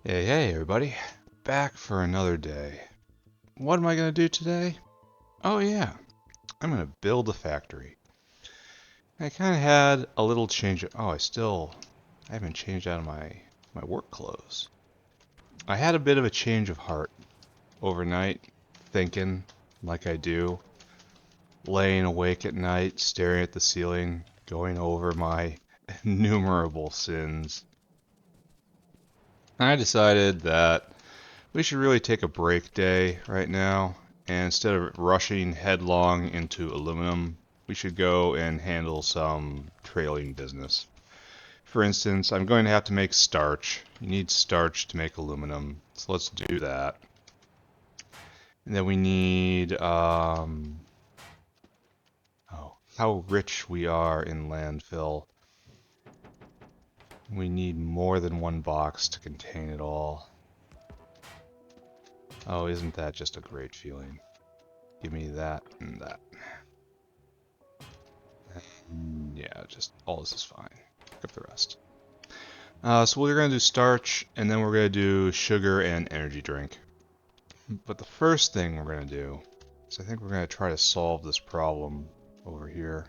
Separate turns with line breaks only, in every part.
Hey, everybody. Back for another day. What am I going to do today? Oh, yeah. I'm going to build a factory. I kind of had a little change. I haven't changed out of my work clothes. I had a bit of a change of heart overnight, thinking like I do, laying awake at night, staring at the ceiling, going over my innumerable sins. I decided that we should really take a break day right now, and instead of rushing headlong into aluminum, we should go and handle some trailing business. For instance, I'm going to have to make starch. You need starch to make aluminum, so let's do that. And then we need, how rich we are in landfill. We need more than one box to contain it all. Oh, isn't that just a great feeling? Give me that and that. Yeah, just all this is fine. Pick up the rest. So we're going to do starch, and then we're going to do sugar and energy drink. But the first thing we're going to do is I think we're going to try to solve this problem over here.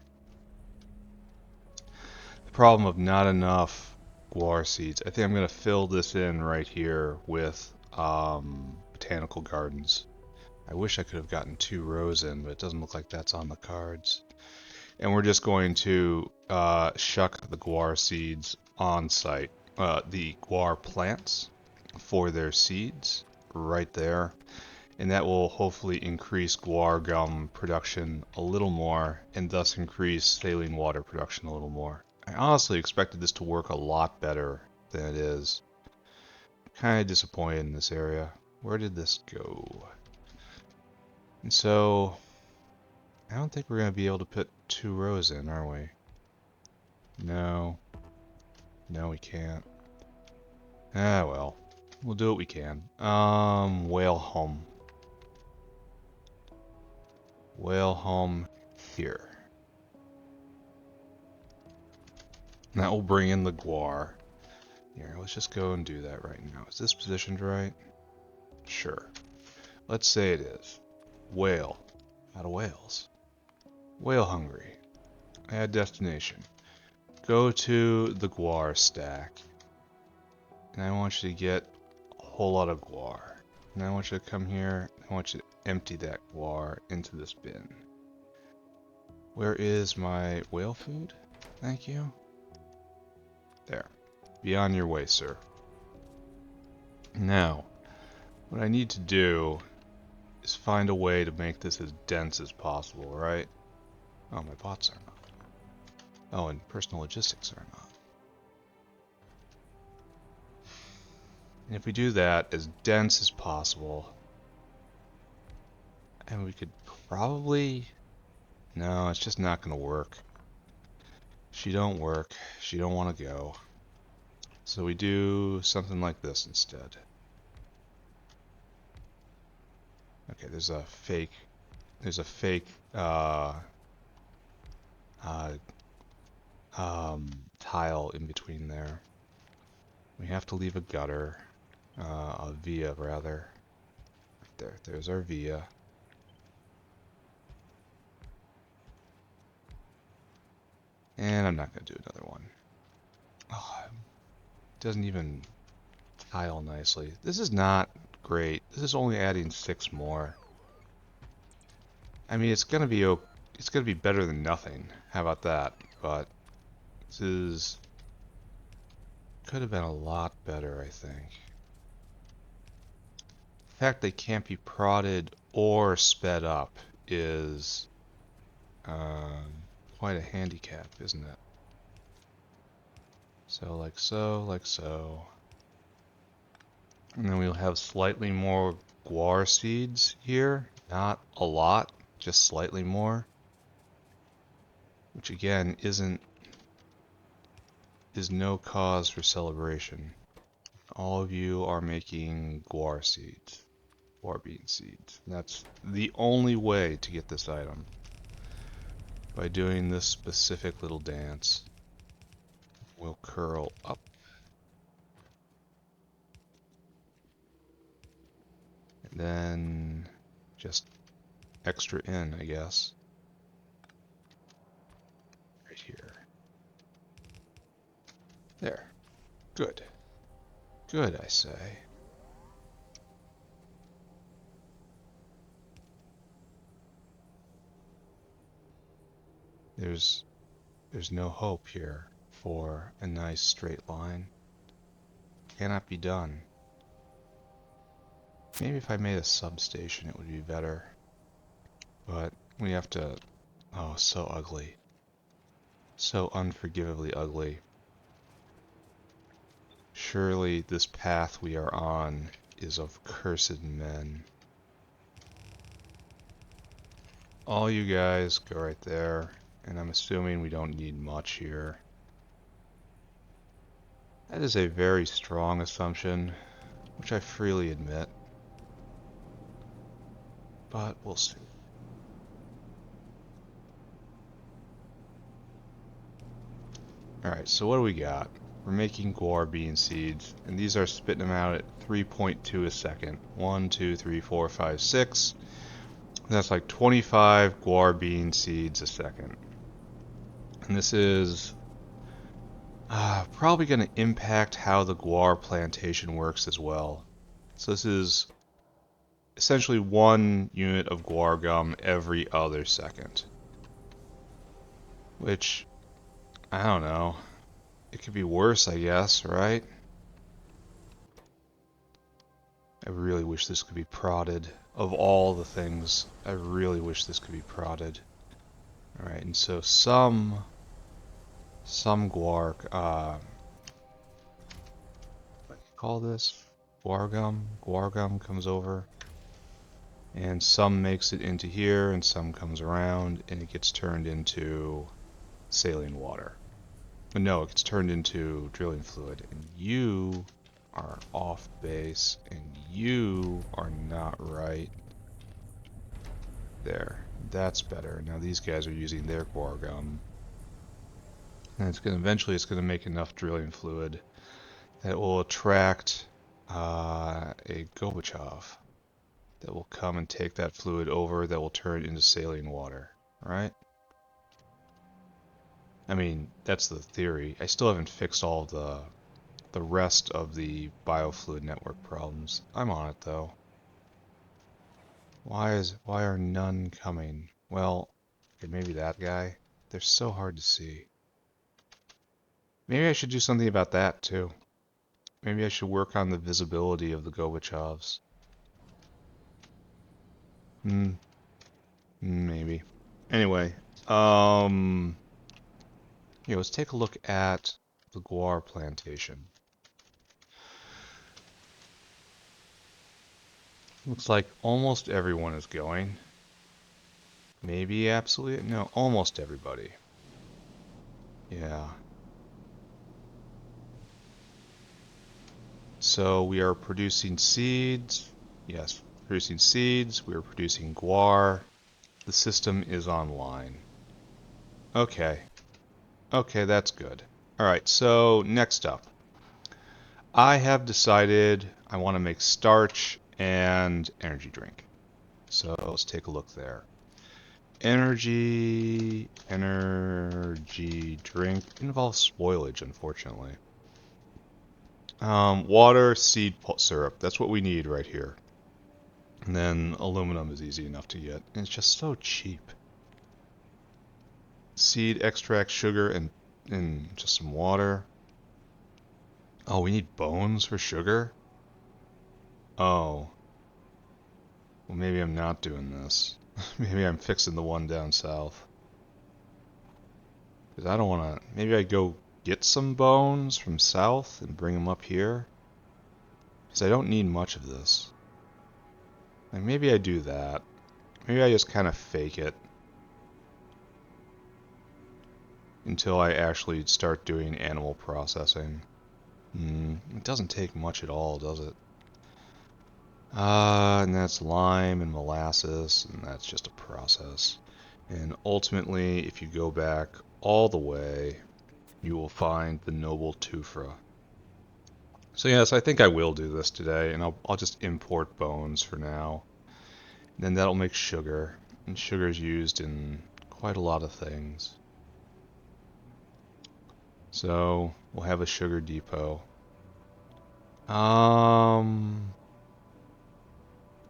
The problem of not enough guar seeds. I think I'm going to fill this in right here with botanical gardens. I wish I could have gotten 2 rows in, but it doesn't look like that's on the cards. And we're just going to shuck the guar seeds on site. The guar plants for their seeds right there. And that will hopefully increase guar gum production a little more and thus increase saline water production a little more. I honestly expected this to work a lot better than it is. Kind of disappointed in this area. Where did this go? And so I don't think we're going to be able to put 2 rows in, are we? No. No, we can't. Ah, well. We'll do what we can. Whale home. Whale home here. And that will bring in the guar. Here, let's just go and do that right now. Is this positioned right? Sure. Let's say it is. Whale. Out of whales. Whale hungry. Add destination. Go to the guar stack. And I want you to get a whole lot of guar. And I want you to come here. I want you to empty that guar into this bin. Where is my whale food? Thank you. There. Be on your way, sir. Now, what I need to do is find a way to make this as dense as possible, right? Oh, my bots are not. Oh, and personal logistics are not. And if we do that as dense as possible, and we could probably... No, it's just not going to work. She don't work. She don't want to go. So we do something like this instead. Okay, there's a fake tile in between there. We have to leave a gutter, a via rather. There's our via. And I'm not going to do another one. Oh, it doesn't even tile nicely. This is not great. This is only adding 6 more. I mean, it's gonna be better than nothing. How about that? But this could have been a lot better, I think. The fact they can't be prodded or sped up is quite a handicap, isn't it? So, like so, like so. And then we'll have slightly more guar seeds here. Not a lot, just slightly more. Which again is no cause for celebration. All of you are making guar seeds. Guar bean seeds. That's the only way to get this item. By doing this specific little dance. We'll curl up. then just extra in, I guess. Right here. There. Good. Good, I say. There's no hope here for a nice straight line. Cannot be done. Maybe if I made a substation it would be better. But we have to... Oh, so ugly. So unforgivably ugly. Surely this path we are on is of cursed men. All you guys go right there, and I'm assuming we don't need much here. That is a very strong assumption, which I freely admit. But we'll see. Alright, so what do we got? We're making guar bean seeds, and these are spitting them out at 3.2 a second. 1, 2, 3, 4, 5, 6. That's like 25 guar bean seeds a second. And this is probably going to impact how the guar plantation works as well. So this is essentially 1 unit of guar gum every other second. Which, I don't know. It could be worse, I guess, right? I really wish this could be prodded. Of all the things, I really wish this could be prodded. Alright, and so some guar, what do you call this? Guar gum? Guar gum comes over. And some makes it into here, and some comes around, and it gets turned into saline water. But no, it gets turned into drilling fluid, and you are off base, and you are not right. There, that's better. Now these guys are using their guar gum, and it's gonna eventually make enough drilling fluid that it will attract a Gorbachev that will come and take that fluid over, that will turn into saline water, right? I mean, that's the theory. I still haven't fixed all the rest of the biofluid network problems. I'm on it though. Why are none coming? Well, okay, maybe that guy. They're so hard to see. Maybe I should do something about that too. Maybe I should work on the visibility of the Gorbachevs. Maybe. Anyway, here, let's take a look at the guar plantation. Looks like almost everyone is going. Maybe absolutely, no, almost everybody. Yeah. So we are producing seeds. Yes, producing seeds. We are producing guar. The system is online. Okay. Okay, that's good. Alright, so next up. I have decided I want to make starch and energy drink. So let's take a look there. Energy drink involves spoilage, unfortunately. Water, seed syrup. That's what we need right here. And then aluminum is easy enough to get. And it's just so cheap. Seed extract, sugar, and just some water. Oh, we need bones for sugar? Oh. Well, maybe I'm not doing this. Maybe I'm fixing the one down south. Because I don't want to... Maybe I go get some bones from south and bring them up here. Because I don't need much of this. Like maybe I do that. Maybe I just kind of fake it. Until I actually start doing animal processing. It doesn't take much at all, does it? And that's lime and molasses, and that's just a process. And ultimately, if you go back all the way, you will find the noble tuphra. So yes, I think I will do this today, and I'll just import bones for now. Then that'll make sugar, and sugar is used in quite a lot of things. So we'll have a sugar depot.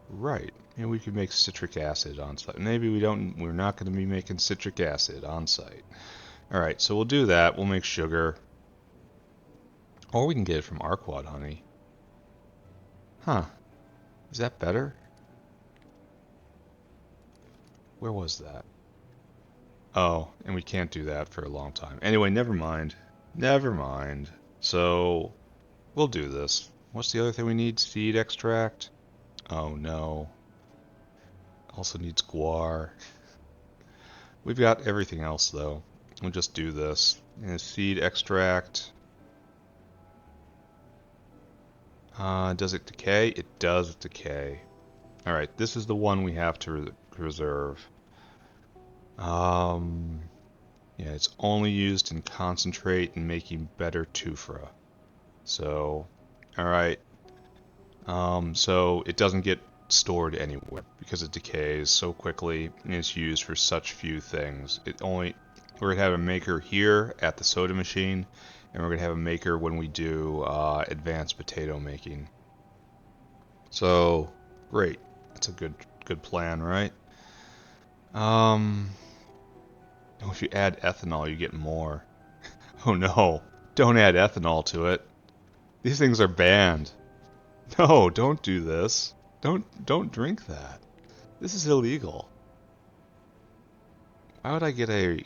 Right. And we could make citric acid on site. Maybe we're not going to be making citric acid on site. Alright, so we'll do that. We'll make sugar. Or we can get it from Arquad honey. Huh. Is that better? Where was that? Oh, and we can't do that for a long time. Anyway, never mind. Never mind. So, we'll do this. What's the other thing we need? Seed extract? Oh no. Also needs guar. We've got everything else though. We'll just do this. And seed extract. Does it decay? It does decay. Alright, this is the one we have to reserve. Yeah, it's only used in concentrate and making better tufra. So, alright. So it doesn't get stored anywhere because it decays so quickly and it's used for such few things. We're gonna have a maker here at the soda machine, and we're gonna have a maker when we do advanced potato making. So great, that's a good plan, right? If you add ethanol, you get more. Oh no, don't add ethanol to it. These things are banned. No, don't do this. Don't drink that. This is illegal. Why would I get a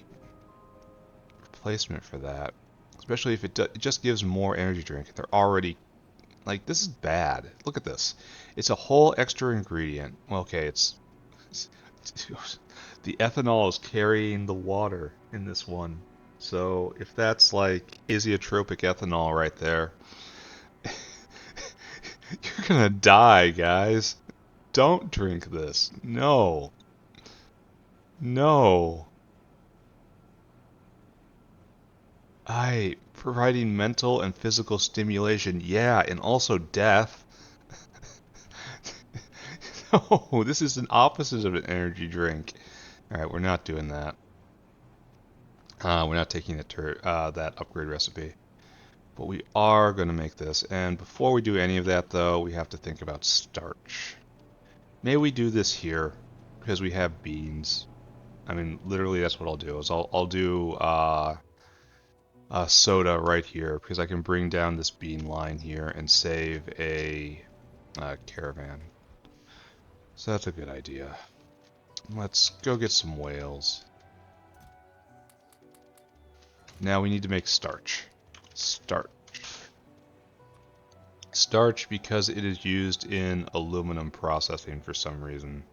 replacement for that? Especially if it just gives more energy drink. They're already like, this is bad. Look at this. It's a whole extra ingredient. Well, okay, it's the ethanol is carrying the water in this one. So if that's like azeotropic ethanol right there, you're gonna die, guys. Don't drink this. No. No. Providing mental and physical stimulation, yeah, and also death. No, this is an opposite of an energy drink. Alright, we're not doing that. We're not taking that upgrade recipe. But we are going to make this, and before we do any of that, though, we have to think about starch. May we do this here, because we have beans. I mean, literally, that's what I'll do. Is I'll do soda right here, because I can bring down this bean line here and save a caravan. So that's a good idea. Let's go get some whales. Now we need to make starch. Starch. Starch because it is used in aluminum processing for some reason.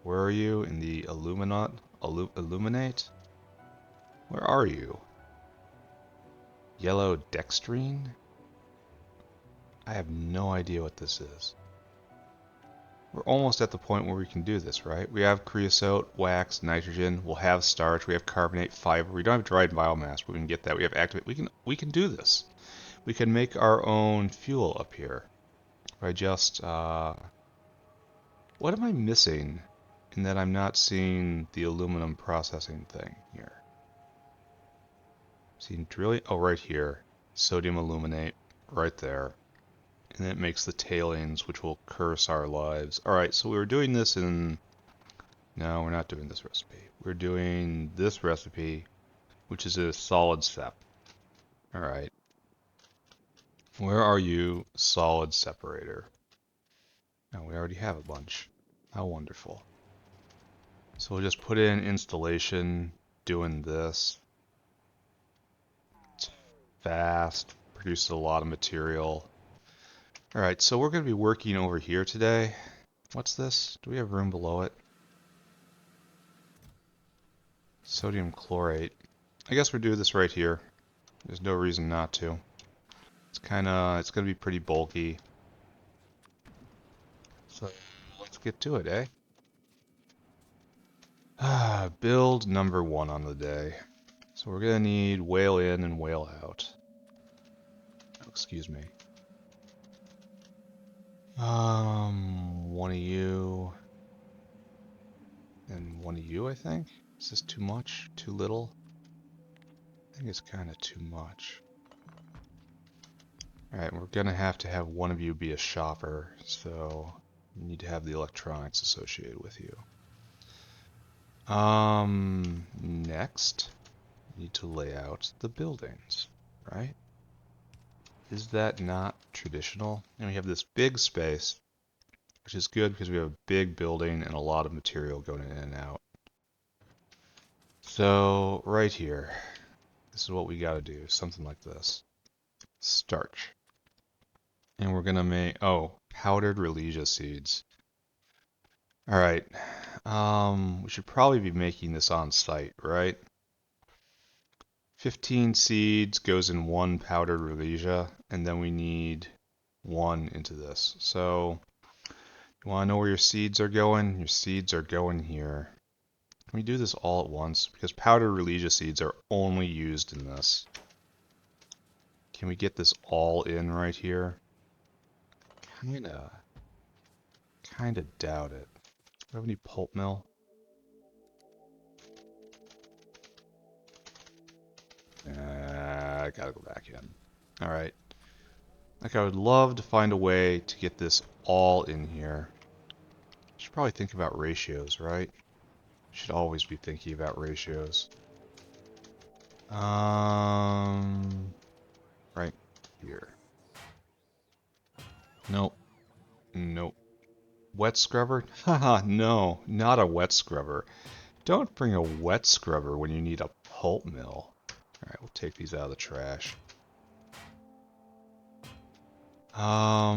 Where are you? In the illuminate? Where are you? Yellow dextrine? I have no idea what this is. We're almost at the point where we can do this, right? We have creosote, wax, nitrogen. We'll have starch. We have carbonate, fiber. We don't have dried biomass, but we can get that. We have activate. We can do this. We can make our own fuel up here by just what am I missing in that I'm not seeing the aluminum processing thing here? Seeing drilling? Oh, right here. Sodium aluminate, right there. And it makes the tailings, which will curse our lives. Alright, so we were doing this in... No, we're not doing this recipe. We're doing this recipe, which is a solid sep. Alright. Where are you, solid separator? No, we already have a bunch. How wonderful. So we'll just put in installation, doing this. It's fast, produces a lot of material. Alright, so we're going to be working over here today. What's this? Do we have room below it? Sodium chlorate. I guess we're doing this right here. There's no reason not to. It's going to be pretty bulky. So let's get to it, eh? Build number 1 on the day. So we're going to need whale in and whale out. Oh, excuse me. One of you, and one of you, I think. Is this too much? Too little? I think it's kind of too much. Alright, we're gonna have to have one of you be a shopper, so you need to have the electronics associated with you. Next, you need to lay out the buildings, right? Is that not traditional? And we have this big space, which is good because we have a big building and a lot of material going in and out. So, right here, this is what we gotta do, something like this. Starch. And we're gonna make, oh, powdered Relesia seeds. Alright, we should probably be making this on site, right? 15 seeds goes in one powdered Relesia, and then we need one into this. So, you wanna know where your seeds are going? Your seeds are going here. Can we do this all at once? Because powdered Relesia seeds are only used in this. Can we get this all in right here? Kinda doubt it. Do we have any pulp mill? I gotta go back in. Alright. Like, I would love to find a way to get this all in here. Should probably think about ratios, right? Should always be thinking about ratios. Right here. Nope. Nope. Wet scrubber? Haha, no, not a wet scrubber. Don't bring a wet scrubber when you need a pulp mill. Alright, we'll take these out of the trash. I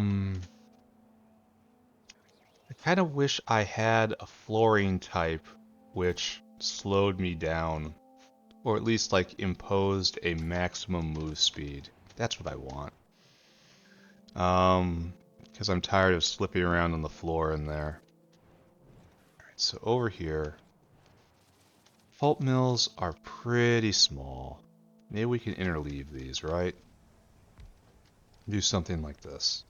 kind of wish I had a fluorine type which slowed me down, or at least like imposed a maximum move speed. That's what I want. Because I'm tired of slipping around on the floor in there. Alright, so over here, pulp mills are pretty small. Maybe we can interleave these, right? Do something like this.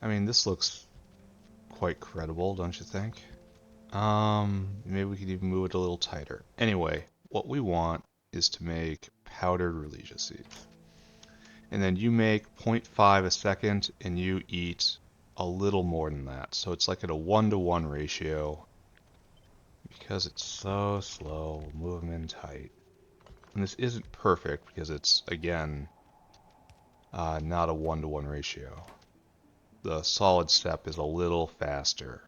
I mean, this looks quite credible, don't you think? Maybe we could even move it a little tighter. Anyway, what we want is to make powdered Relesia seeds. And then you make 0.5 a second, and you eat a little more than that. So it's like at a 1-to-1 ratio. Because it's so slow, we'll move them in tight. And this isn't perfect because it's, again, not a 1-to-1 ratio. The solid step is a little faster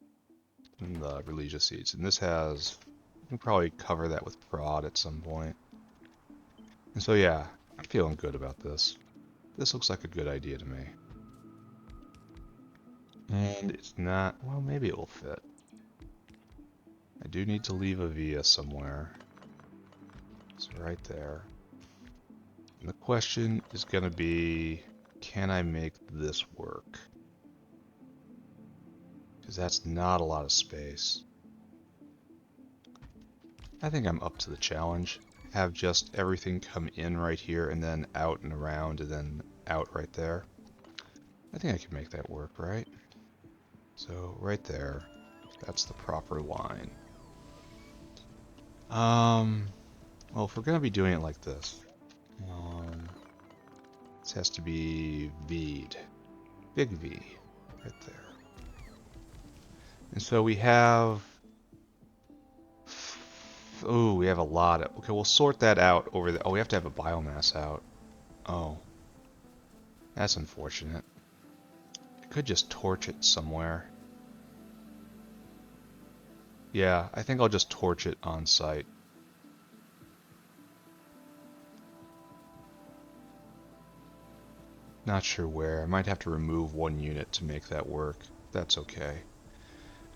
than the Relesia seeds. And this has, we can probably cover that with prod at some point. And so yeah, I'm feeling good about this. This looks like a good idea to me. And it's not, well, maybe it will fit. I do need to leave a via somewhere. It's right there. And the question is going to be, can I make this work? Because that's not a lot of space. I think I'm up to the challenge. Have just everything come in right here and then out and around and then out right there. I think I can make that work, right? So right there, that's the proper line. Well, if we're going to be doing it like this, this has to be V'd. Big V, right there. And so we have, oh, we have a lot of, okay, we'll sort that out over there. Oh, we have to have a biomass out. Oh, that's unfortunate. I could just torch it somewhere. Yeah, I think I'll just torch it on site. Not sure where. I might have to remove one unit to make that work. That's okay.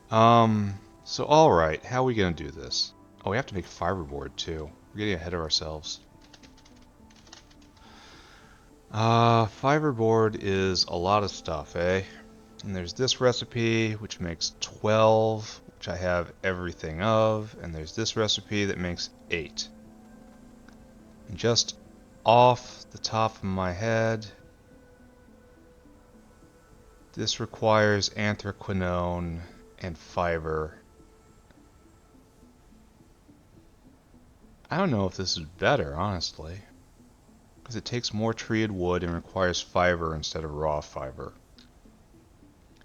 So alright, how are we gonna do this? Oh, we have to make fiberboard too. We're getting ahead of ourselves. Fiberboard is a lot of stuff, eh? And there's this recipe, which makes 12, which I have everything of, and there's this recipe that makes 8. And just off the top of my head, This requires anthraquinone and fiber. I don't know if this is better, honestly, because it takes more treated wood and requires fiber instead of raw fiber.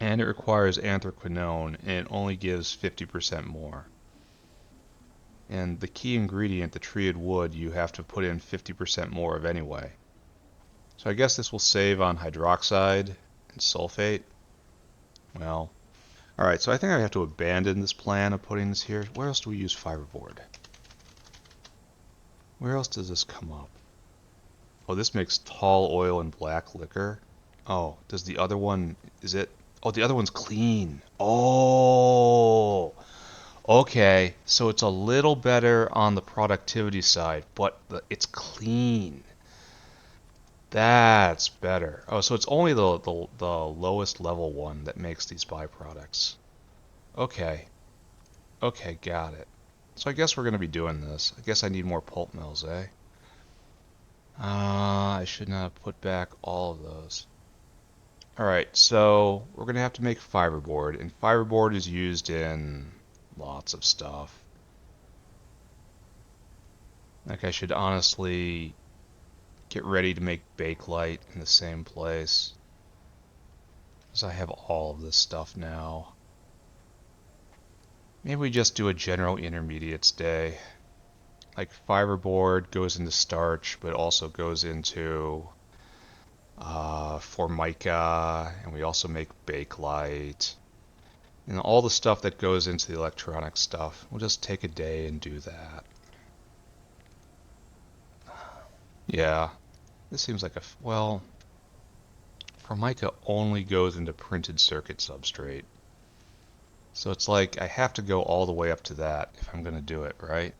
And it requires anthraquinone, and it only gives 50% more. And the key ingredient, the treated wood, you have to put in 50% more of anyway. So I guess this will save on hydroxide and sulfate. Well, alright, so I think I have to abandon this plan of putting this here. Where else do we use fiberboard? Where else does this come up? Oh, this makes tall oil and black liquor. Oh, does the other one, is it? Oh, the other one's clean. Oh, okay. So it's a little better on the productivity side, but it's clean. That's better. Oh, so it's only the lowest level one that makes these byproducts. Okay. Okay, got it. So I guess we're going to be doing this. I guess I need more pulp mills, eh? I should not have put back all of those. Alright, so we're going to have to make fiberboard, and fiberboard is used in lots of stuff. Like I should honestly get ready to make Bakelite in the same place. Because I have all of this stuff now. Maybe we just do a general intermediates day. Like fiberboard goes into starch, but also goes into formica, and we also make Bakelite. And all the stuff that goes into the electronic stuff. We'll just take a day and do that. Yeah, this seems like well, formica only goes into printed circuit substrate. So it's like I have to go all the way up to that if I'm going to do it, right?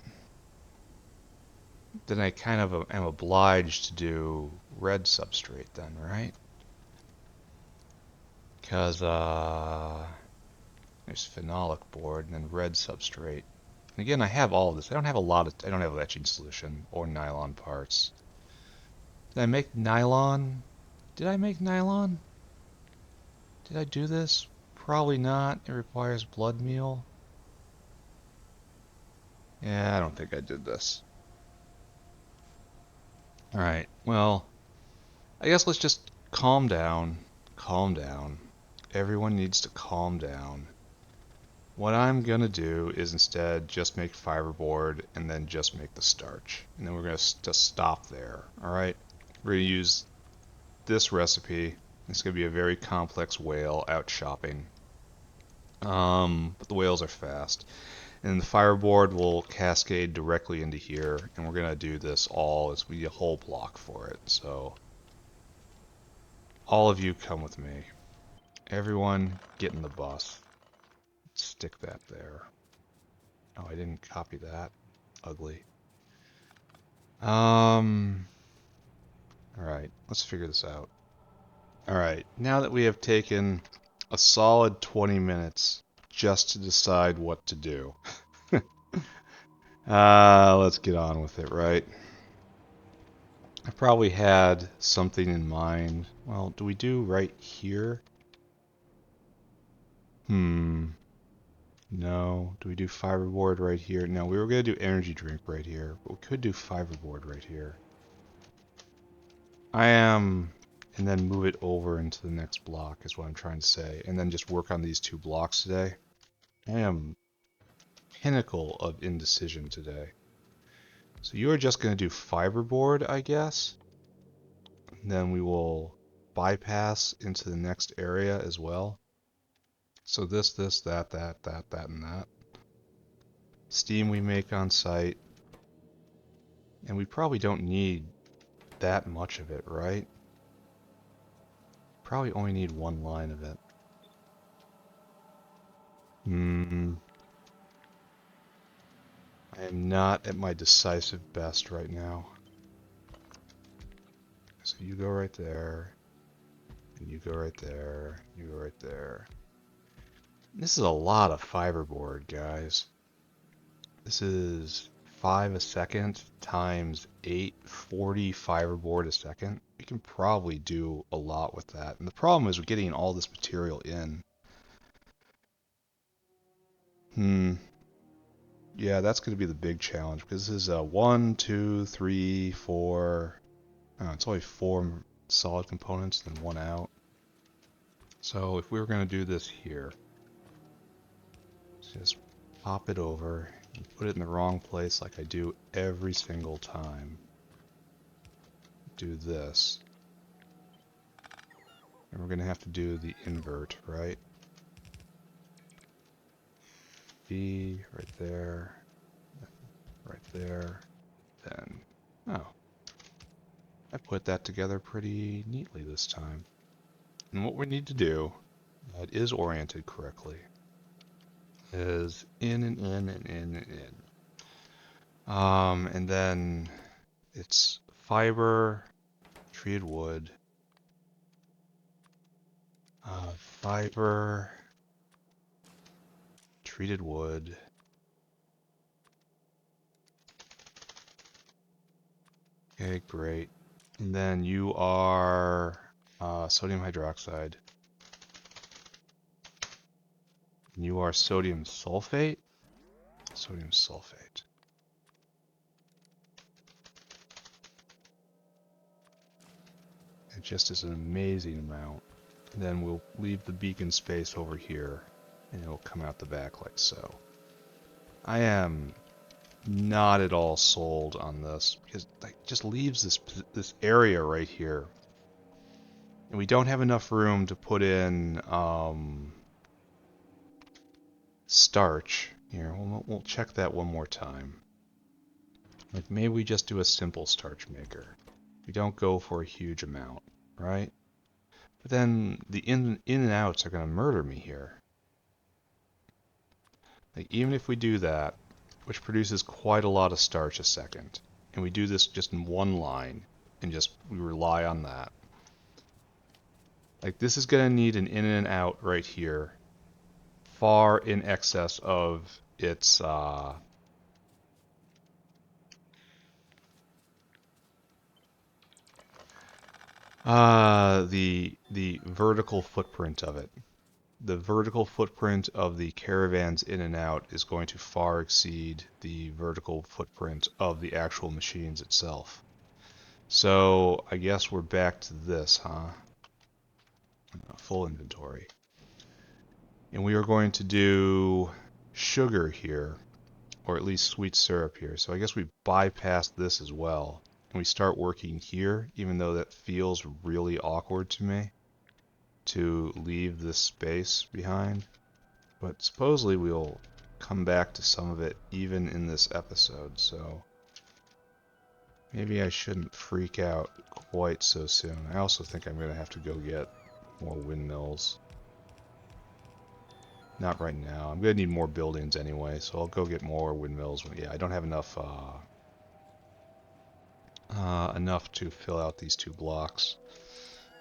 Then I kind of am obliged to do red substrate then, right? Because there's phenolic board and then red substrate. And again, I have all of this. I don't have I don't have etching solution or nylon parts. Did I make nylon? Did I make nylon? Did I do this? Probably not. It requires blood meal. Yeah, I don't think I did this. Alright, well, I guess let's just calm down. Calm down. Everyone needs to calm down. What I'm gonna do is instead just make fiberboard and then just make the starch. And then we're gonna just stop there, alright? We're gonna use this recipe. It's gonna be a very complex whale out shopping. But the whales are fast. And the fiberboard will cascade directly into here, and we're gonna do this all as we need a whole block for it. So all of you come with me. Everyone get in the bus. Stick that there. Oh, I didn't copy that. Ugly. Alright, let's figure this out. Alright, now that we have taken a solid 20 minutes just to decide what to do. Let's get on with it, right? I probably had something in mind. Well, do we do right here? No. Do we do fiberboard right here? No, we were going to do energy drink right here, but we could do fiberboard right here. And then move it over into the next block is what I'm trying to say. And then just work on these two blocks today. I am pinnacle of indecision today. So you are just going to do fiberboard, I guess. And then we will bypass into the next area as well. So this, that, and that. Steam we make on site. And we probably don't need that much of it, right? Probably only need one line of it. I am not at my decisive best right now. So you go right there. And you go right there. You go right there. This is a lot of fiberboard, guys. This is 5 a second times 840 fiberboard a second. Are we can probably do a lot with that. And the problem is we're getting all this material in. Yeah, that's going to be the big challenge, because this is 1, 2, 3, 4. Oh, it's only 4 solid components and 1 out. So if we were going to do this here, just pop it over and put it in the wrong place like I do every single time. Do this. And we're going to have to do the invert, right? B right there, then, oh, I put that together pretty neatly this time. And what we need to do, that is oriented correctly, is in and in and in and in. And then it's fiber, treated wood, fiber, treated wood, okay, great. And then you are sodium hydroxide. And you are sodium sulfate. Sodium sulfate. It just is an amazing amount. And then we'll leave the beacon space over here, and it'll come out the back like so. I am not at all sold on this, because it just leaves this area right here. And we don't have enough room to put in starch. Here, we'll check that one more time. Like, maybe we just do a simple starch maker. We don't go for a huge amount, right? But then the in and outs are going to murder me here. Like, even if we do that, which produces quite a lot of starch a second, and we do this just in one line, and just we rely on that. Like, this is going to need an in and out right here, far in excess of its the vertical footprint of it. The vertical footprint of the caravans in and out is going to far exceed the vertical footprint of the actual machines itself. So I guess we're back to this, huh? Full inventory. And we are going to do sugar here, or at least sweet syrup here. So I guess we bypass this as well. And we start working here, even though that feels really awkward to me, to leave this space behind. But supposedly we'll come back to some of it even in this episode, so maybe I shouldn't freak out quite so soon. I also think I'm going to have to go get more windmills. Not right now. I'm going to need more buildings anyway, so I'll go get more windmills. Yeah, I don't have enough enough to fill out these 2 blocks.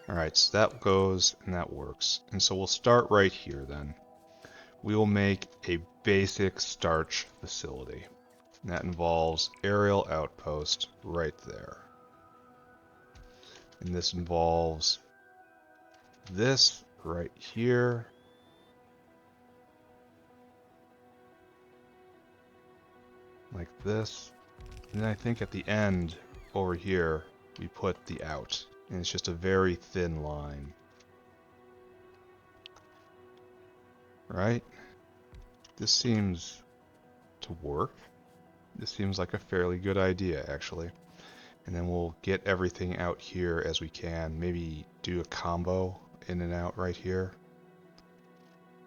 Alright, so that goes and that works. And so we'll start right here then. We will make a basic starch facility. And that involves aerial outpost right there. And this involves this right here. Like this. And then I think at the end over here we put the out. And it's just a very thin line. Right? This seems to work. This seems like a fairly good idea, actually. And then we'll get everything out here as we can. Maybe do a combo in and out right here.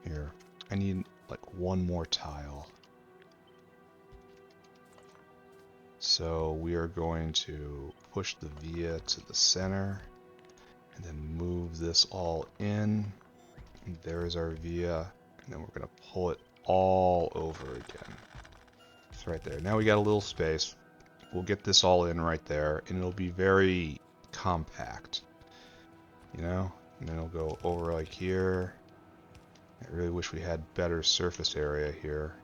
Here. I need like 1 more tile. So we are going to push the via to the center. And then move this all in. And there's our via. And then we're going to pull it all over again. It's right there. Now we got a little space. We'll get this all in right there, and it'll be very compact, you know? And then it'll go over like here. I really wish we had better surface area here,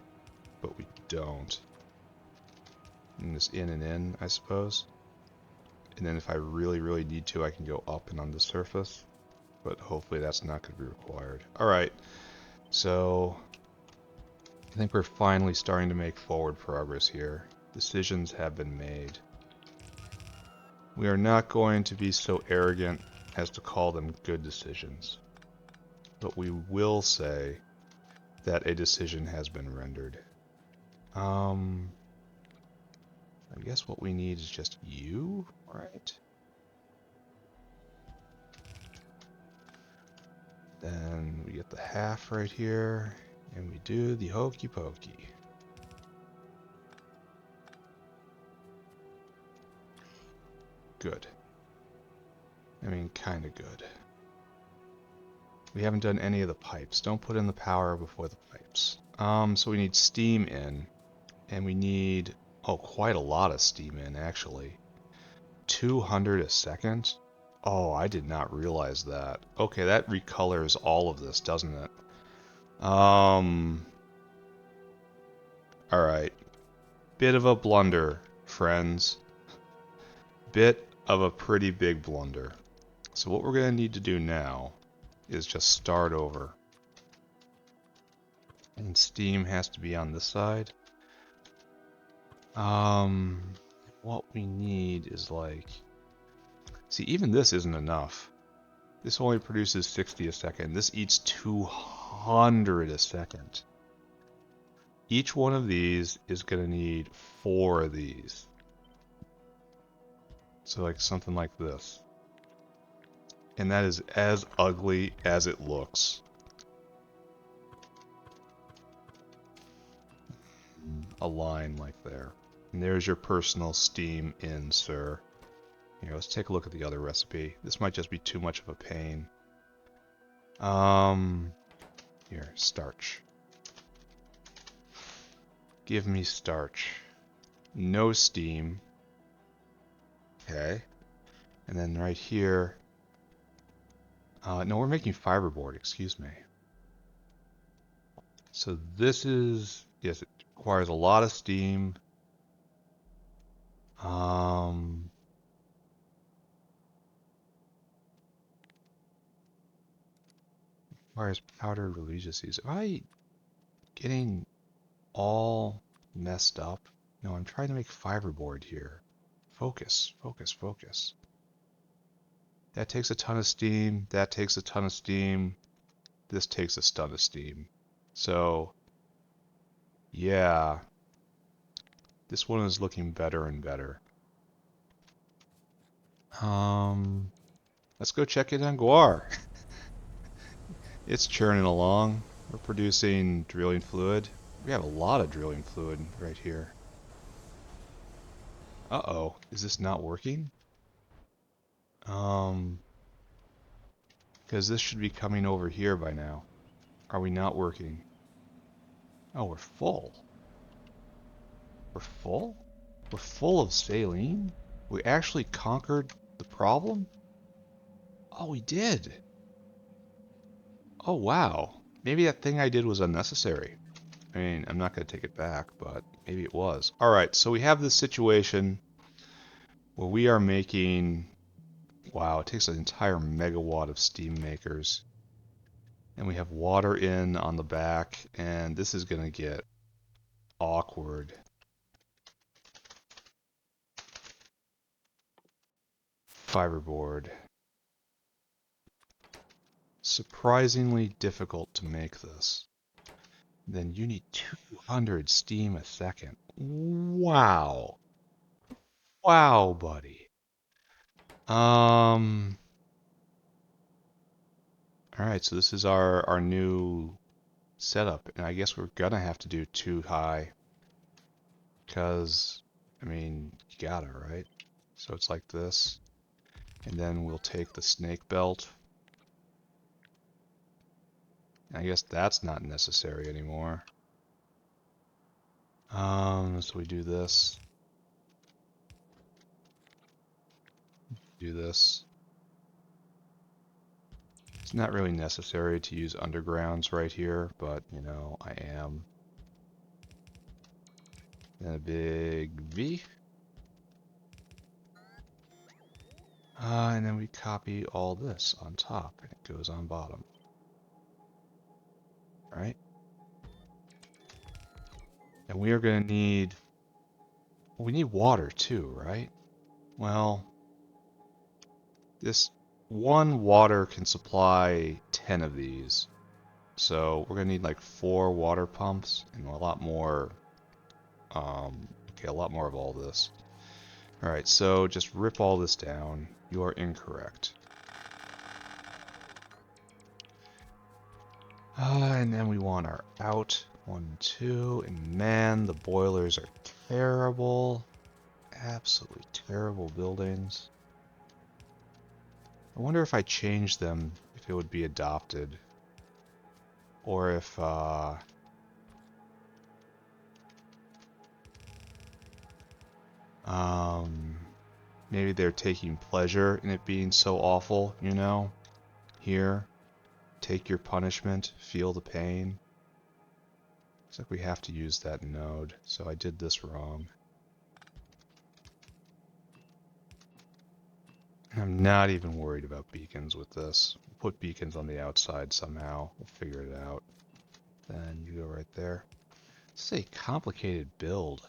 but we don't. And this in and in, I suppose. And then if I really, really need to, I can go up and on the surface. But hopefully that's not going to be required. Alright, so I think we're finally starting to make forward progress here. Decisions have been made. We are not going to be so arrogant as to call them good decisions. But we will say that a decision has been rendered. I guess what we need is just you, right? Then we get the half right here, and we do the hokey pokey. Good. I mean, kind of good. We haven't done any of the pipes. Don't put in the power before the pipes. So we need steam in, and we need, oh, quite a lot of steam in, actually. 200 a second? Oh, I did not realize that. Okay, that recolors all of this, doesn't it? Alright. Bit of a blunder, friends. Bit of a pretty big blunder. So what we're going to need to do now is just start over. And steam has to be on this side. What we need is like... See, even this isn't enough. This only produces 60 a second. This eats 200 a second. Each one of these is going to need 4 of these. So like something like this. And that is as ugly as it looks. A line like there. And there's your personal steam in, sir. Here, let's take a look at the other recipe. This might just be too much of a pain. Here, starch. Give me starch. No steam. Okay. And then right here... no, we're making fiberboard, excuse me. So this is... Yes, it requires a lot of steam. Requires powdered religiouses. Am I getting all messed up? No, I'm trying to make fiberboard here. Focus, focus, focus. That takes a ton of steam. That takes a ton of steam. This takes a ton of steam. So, yeah. This one is looking better and better. Let's go check it on Guar. It's churning along. We're producing drilling fluid. We have a lot of drilling fluid right here. Uh-oh, is this not working? Because this should be coming over here by now. Are we not working? Oh, we're full. We're full? We're full of saline? We actually conquered the problem? Oh, we did. Oh, wow. Maybe that thing I did was unnecessary. I mean, I'm not going to take it back, but maybe it was. Alright, so we have this situation where we are making... Wow, it takes an entire megawatt of steam makers. And we have water in on the back, and this is going to get awkward. Fiberboard. Surprisingly difficult to make this. Then you need 200 steam a second. Wow. Wow, buddy. Alright, so this is our new setup, and I guess we're gonna have to do 2 high. Because, I mean, you gotta, right? So it's like this. And then we'll take the snake belt. I guess that's not necessary anymore. So we do this. Do this. It's not really necessary to use undergrounds right here, but, you know, I am. Then a big V. And then we copy all this on top, and it goes on bottom. Right? And we are going to need... Well, we need water too, right? Well, this one water can supply 10 of these. So we're going to need like 4 water pumps and a lot more... okay, a lot more of all this. Alright, so just rip all this down. You are incorrect. And then we want our out. 1, 2, and man, the boilers are terrible. Absolutely terrible buildings. I wonder if I change them, if it would be adopted. Or if, maybe they're taking pleasure in it being so awful, you know? Here, take your punishment, feel the pain. Looks like we have to use that node, so I did this wrong. I'm not even worried about beacons with this. We'll put beacons on the outside somehow. We'll figure it out. Then you go right there. This is a complicated build.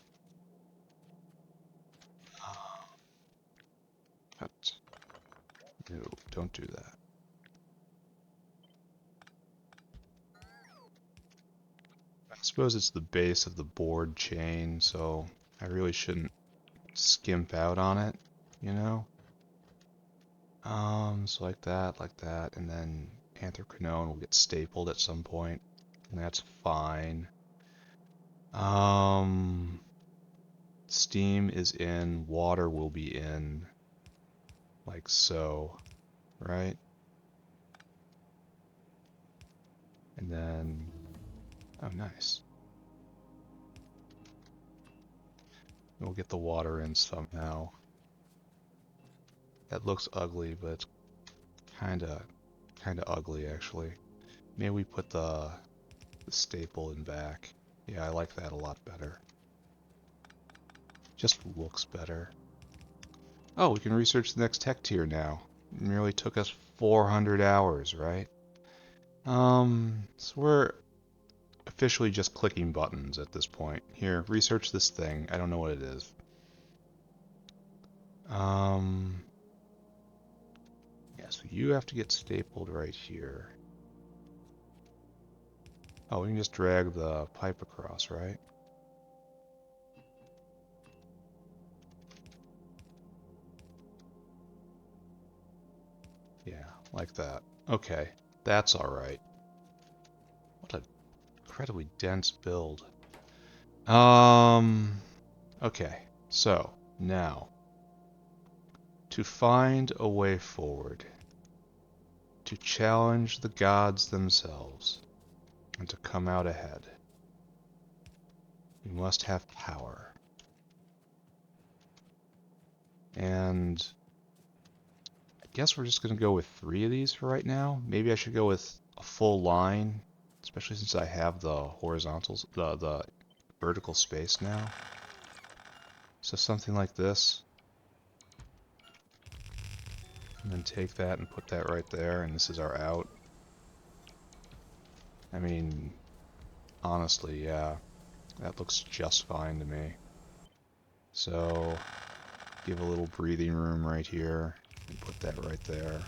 But no, don't do that. I suppose it's the base of the board chain, so I really shouldn't skimp out on it, you know? So like that, and then anthracnone will get stapled at some point, and that's fine. Steam is in, water will be in, like so, right? And then, oh nice. We'll get the water in somehow. That looks ugly, but it's kinda ugly actually. Maybe we put the staple in back. Yeah, I like that a lot better. Just looks better. Oh, we can research the next tech tier now. It nearly took us 400 hours, right? So we're officially just clicking buttons at this point. Here, research this thing. I don't know what it is. Yeah, so you have to get stapled right here. Oh, we can just drag the pipe across, right? Yeah, like that. Okay, that's alright. What an incredibly dense build. Okay, so now to find a way forward, to challenge the gods themselves, and to come out ahead, we must have power. And I guess we're just going to go with 3 of these for right now. Maybe I should go with a full line, especially since I have the horizontals, the vertical space now. So something like this. And then take that and put that right there, and this is our out. I mean, honestly, yeah, that looks just fine to me. So, give a little breathing room right here, and put that right there.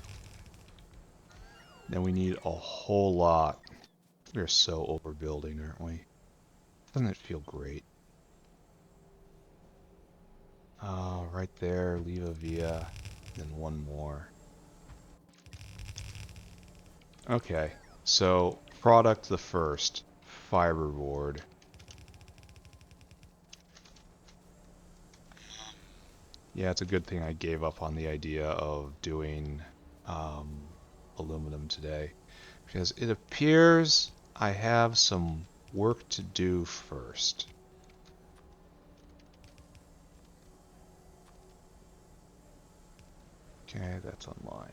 Then we need a whole lot. We're so overbuilding, aren't we? Doesn't it feel great? Right there, leave a via, then one more. Okay, so product the first, fiberboard. Yeah, it's a good thing I gave up on the idea of doing aluminum today, because it appears I have some work to do first. Okay, that's online.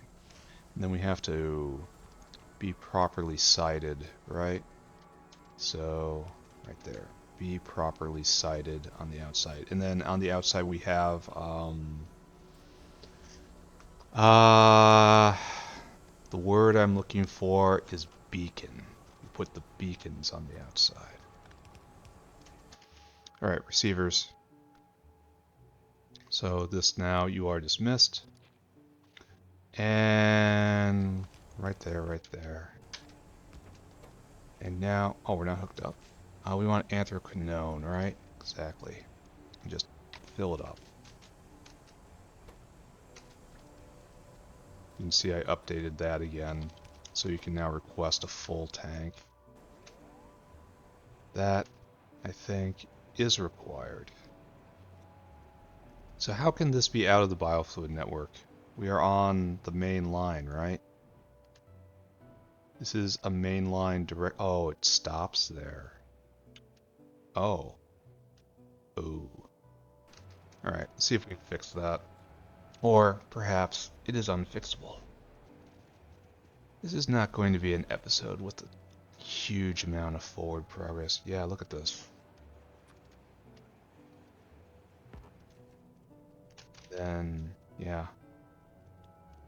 And then we have to be properly sighted, right? So, right there. Be properly sighted on the outside. And then on the outside we have Uh, the word I'm looking for is beacon. We put the beacons on the outside. Alright, receivers. So this now, you are dismissed. And right there, right there. And now, oh, we're not hooked up. We want anthraquinone, right? Exactly. And just fill it up. You can see I updated that again, so you can now request a full tank. That, I think, is required. So how can this be out of the biofluid network? We are on the main line, right? This is a main line direct. Oh, it stops there. Oh. Ooh. Alright, let's see if we can fix that. Or perhaps it is unfixable. This is not going to be an episode with a huge amount of forward progress. Yeah, look at this. Then, yeah.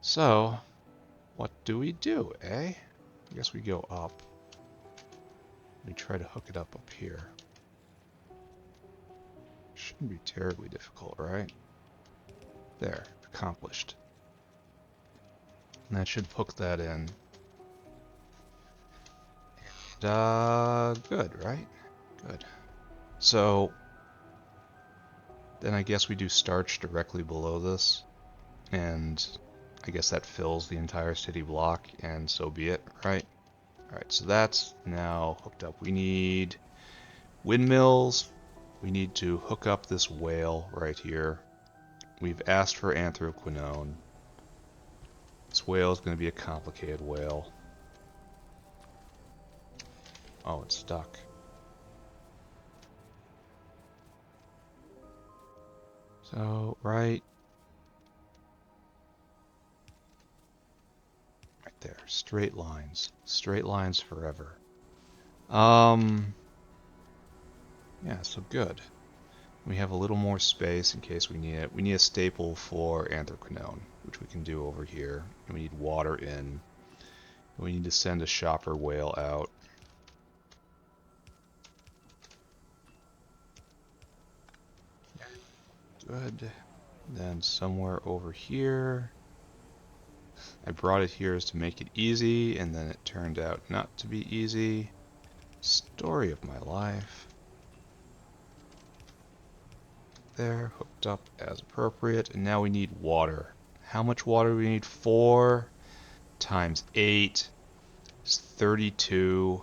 So, what do we do, eh? I guess we go up. We try to hook it up here. Shouldn't be terribly difficult, right? There, accomplished. And that should hook that in. And, good, right? Good. So, then I guess we do starch directly below this. And I guess that fills the entire city block, and so be it, right? Alright, so that's now hooked up. We need windmills. We need to hook up this whale right here. We've asked for anthraquinone. This whale is going to be a complicated whale. Oh, it's stuck. So, right there. Straight lines. Straight lines forever. Yeah, so good. We have a little more space in case we need it. We need a staple for anthraquinone, which we can do over here. And we need water in. We need to send a shopper whale out. Good. Then somewhere over here. I brought it here to make it easy, and then it turned out not to be easy. Story of my life. There, hooked up as appropriate, and now we need water. How much water do we need? 4 times 8 is 32.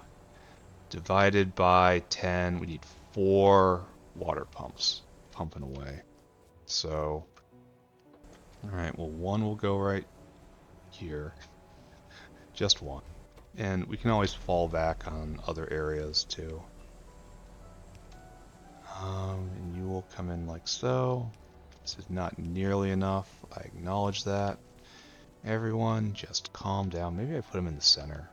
Divided by 10, we need 4 water pumps pumping away. So, alright, well, one will go right here. Just one. And we can always fall back on other areas too. And you will come in like so. This is not nearly enough. I acknowledge that. Everyone, just calm down. Maybe I put them in the center.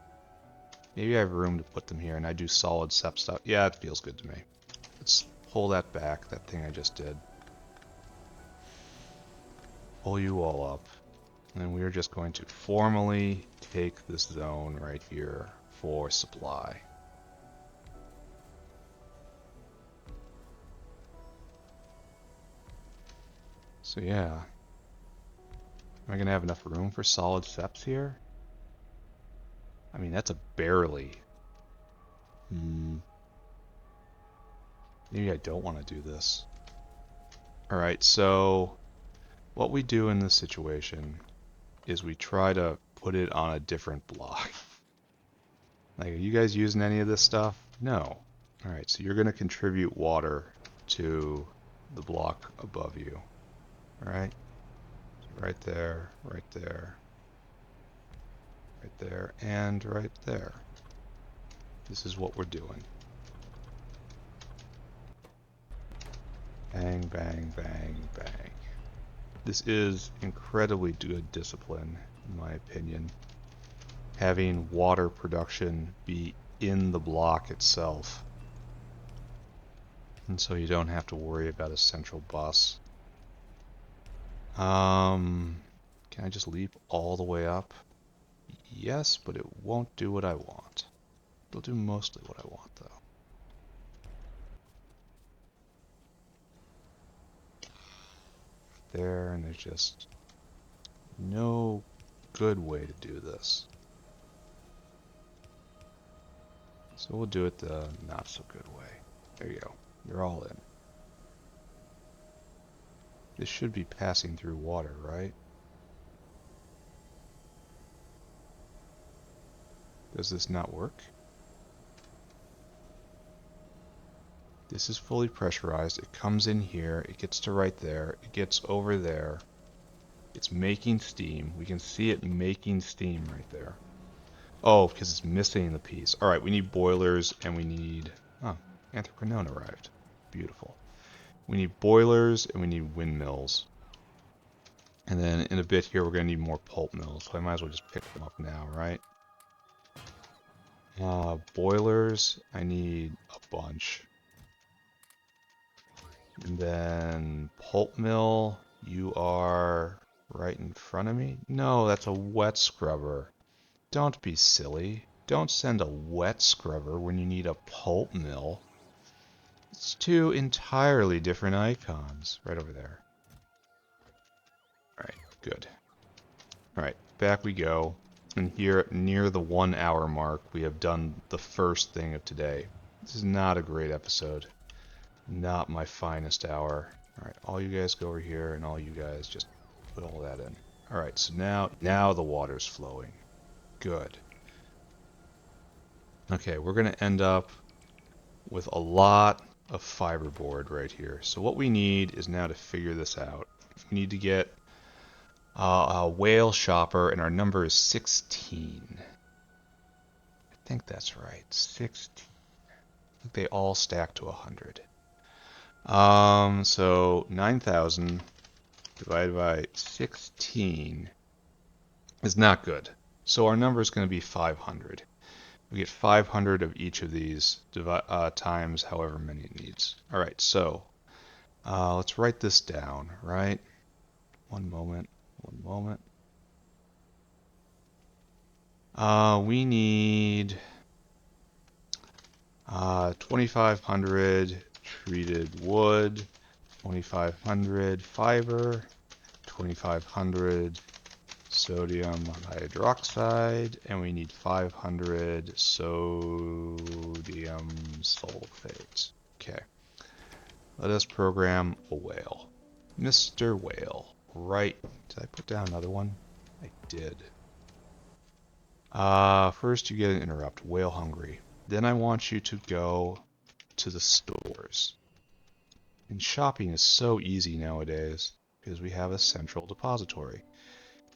Maybe I have room to put them here and I do solid sep stuff. Yeah, it feels good to me. Let's pull that back, that thing I just did. Pull you all up. And we are just going to formally take this zone right here for supply. So yeah. Am I going to have enough room for solid seps here? I mean, that's a barely. Maybe I don't want to do this. Alright, so what we do in this situation is we try to put it on a different block. Like, are you guys using any of this stuff? No. Alright, so you're going to contribute water to the block above you. Alright? Right there, right there, right there, and right there. This is what we're doing. Bang, bang, bang, bang. This is incredibly good discipline, in my opinion. Having water production be in the block itself. And so you don't have to worry about a central bus. Can Can I just leap all the way up? Yes, but it won't do what I want. It'll do mostly what I want, though. There, and there's just no good way to do this. So we'll do it the not so good way. There you go. You're all in. This should be passing through water, right? Does this not work? This is fully pressurized. It comes in here. It gets to right there. It gets over there. It's making steam. We can see it making steam right there. Oh, because it's missing the piece. All right, we need boilers and we need... Oh, Anthraquinone arrived. Beautiful. We need boilers and we need windmills. And then in a bit here, we're going to need more pulp mills. So I might as well just pick them up now, right? Boilers, I need a bunch. And then pulp mill, you are right in front of me? No, that's a wet scrubber. Don't be silly. Don't send a wet scrubber when you need a pulp mill. It's two entirely different icons. Right over there. Alright, good. Alright, back we go. And here, near the 1 hour mark, we have done the first thing of today. This is not a great episode. Not my finest hour. Alright, all you guys go over here, and all you guys just put all that in. Alright, so now the water's flowing. Good. Okay, we're going to end up with a lot of fiberboard right here. So what we need is now to figure this out. We need to get a whale shopper, and our number is 16. I think that's right. 16. I think they all stack to 100. So 9,000 divided by 16 is not good. So our number is going to be 500. We get 500 of each of these times however many it needs. All right, so let's write this down, right? One moment. We need 2,500 treated wood, 2,500 fiber, 2,500 sodium hydroxide, and we need 500 sodium sulfate. Okay. Let us program a whale. Mr. Whale. Right. Did I put down another one? I did. First you get an interrupt. Whale hungry. Then I want you to go to the stores. And shopping is so easy nowadays because we have a central depository.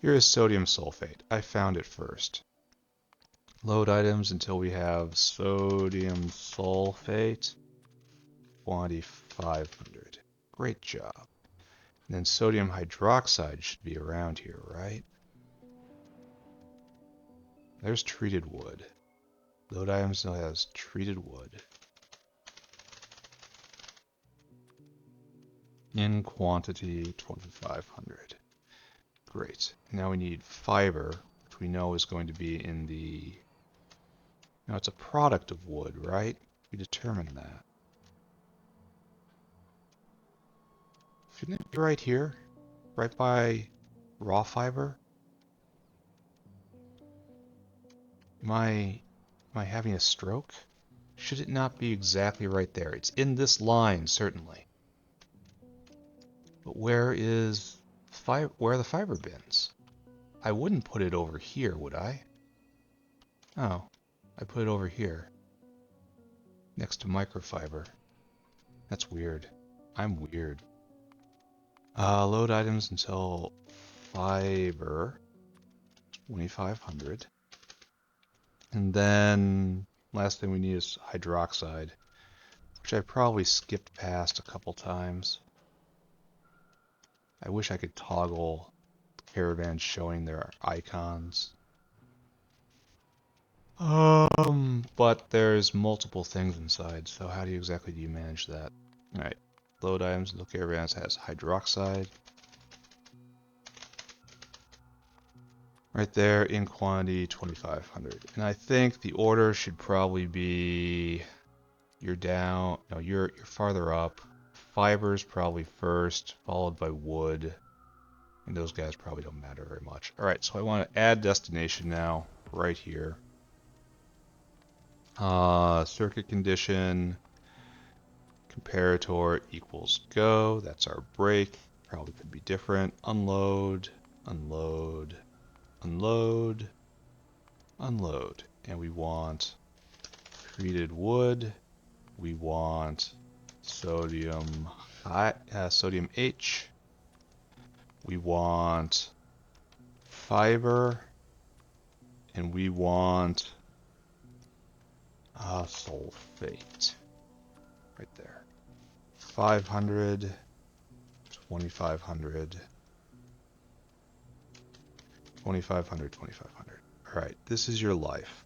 Here is sodium sulfate. I found it first. Load items until we have sodium sulfate. 2,500. Great job. And then sodium hydroxide should be around here, right? There's treated wood. Load items still has treated wood. In quantity 2,500. Great. Now we need fiber, which we know is going to be in the... Now it's a product of wood, right? We determined that. Shouldn't it be right here? Right by raw fiber? Am I having a stroke? Should it not be exactly right there? It's in this line, certainly. But where are the fiber bins? I wouldn't put it over here, would I? Oh, I put it over here. Next to microfiber. That's weird. I'm weird. Load items until fiber. 2,500. And then last thing we need is hydroxide, which I probably skipped past a couple times. I wish I could toggle caravans showing their icons. But there's multiple things inside, so how do you manage that? Alright, load items until caravans has hydroxide. Right there in quantity, 2,500. And I think the order should probably be you're down, no, you're farther up. Fibers probably first, followed by wood. And those guys probably don't matter very much. All right, so I want to add destination now, right here. Circuit condition, comparator equals go. That's our break. Probably could be different. Unload, unload, unload, unload. And we want treated wood. We want sodium sodium H. We want fiber, and we want sulfate right there. 500, 2,500, 2,500, 2,500. All right, this is your life.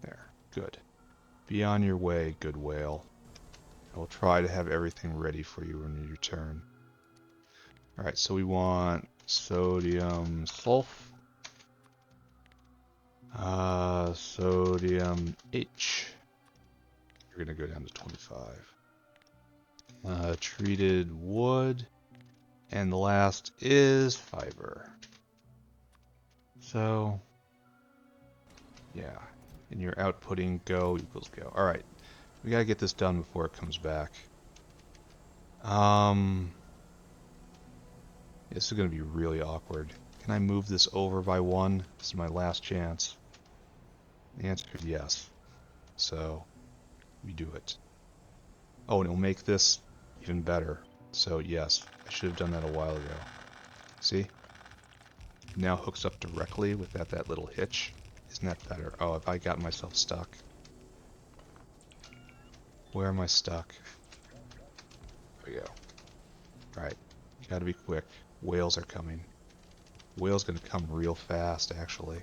There, good. Be on your way, good whale. I will try to have everything ready for you when you return. All right, so we want sodium sulf, sodium H. You're gonna go down to 25. Treated wood, and the last is fiber. So, yeah, and you're outputting go equals go. All right, we gotta get this done before it comes back. This is gonna be really awkward. Can I move this over by one? This is my last chance. The answer is yes. So, we do it. Oh, and it'll make this even better. So yes, I should have done that a while ago. See? It now hooks up directly without that little hitch. Isn't that better? Oh, have I got myself stuck? Where am I stuck? There we go. Alright, gotta be quick. Whales are coming. Whale's gonna come real fast, actually.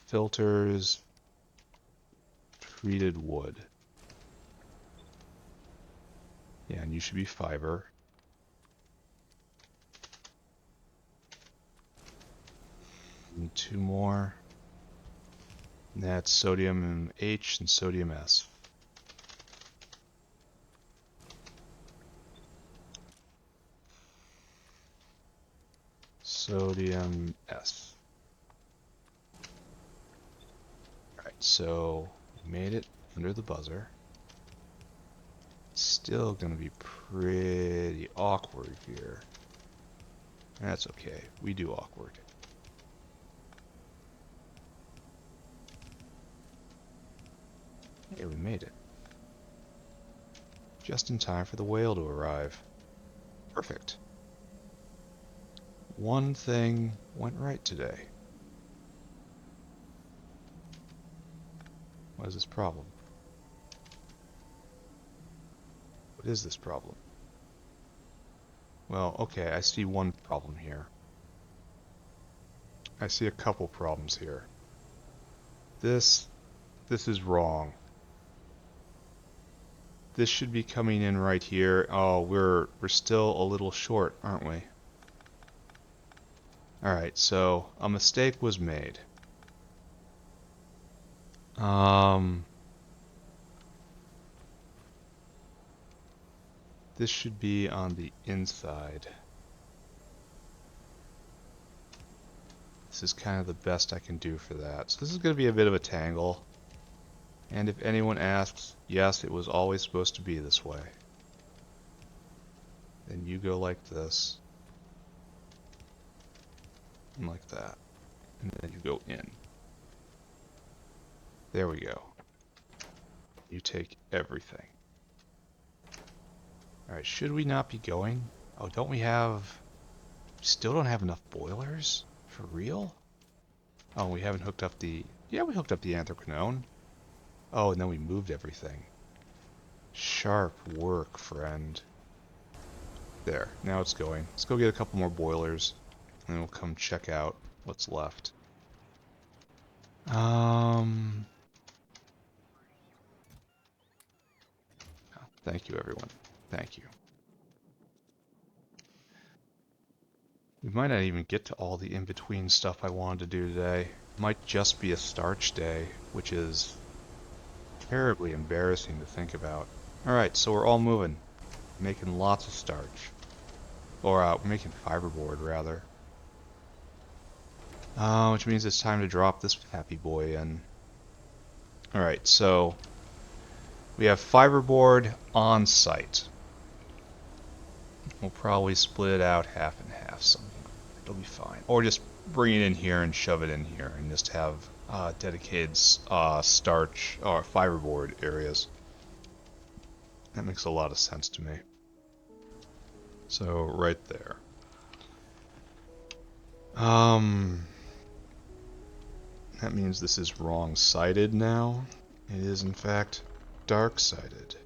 Filters, treated wood. Yeah, and you should be fiber. And two more. And that's sodium H and sodium S. Sodium S. Alright, so we made it under the buzzer. Still gonna be pretty awkward here. That's okay, we do awkward. Hey, we made it. Just in time for the whale to arrive. Perfect. One thing went right today. What is this problem? What is this problem? Well, okay, I see one problem here. I see a couple problems here. This is wrong. This should be coming in right here. Oh, we're still a little short, aren't we? Alright, so a mistake was made. This should be on the inside. This is kind of the best I can do for that. So this is going to be a bit of a tangle. And if anyone asks, yes, it was always supposed to be this way. Then you go like this. And like that. And then you go in. There we go. You take everything. Alright, should we not be going? Oh, don't we have... We still don't have enough boilers? For real? Oh, we haven't hooked up the... Yeah, we hooked up the anthraquinone. Oh, and then we moved everything. Sharp work, friend. There, now it's going. Let's go get a couple more boilers, and then we'll come check out what's left. Thank you, everyone. Thank you. We might not even get to all the in-between stuff I wanted to do today. It might just be a starch day, which is terribly embarrassing to think about. Alright, so we're all moving. Making lots of starch. Or, we're making fiberboard, rather. Which means it's time to drop this happy boy in. Alright, so we have fiberboard on site. We'll probably split it out half and half something. It'll be fine. Or just bring it in here and shove it in here and just have dedicated starch or fiberboard areas. That makes a lot of sense to me. So right there. That means this is wrong-sided now. It is in fact dark-sided.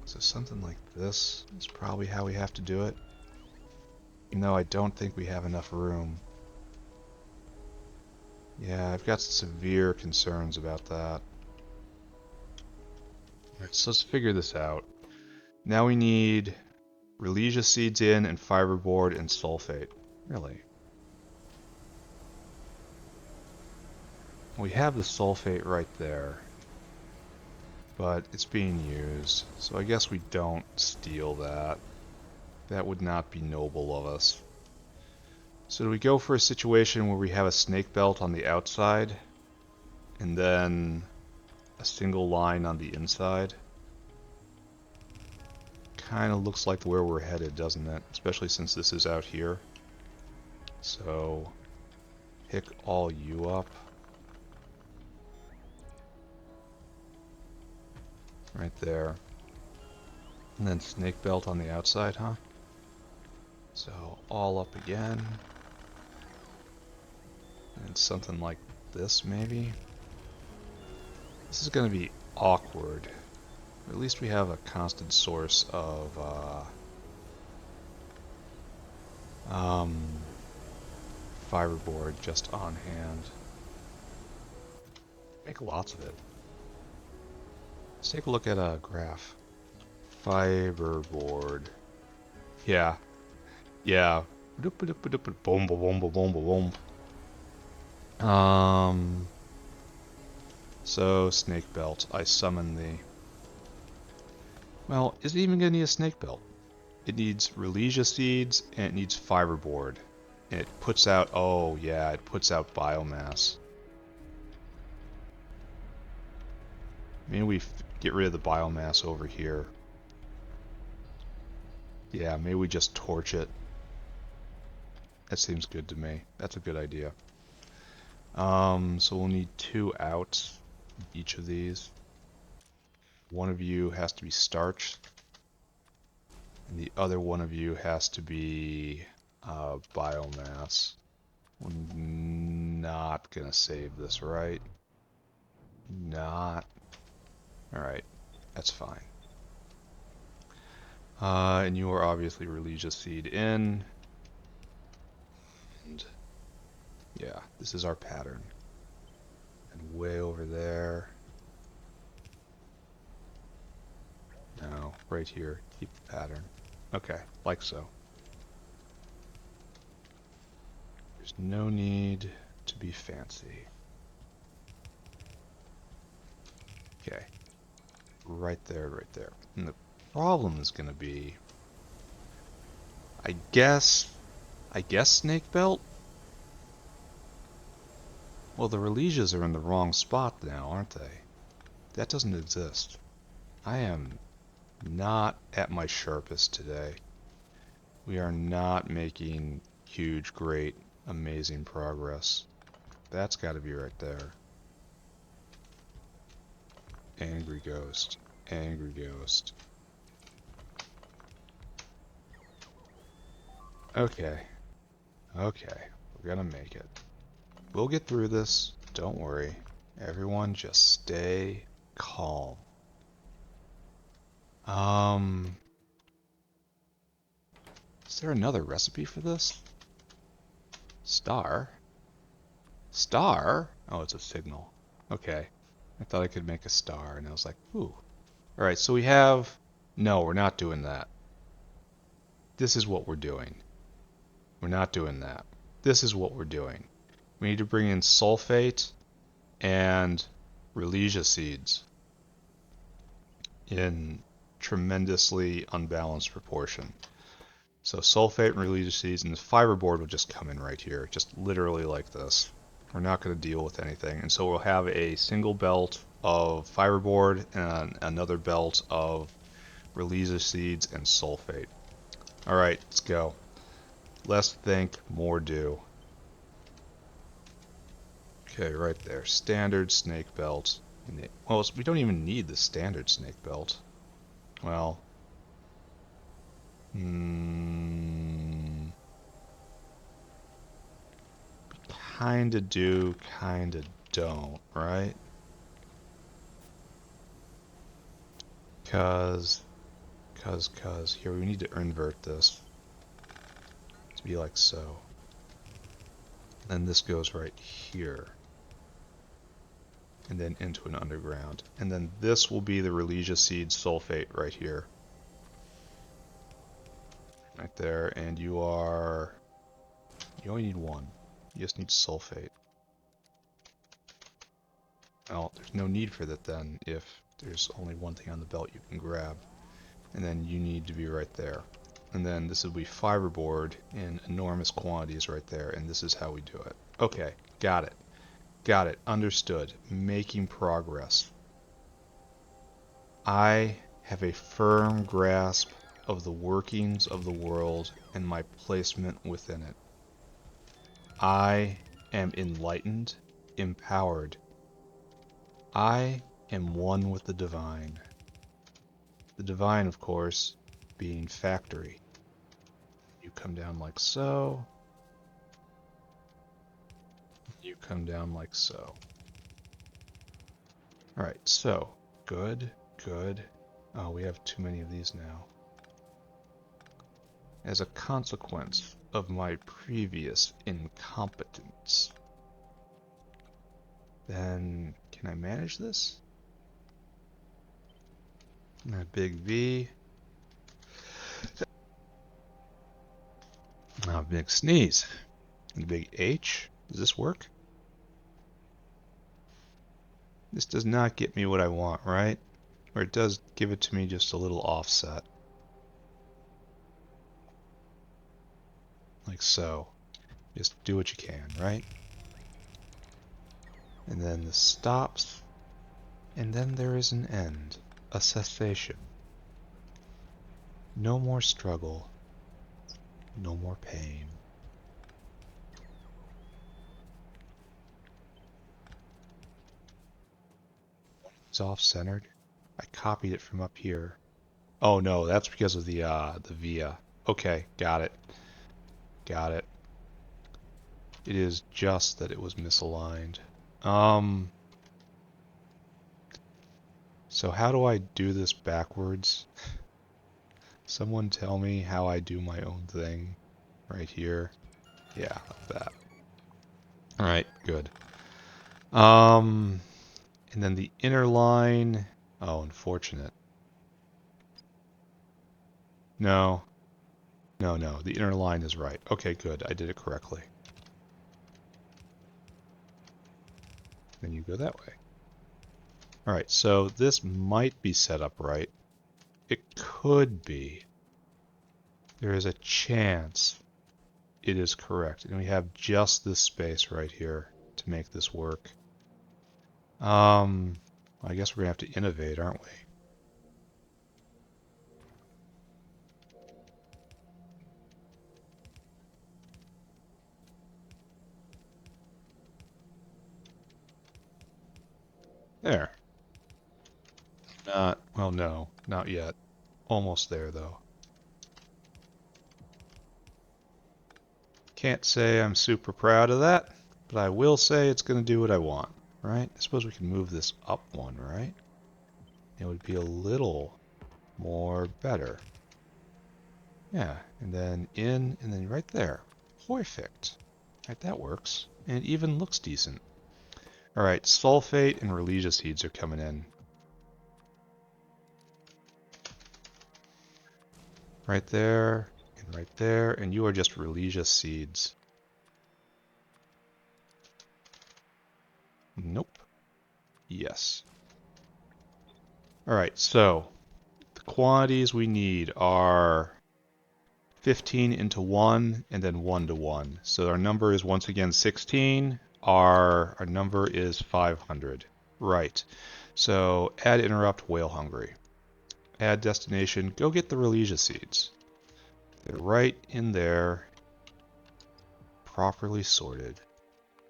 So something like this is probably how we have to do it. Even though I don't think we have enough room. Yeah, I've got severe concerns about that. Alright, so let's figure this out. Now we need Relegia seeds in and fiberboard and sulfate. Really? We have the sulfate right there. But it's being used, so I guess we don't steal that. That would not be noble of us. So do we go for a situation where we have a snake belt on the outside, and then a single line on the inside? Kind of looks like where we're headed, doesn't it? Especially since this is out here. So, pick all you up. Right there. And then snake belt on the outside, huh? So, all up again. And something like this, maybe? This is going to be awkward. But at least we have a constant source of, fiberboard just on hand. Make lots of it. Let's take a look at a graph. Fiberboard. Yeah. Yeah. Boom, boom, boom, boom, boom, boom. So, snake belt. I summon thee. Well, is it even going to need a snake belt? It needs Relegia seeds, and it needs fiberboard. And it puts out, oh yeah, it puts out biomass. Maybe we get rid of the biomass over here. Yeah, maybe we just torch it. That seems good to me. That's a good idea. So we'll need 2 outs each of these. One of you has to be starch, and the other one of you has to be biomass. We're not gonna save this, right? Not. Alright, that's fine. And you are obviously Relegia seed in. And yeah, this is our pattern. And way over there. No, right here. Keep the pattern. Okay, like so. There's no need to be fancy. Okay. Right there, right there. And the problem is going to be, I guess snake belt? Well, the Relegias are in the wrong spot now, aren't they? That doesn't exist. I am not at my sharpest today. We are not making huge, great, amazing progress. That's got to be right there. Angry ghost. Angry ghost. Okay. Okay. We're gonna make it. We'll get through this. Don't worry. Everyone just stay calm. Is there another recipe for this? Star? Star? Oh, it's a signal. Okay. I thought I could make a star, and I was like, ooh. Alright, so we have... No, we're not doing that. This is what we're doing. We're not doing that. This is what we're doing. We need to bring in sulfate and Relesia seeds in tremendously unbalanced proportion. So sulfate and Relesia seeds, and the fiberboard will just come in right here, just literally like this. We're not going to deal with anything, and so we'll have a single belt of fiberboard and another belt of Relesia seeds and sulfate. Alright, let's go. Less think, more do. Okay, right there. Standard snake belt. Well, we don't even need the standard snake belt. Well, kinda do, kinda don't, right? Cause, here we need to invert this to be like so. Then this goes right here. And then into an underground. And then this will be the Relesia seed sulfate right here. Right there, and you only need one. You just need sulfate. Well, there's no need for that then if there's only one thing on the belt you can grab. And then you need to be right there. And then this will be fiberboard in enormous quantities right there, and this is how we do it. Okay, got it. Got it. Understood. Making progress. I have a firm grasp of the workings of the world and my placement within it. I am enlightened, empowered. I am one with the divine. The divine, of course, being factory. You come down like so. You come down like so. Alright, so, good, good. Oh, we have too many of these now. As a consequence of my previous incompetence, then can I manage this? A big V. A big sneeze. And a big H. Does this work? This does not get me what I want, right? Or it does give it to me just a little offset. Like so. Just do what you can, right? And then this stops. And then there is an end. A cessation. No more struggle. No more pain. It's off-centered. I copied it from up here. Oh no, that's because of the via. Okay, got it. Got it. It is just that it was misaligned. So how do I do this backwards? Someone tell me how I do my own thing. Right here. Yeah, like that. Alright, good. And then the inner line. Oh, unfortunate. No. No, the inner line is right. Okay, good. I did it correctly. Then you go that way. Alright, so this might be set up right. It could be. There is a chance it is correct. And we have just this space right here to make this work. I guess we're going to have to innovate, aren't we? There. Well, no, not yet. Almost there, though. Can't say I'm super proud of that, but I will say it's going to do what I want, right? I suppose we can move this up one, right? It would be a little more better. Yeah, and then in, and then right there. Perfect. Right, that works. And it even looks decent. Alright, sulfate and Relegia seeds are coming in. Right there, and you are just Relegia seeds. Nope. Yes. Alright, so the quantities we need are 15 into 1 and then 1 to 1. So our number is once again 16. Our number is 500. Right. So add interrupt whale hungry. Add destination, go get the Relegia seeds. They're right in there, properly sorted.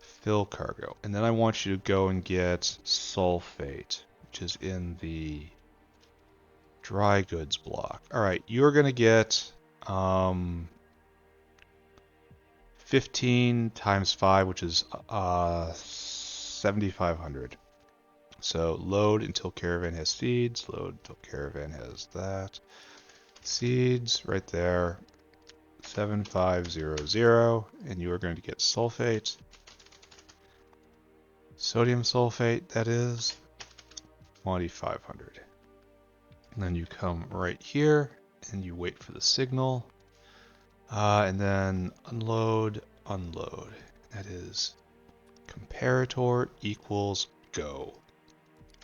Fill cargo. And then I want you to go and get sulfate, which is in the dry goods block. Alright, you're going to get 15 times 5, which is 7,500. So load until caravan has seeds, load until caravan has that. Seeds right there, 7500, and you are going to get sulfate. Sodium sulfate, that is 2,500. And then you come right here and you wait for the signal. And then unload, unload. That is comparator equals go.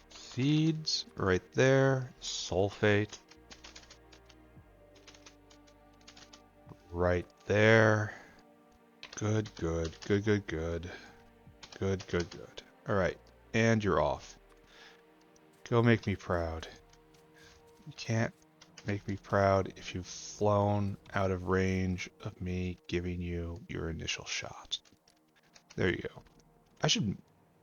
Seeds right there, sulfate right there. Good, good, good, good, good. Good, good, good. Alright, and you're off. Go make me proud. You can't make me proud if you've flown out of range of me giving you your initial shot. There you go. I should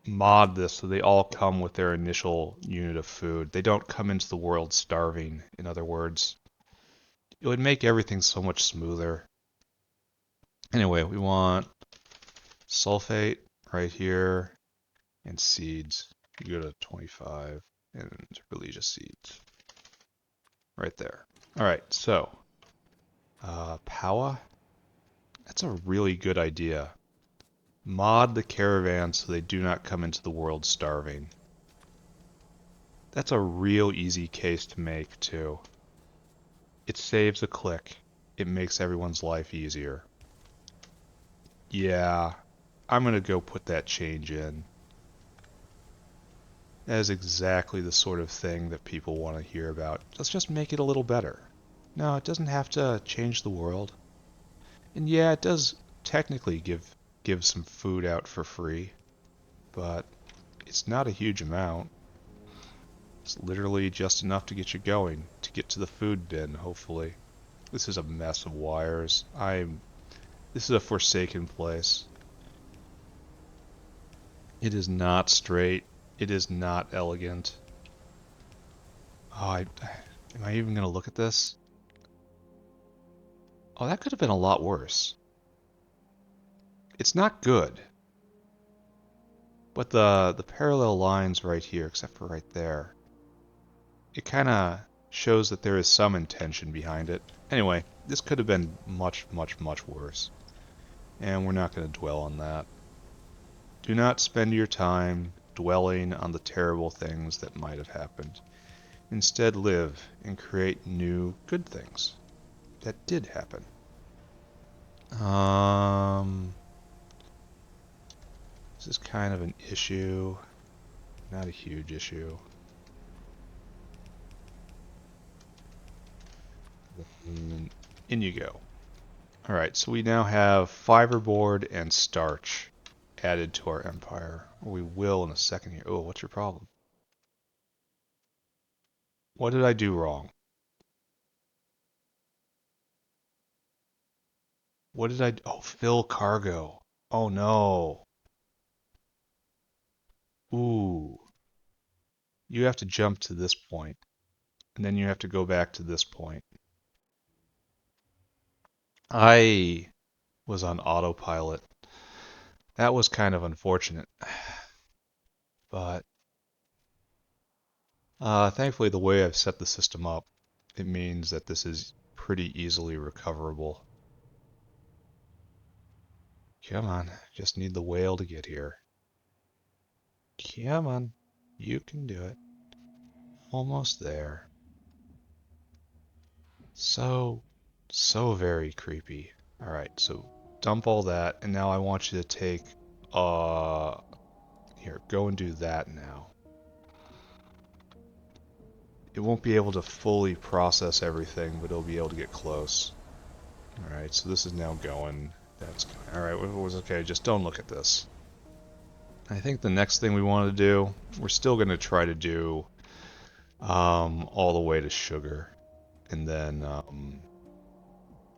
mod this so they all come with their initial unit of food. They don't come into the world starving, in other words. It would make everything so much smoother. Anyway, we want sulfate right here and seeds. You go to 25 and Relegia seeds. Right there. Alright, so Powa. That's a really good idea. Mod the caravan so they do not come into the world starving. That's a real easy case to make, too. It saves a click. It makes everyone's life easier. Yeah, I'm gonna go put that change in. That is exactly the sort of thing that people want to hear about. Let's just make it a little better. No, it doesn't have to change the world. And yeah, it does technically give some food out for free, but it's not a huge amount. It's literally just enough to get you going, to get to the food bin, hopefully. This is a mess of wires. This is a forsaken place. It is not straight. It is not elegant. Oh, am I even gonna look at this? Oh, that could have been a lot worse. It's not good. But the parallel lines right here, except for right there, it kind of shows that there is some intention behind it. Anyway, this could have been much, much, much worse. And we're not going to dwell on that. Do not spend your time dwelling on the terrible things that might have happened. Instead, live and create new good things that did happen. This is kind of an issue. Not a huge issue. And in you go. Alright, so we now have fiberboard and starch added to our empire. Or we will in a second here. Oh, what's your problem? What did I do wrong? What did I... Oh, fill cargo. Oh no. Ooh. You have to jump to this point, and then you have to go back to this point. I was on autopilot. That was kind of unfortunate. But thankfully the way I've set the system up, it means that this is pretty easily recoverable. Come on, just need the whale to get here. Come on, you can do it. Almost there. So very creepy. Alright, so dump all that, and now I want you to take, here, go and do that now. It won't be able to fully process everything, but it'll be able to get close. Alright, so this is now going. That's going. Alright, it was okay, just don't look at this. I think the next thing we want to do, we're still going to try to do all the way to sugar. And then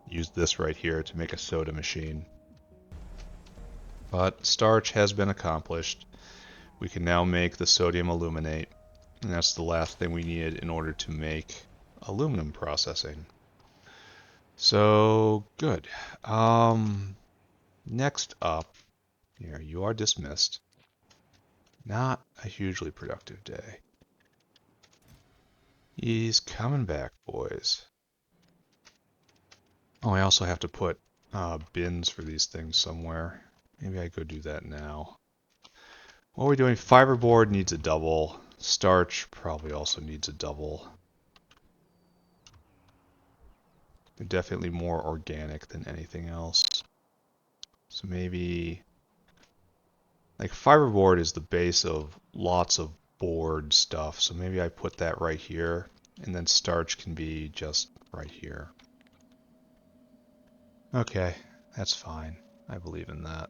use this right here to make a soda machine. But starch has been accomplished. We can now make the sodium aluminate. And that's the last thing we needed in order to make aluminum processing. So, good. Next up, here, you are dismissed. Not a hugely productive day. He's coming back, boys. Oh, I also have to put bins for these things somewhere. Maybe I go do that now. What are we doing? Fiberboard needs a double. Starch probably also needs a double. They're definitely more organic than anything else. So maybe... like fiberboard is the base of lots of board stuff. So maybe I put that right here. And then starch can be just right here. Okay, that's fine. I believe in that.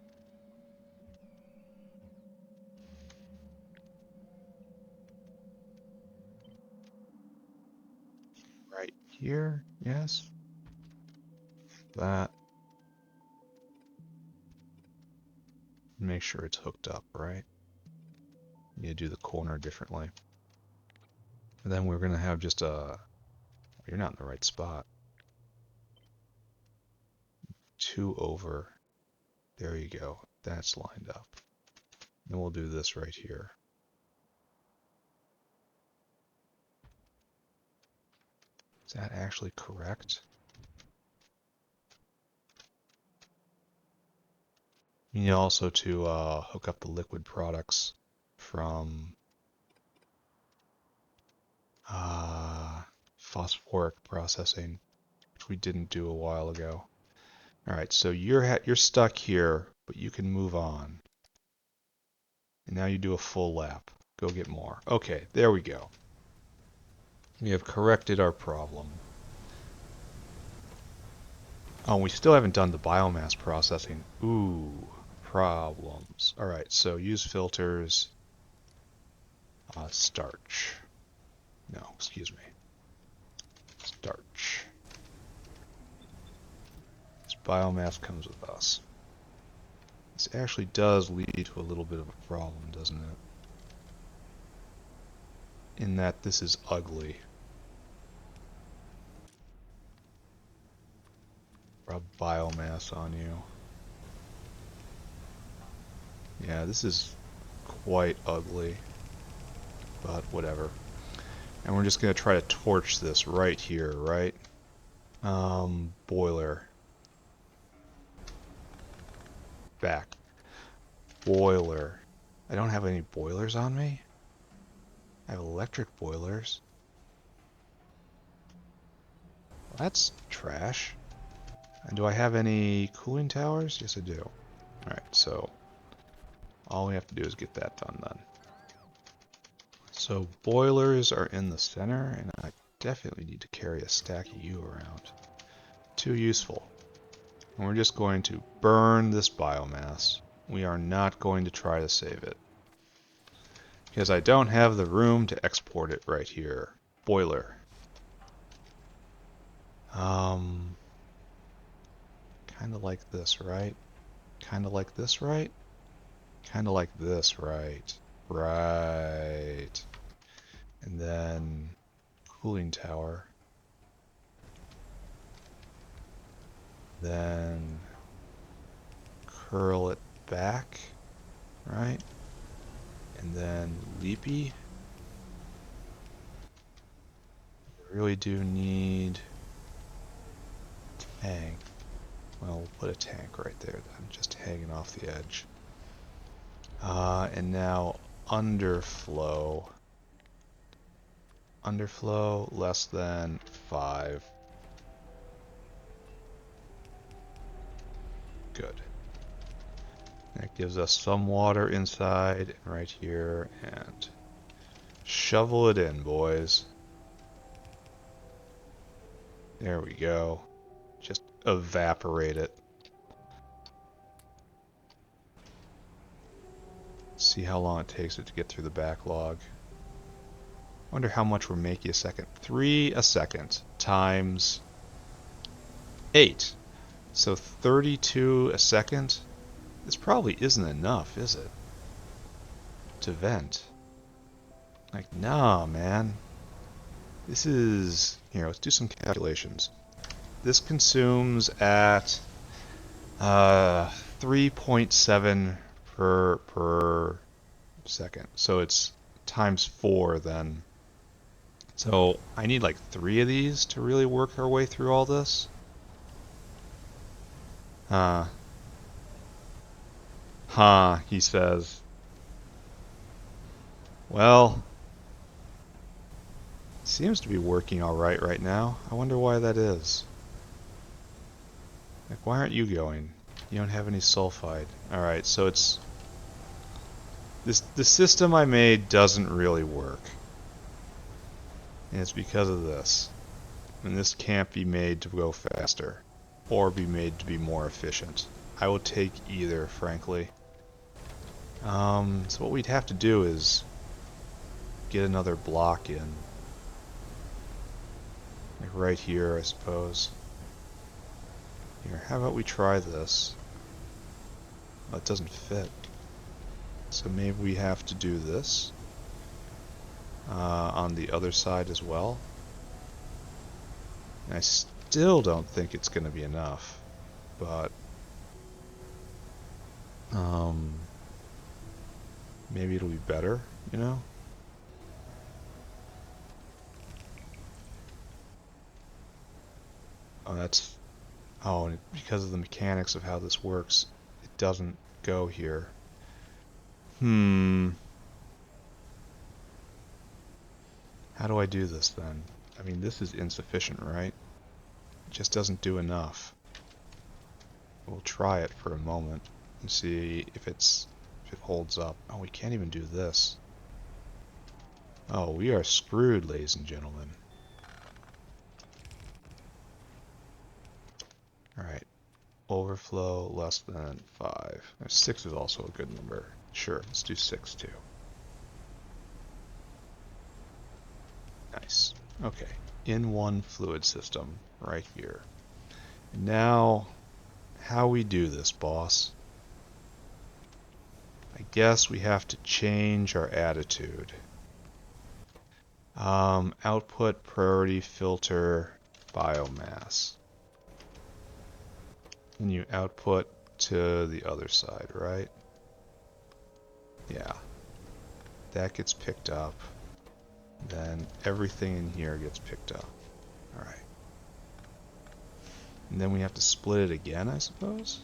Right here, yes. That. Make sure it's hooked up, right? You need to do the corner differently. And then we're going to have just a... you're not in the right spot. 2 over. There you go. That's lined up. Then we'll do this right here. Is that actually correct? You need also to hook up the liquid products from phosphoric processing, which we didn't do a while ago. All right, so you're stuck here, but you can move on. And now you do a full lap. Go get more. Okay, there we go. We have corrected our problem. Oh, we still haven't done the biomass processing. Ooh, problems. All right, so use filters. Starch. No, excuse me. Starch. This biomass comes with us. This actually does lead to a little bit of a problem, doesn't it? In that this is ugly. Rub biomass on you. Yeah, this is quite ugly, but whatever. And we're just going to try to torch this right here, right? Boiler. Back. Boiler. I don't have any boilers on me? I have electric boilers. Well, that's trash. And do I have any cooling towers? Yes, I do. Alright, so all we have to do is get that done then. So boilers are in the center, and I definitely need to carry a stack of you around. Too useful. And we're just going to burn this biomass. We are not going to try to save it. Because I don't have the room to export it right here. Boiler. Kind of like this, right? Kind of like this, right? Kind of like this, right? Right. And then cooling tower. Then curl it back, right? And then leapy. really do need tank. Well, we'll put a tank right there then, just hanging off the edge. And now underflow. Underflow less than 5. Good. That gives us some water inside and right here, and shovel it in, boys. There we go. Just evaporate it. See how long it takes it to get through the backlog. Wonder how much we're making a second. 3 a second times 8. So 32 a second. This probably isn't enough, is it? To vent. Like, nah, man. This is... Here, let's do some calculations. This consumes at 3.7 per second. So it's times 4 then. So I need like 3 of these to really work our way through all this. He says. Well, seems to be working alright right now. I wonder why that is. Like, why aren't you going? You don't have any sulfide. Alright, so it's... The system I made doesn't really work. And it's because of this. And this can't be made to go faster. Or be made to be more efficient. I will take either, frankly. So what we'd have to do is get another block in. Like right here, I suppose. Here, how about we try this? Oh, it doesn't fit. So maybe we have to do this on the other side as well. And I still don't think it's going to be enough, but maybe it'll be better, you know? Oh, that's... Oh, and because of the mechanics of how this works, it doesn't go here. How do I do this then? I mean, this is insufficient, right? It just doesn't do enough. We'll try it for a moment and see if it holds up. Oh, we can't even do this. Oh, we are screwed, ladies and gentlemen. Alright. Overflow less than 5. 6 is also a good number. Sure, let's do 6 too. Nice. Okay. In one fluid system right here. Now, how we do this, boss? I guess we have to change our attitude. Output priority filter biomass. And you output to the other side, right? Yeah. That gets picked up. Then everything in here gets picked up. Alright. And then we have to split it again, I suppose?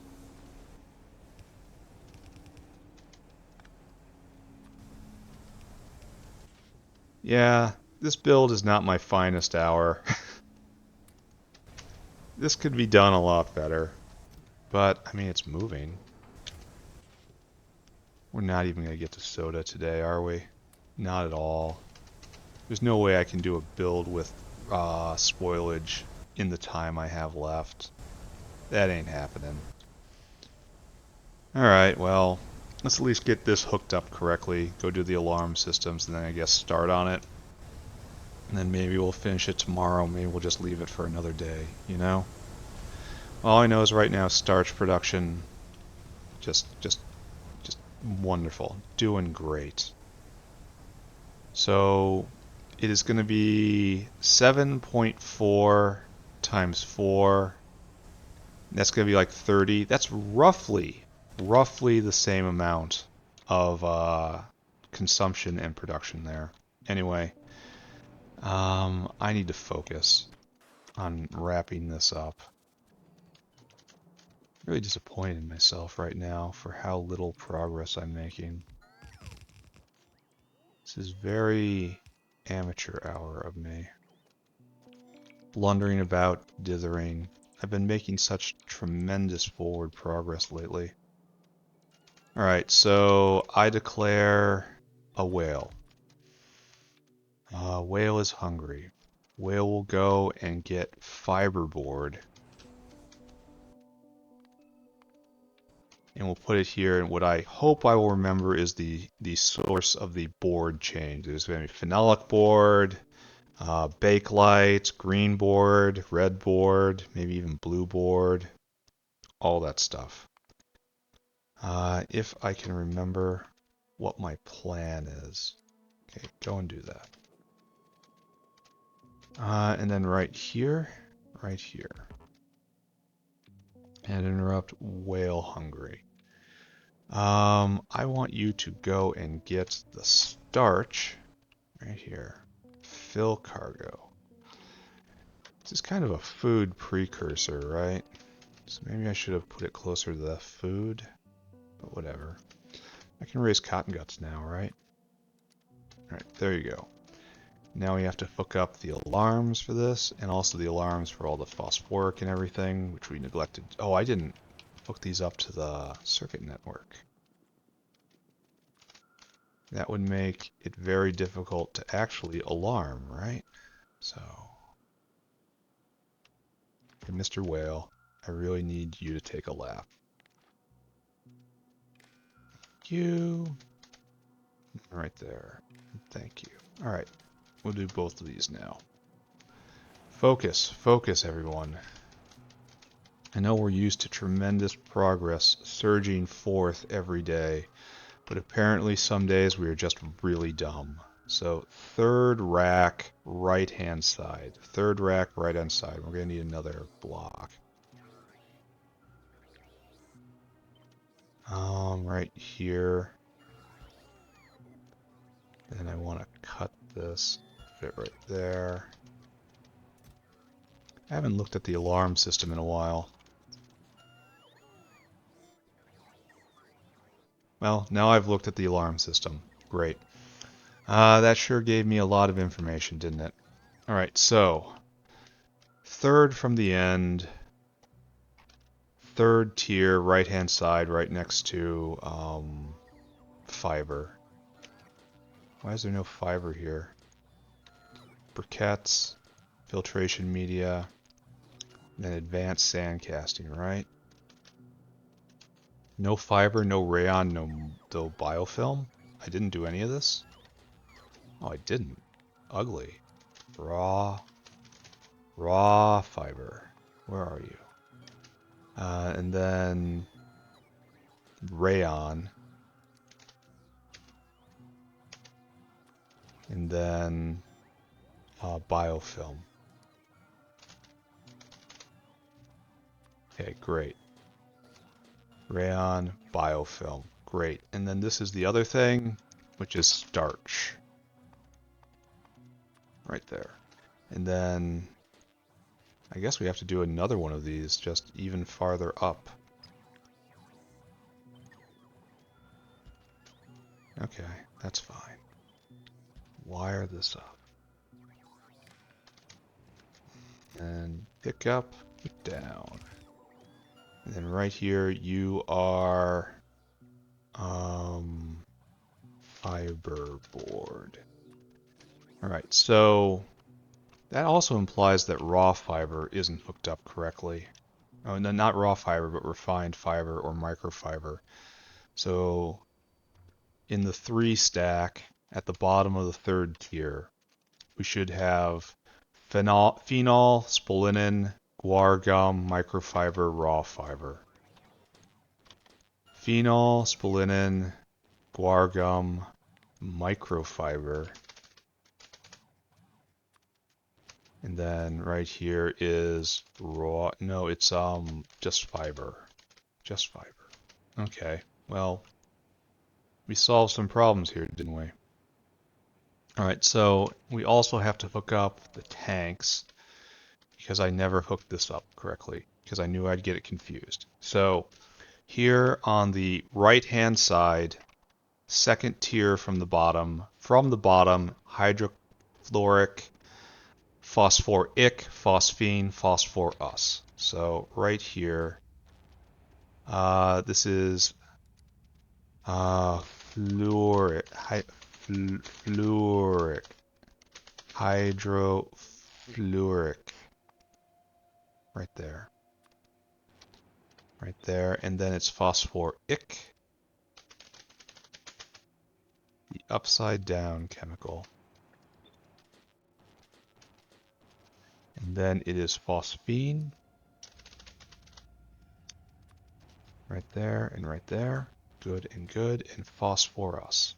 Yeah, this build is not my finest hour. This could be done a lot better. But, I mean, it's moving. We're not even going to get to soda today, are we? Not at all. There's no way I can do a build with spoilage in the time I have left. That ain't happening. Alright, well, let's at least get this hooked up correctly. Go do the alarm systems, and then I guess start on it. And then maybe we'll finish it tomorrow. Maybe we'll just leave it for another day, you know? All I know is right now starch production just wonderful. Doing great. So it is going to be 7.4 times 4. That's going to be like 30. That's roughly the same amount of consumption and production there. Anyway, I need to focus on wrapping this up. Really disappointed in myself right now for how little progress I'm making. This is very amateur hour of me. Blundering about, dithering. I've been making such tremendous forward progress lately. Alright, so I declare a whale. Whale is hungry. Whale will go and get fiberboard. And we'll put it here, and what I hope I will remember is the source of the board change. There's going to be phenolic board, Bakelite, green board, red board, maybe even blue board, all that stuff. If I can remember what my plan is. Okay, go and do that. And then right here, and interrupt whale hungry. I want you to go and get the starch right here. Fill cargo. This is kind of a food precursor, right? So maybe I should have put it closer to the food, but whatever. I can raise cotton guts now, right? Alright, there you go. Now we have to hook up the alarms for this, and also the alarms for all the phosphoric and everything, which we neglected. Oh, I didn't hook these up to the circuit network. That would make it very difficult to actually alarm, right? So, Mr. Whale, I really need you to take a lap. You. Right there. Thank you. Alright, we'll do both of these now. Focus, focus everyone. I know we're used to tremendous progress surging forth every day, but apparently some days we are just really dumb. So third rack, right hand side. Third rack, right hand side. We're going to need another block. Right here. And I want to cut this, put it right there. I haven't looked at the alarm system in a while. Well, now I've looked at the alarm system. Great. That sure gave me a lot of information, didn't it? Alright, so third from the end, third tier, right hand side, right next to fiber. Why is there no fiber here? Briquettes, filtration media, then advanced sand casting, right? No fiber, no rayon, no biofilm? I didn't do any of this? Oh, I didn't. Ugly. Raw fiber. Where are you? And then rayon. And then biofilm. Okay, great. Rayon, biofilm. Great. And then this is the other thing, which is starch. Right there. And then I guess we have to do another one of these just even farther up. Okay, that's fine. Wire this up. And pick up, put down. And then right here you are fiberboard. Alright, so that also implies that raw fiber isn't hooked up correctly. Oh, no, not raw fiber, but refined fiber or microfiber. So in the 3 stack, at the bottom of the third tier, we should have phenol, spolinin, guar gum, microfiber, raw fiber. Phenol, spolinin, guar gum, microfiber. And then right here is raw, no, it's just fiber. Just fiber. Okay, well, we solved some problems here, didn't we? Alright, so we also have to hook up the tanks because I never hooked this up correctly because I knew I'd get it confused. So here on the right hand side, second tier from the bottom, hydrofluoric, phosphoric, phosphine, phosphorus. So right here, this is fluoric, hydrofluoric, right there, and then it's phosphoric, the upside down chemical, and then it is phosphine, right there and right there, good, and phosphorus.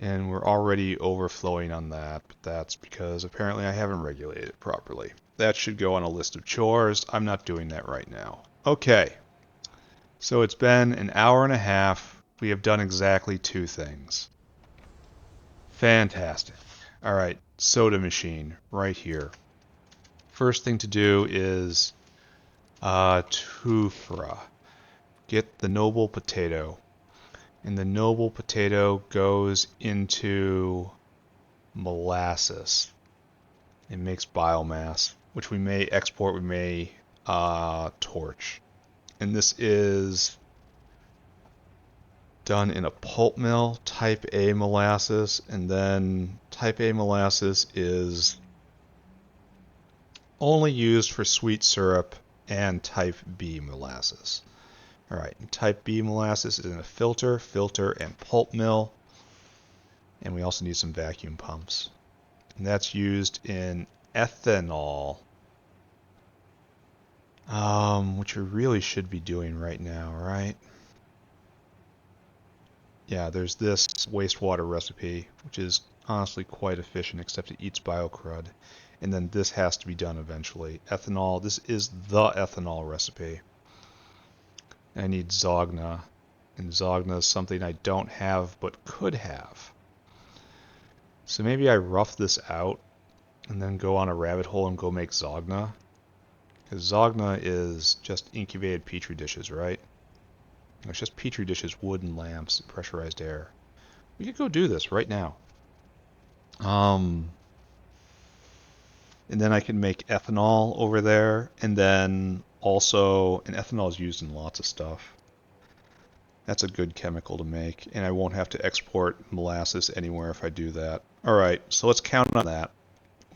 And we're already overflowing on that, but that's because apparently I haven't regulated it properly. That should go on a list of chores. I'm not doing that right now. Okay, so it's been an hour and a half. We have done exactly 2 things. Fantastic. All right, soda machine right here. First thing to do is tufra. Get the noble potato. And the noble potato goes into molasses. It makes biomass, which we may export, we may torch. And this is done in a pulp mill, type A molasses, and then type A molasses is only used for sweet syrup and type B molasses. Alright, type B molasses is in a filter, and pulp mill, and we also need some vacuum pumps. And that's used in ethanol, which we really should be doing right now, right? Yeah, there's this wastewater recipe, which is honestly quite efficient, except it eats biocrud. And then this has to be done eventually. Ethanol, this is the ethanol recipe. I need Zogna, and Zogna is something I don't have but could have. So maybe I rough this out and then go on a rabbit hole and go make Zogna. Because Zogna is just incubated petri dishes, right? It's just petri dishes, wood, and lamps, and pressurized air. We could go do this right now. And then I can make ethanol over there, and then also, and ethanol is used in lots of stuff. That's a good chemical to make, and I won't have to export molasses anywhere if I do that. Alright, so let's count on that.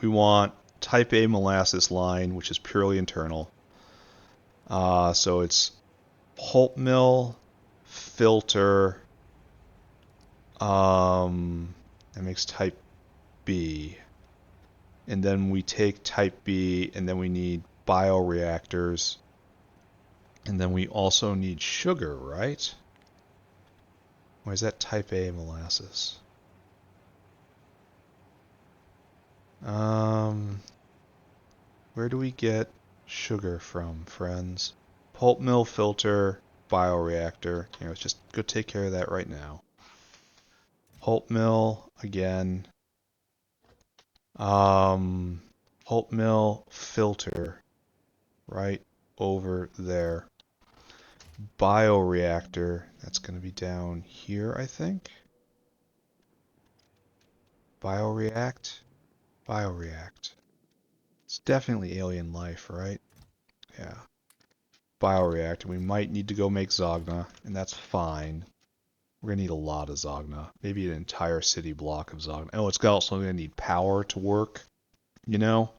We want type A molasses line, which is purely internal. So it's pulp mill, filter, that makes type B. And then we take type B, and then we need bioreactors. And then we also need sugar, right? Why is that type A molasses? Where do we get sugar from, friends? Pulp mill, filter, bioreactor. Here, let's just go take care of that right now. Pulp mill, again. Pulp mill, filter, right over there. Bioreactor, that's going to be down here, I think. Bioreact. It's definitely alien life, right? Yeah. Bioreactor. We might need to go make Zogna, and that's fine. We're going to need a lot of Zogna. Maybe an entire city block of Zogna. Oh, it's also going to need power to work, you know?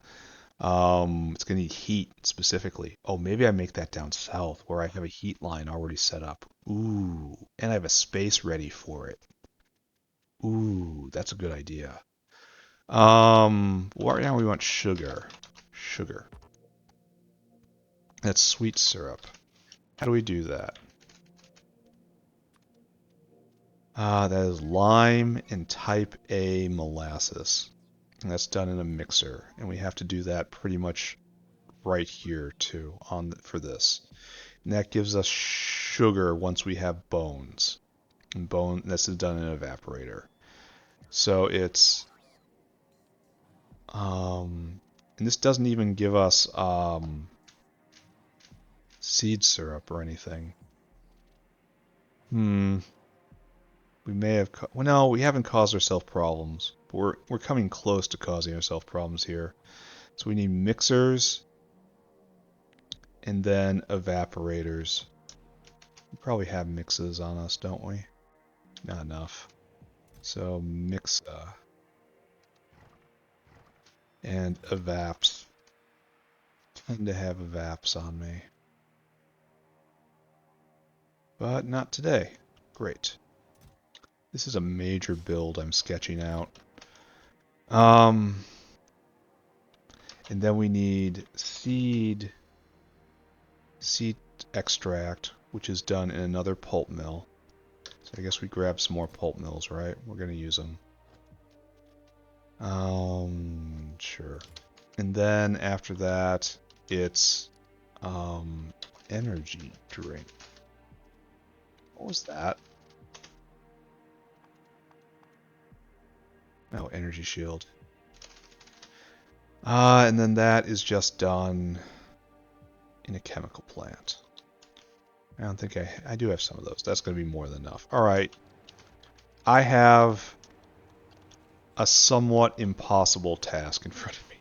It's going to need heat specifically. Oh, maybe I make that down south where I have a heat line already set up. Ooh, and I have a space ready for it. Ooh, that's a good idea. Right now we want sugar. Sugar. That's sweet syrup. How do we do that? That is lime and type A molasses. And that's done in a mixer. And we have to do that pretty much right here too for this. And that gives us sugar once we have bones. And this is done in an evaporator. So it's and this doesn't even give us seed syrup or anything. We may have well, no, we haven't caused ourselves problems, but we're coming close to causing ourselves problems here. So we need mixers and then evaporators. We probably have mixes on us, don't we? Not enough. So mixa and evaps. Tend to have evaps on me. But not today. Great. This is a major build I'm sketching out. And then we need seed extract, which is done in another pulp mill. So I guess we grab some more pulp mills, right? We're going to use them. Sure. And then after that, it's energy drink. What was that? No, energy shield. And then that is just done in a chemical plant. I don't think I do have some of those. That's going to be more than enough. All right. I have a somewhat impossible task in front of me.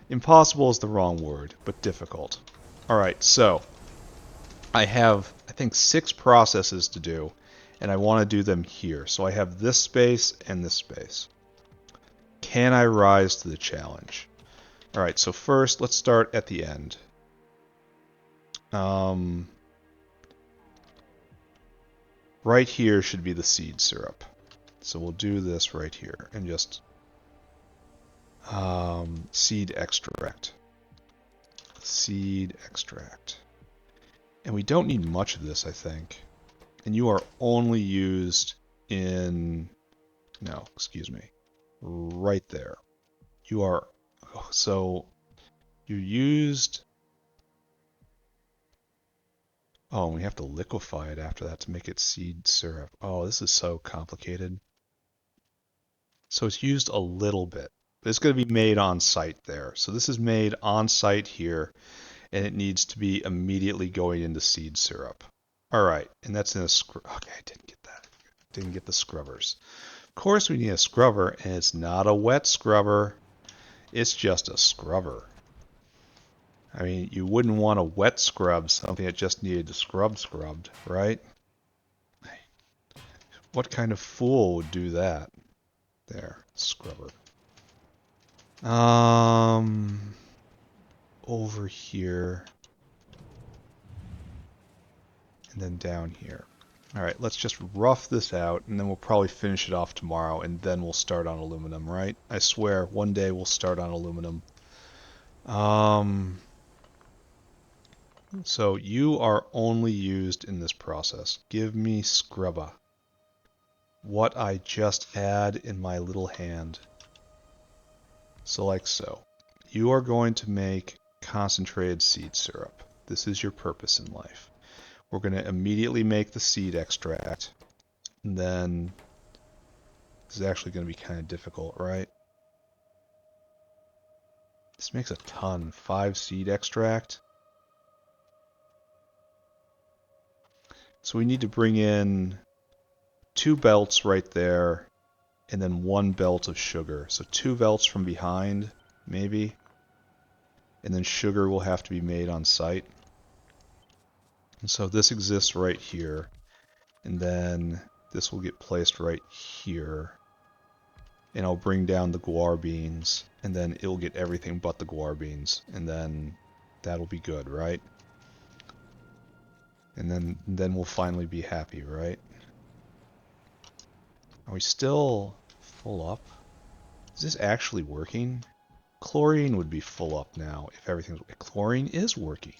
Impossible is the wrong word, but difficult. All right, so I have, I think, 6 processes to do, and I want to do them here. So I have this space and this space. Can I rise to the challenge? All right, so first, let's start at the end. Right here should be the seed syrup. So we'll do this right here and just seed extract. Seed extract. And we don't need much of this, I think. And you are only used in... No, excuse me. Right there. You are... So, you used... Oh, and we have to liquefy it after that to make it seed syrup. Oh, this is so complicated. So it's used a little bit. It's going to be made on site there. So this is made on site here, and it needs to be immediately going into seed syrup. All right, and that's in a scrub. Okay, I didn't get that. Didn't get the scrubbers. Of course we need a scrubber, and it's not a wet scrubber. It's just a scrubber. I mean, you wouldn't want to wet scrub something that just needed to scrubbed, right? What kind of fool would do that? There, scrubber. Over here. And then down here. Alright, let's just rough this out, and then we'll probably finish it off tomorrow, and then we'll start on aluminum, right? I swear, one day we'll start on aluminum. So you are only used in this process. Give me scrubba. What I just had in my little hand. So like so. You are going to make concentrated seed syrup. This is your purpose in life. We're going to immediately make the seed extract. And then this is actually going to be kind of difficult, right? This makes a ton. 5 seed extract. So we need to bring in 2 belts right there, and then 1 belt of sugar. So 2 belts from behind, maybe. And then sugar will have to be made on site. And so this exists right here. And then this will get placed right here. And I'll bring down the guar beans, and then it'll get everything but the guar beans. And then that'll be good, right? And then we'll finally be happy, right? Are we still full up? Is this actually working? Chlorine would be full up now if everything's... Chlorine is working.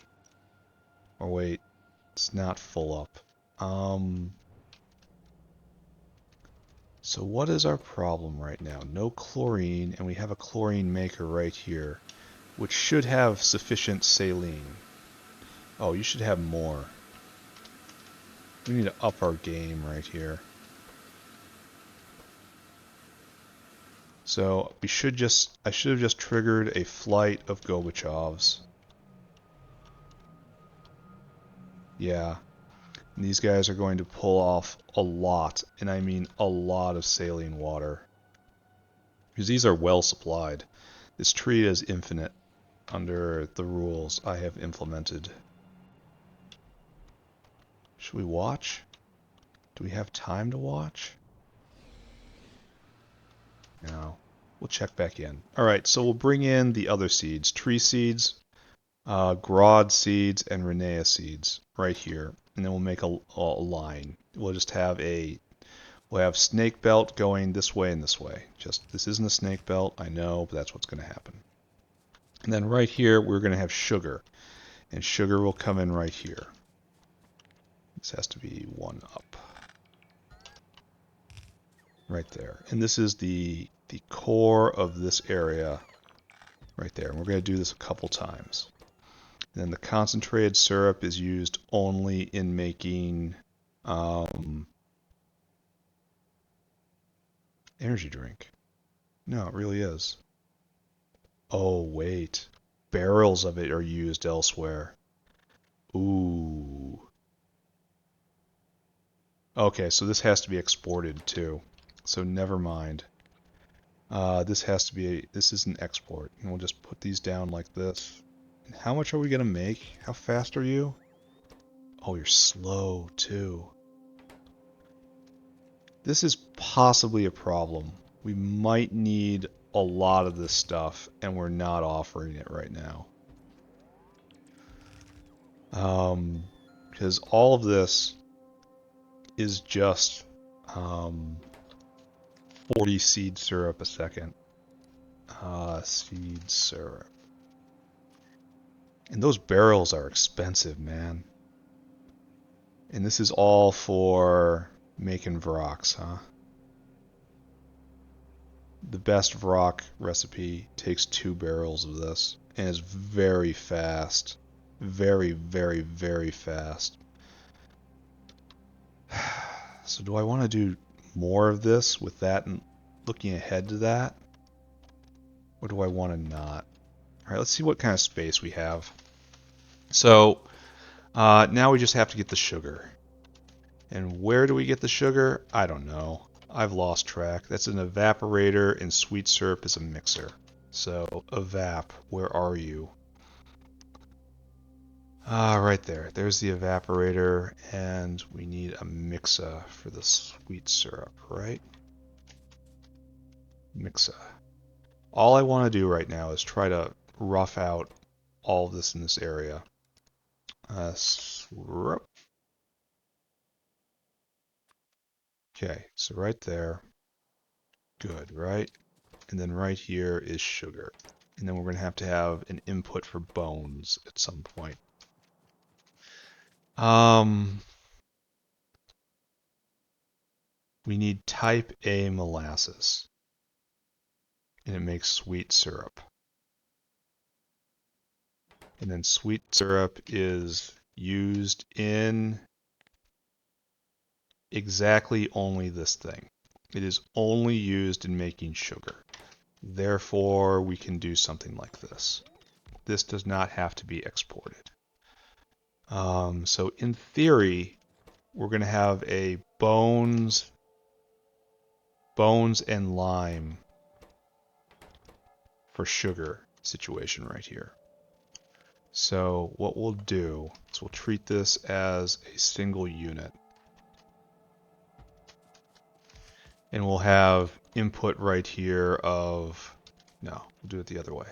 Or wait, it's not full up. So what is our problem right now? No chlorine, and we have a chlorine maker right here. which should have sufficient saline. Oh, you should have more. We need to up our game right here. So I should have just triggered a flight of Gorbachevs. Yeah. And these guys are going to pull off a lot, and I mean a lot of saline water. Because these are well supplied. This tree is infinite under the rules I have implemented. Should we watch? Do we have time to watch? No. We'll check back in. Alright, so we'll bring in the other seeds. Tree seeds, Grodd seeds, and Renea seeds right here. And then we'll make a line. We'll just have we'll have snake belt going this way and this way. This isn't a snake belt, I know, but that's what's going to happen. And then right here, we're going to have sugar. And sugar will come in right here. This has to be one up. Right there. And this is the core of this area right there. And we're going to do this a couple times. And then the concentrated syrup is used only in making energy drink. No, it really is. Oh, wait. Barrels of it are used elsewhere. Ooh. Okay, so this has to be exported too. So never mind. This is an export. And we'll just put these down like this. And how much are we gonna make? How fast are you? Oh, you're slow too. This is possibly a problem. We might need a lot of this stuff, and we're not offering it right now. Because all of this is just 40 seed syrup a second. Seed syrup. And those barrels are expensive, man. And this is all for making Vroks, huh? The best Vrok recipe takes 2 barrels of this, and is very fast. Very, very, very fast. So do I want to do more of this with that and looking ahead to that? Or do I want to not? Alright, let's see what kind of space we have. So, now we just have to get the sugar. And where do we get the sugar? I don't know. I've lost track. That's an evaporator, and sweet syrup is a mixer. So, evap, where are you? Right there. There's the evaporator, and we need a mixer for the sweet syrup, right? Mixer. All I want to do right now is try to rough out all of this in this area. Okay, so right there. Good, right? And then right here is sugar. And then we're going to have an input for bones at some point. We need type A molasses. And it makes sweet syrup. And then sweet syrup is used in exactly only this thing. It is only used in making sugar. Therefore, we can do something like this. This does not have to be exported. So in theory, we're going to have a bones and lime for sugar situation right here. So what we'll do is we'll treat this as a single unit. And we'll have input right here of, no, we'll do it the other way.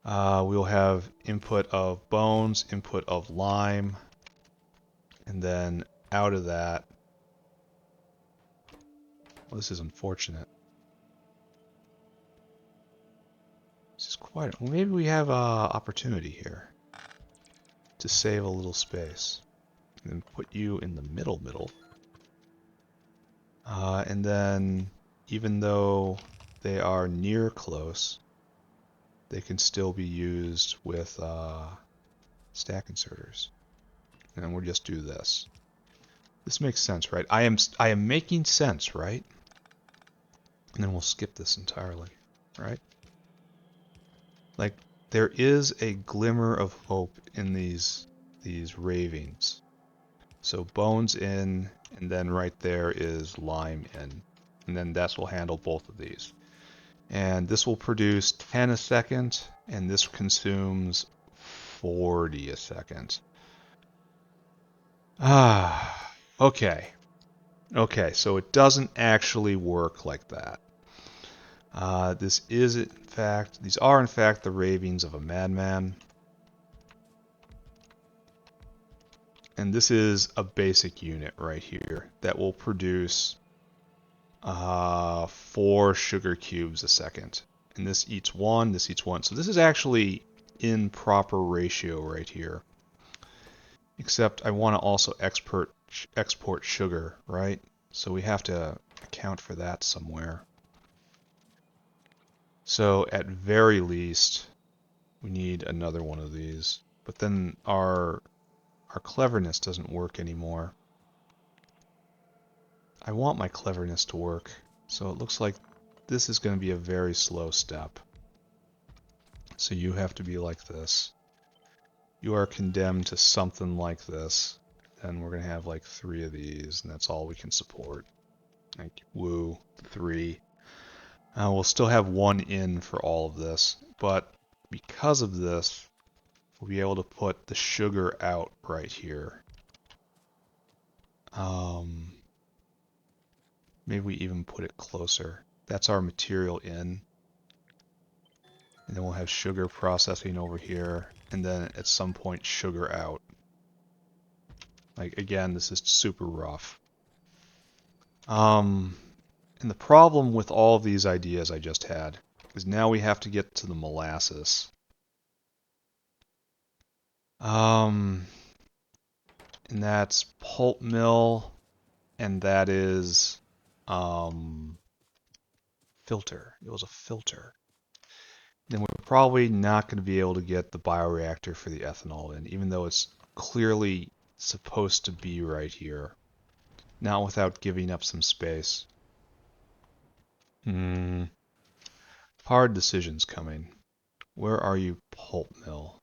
We'll have input of bones, input of lime, and then out of that, well, this is unfortunate. This is quite, well, maybe we have opportunity here to save a little space. And then put you in the middle. And then, even though they are near close, they can still be used with stack inserters. And we'll just do this. This makes sense, right? I am making sense, right? And then we'll skip this entirely, right? Like, there is a glimmer of hope in these ravings. So bones in, and then right there is lime in. And then this will handle both of these. And this will produce 10 a second, and this consumes 40 a second. Okay. Okay, so it doesn't actually work like that. This is, in fact, these are in fact the ravings of a madman. And this is a basic unit right here that will produce 4 sugar cubes a second. And this eats 1, this eats 1. So this is actually in proper ratio right here. Except I want to also export sugar, right? So we have to account for that somewhere. So at very least, we need another one of these. But then our cleverness doesn't work anymore. I want my cleverness to work. So it looks like this is going to be a very slow step. So you have to be like this. You are condemned to something like this. Then we're going to have like 3 of these, and that's all we can support. Like, woo, 3. We'll still have 1 in for all of this, but because of this, we'll be able to put the sugar out right here. Maybe we even put it closer. That's our material in. And then we'll have sugar processing over here, and then at some point sugar out. Like, again, this is super rough. And the problem with all of these ideas I just had is now we have to get to the molasses. And that's pulp mill, and that is filter. It was a filter. Then we're probably not going to be able to get the bioreactor for the ethanol in, even though it's clearly supposed to be right here. Not without giving up some space. Hard decisions coming. Where are you, pulp mill?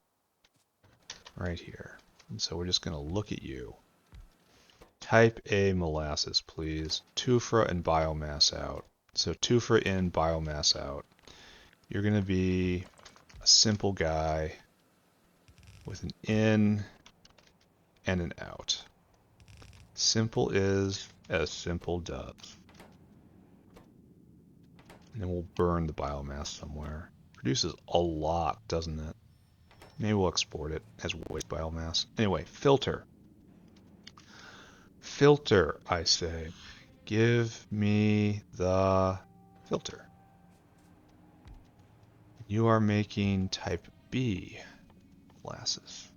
Right here. And so we're just going to look at you. Type A molasses, please. Tufa and biomass out. So tufa in, biomass out. You're going to be a simple guy with an in and an out. Simple is as simple does. And then we'll burn the biomass somewhere. Produces a lot, doesn't it? Maybe we'll export it as waste biomass. Anyway, filter. Filter, I say. Give me the filter. You are making type B molasses.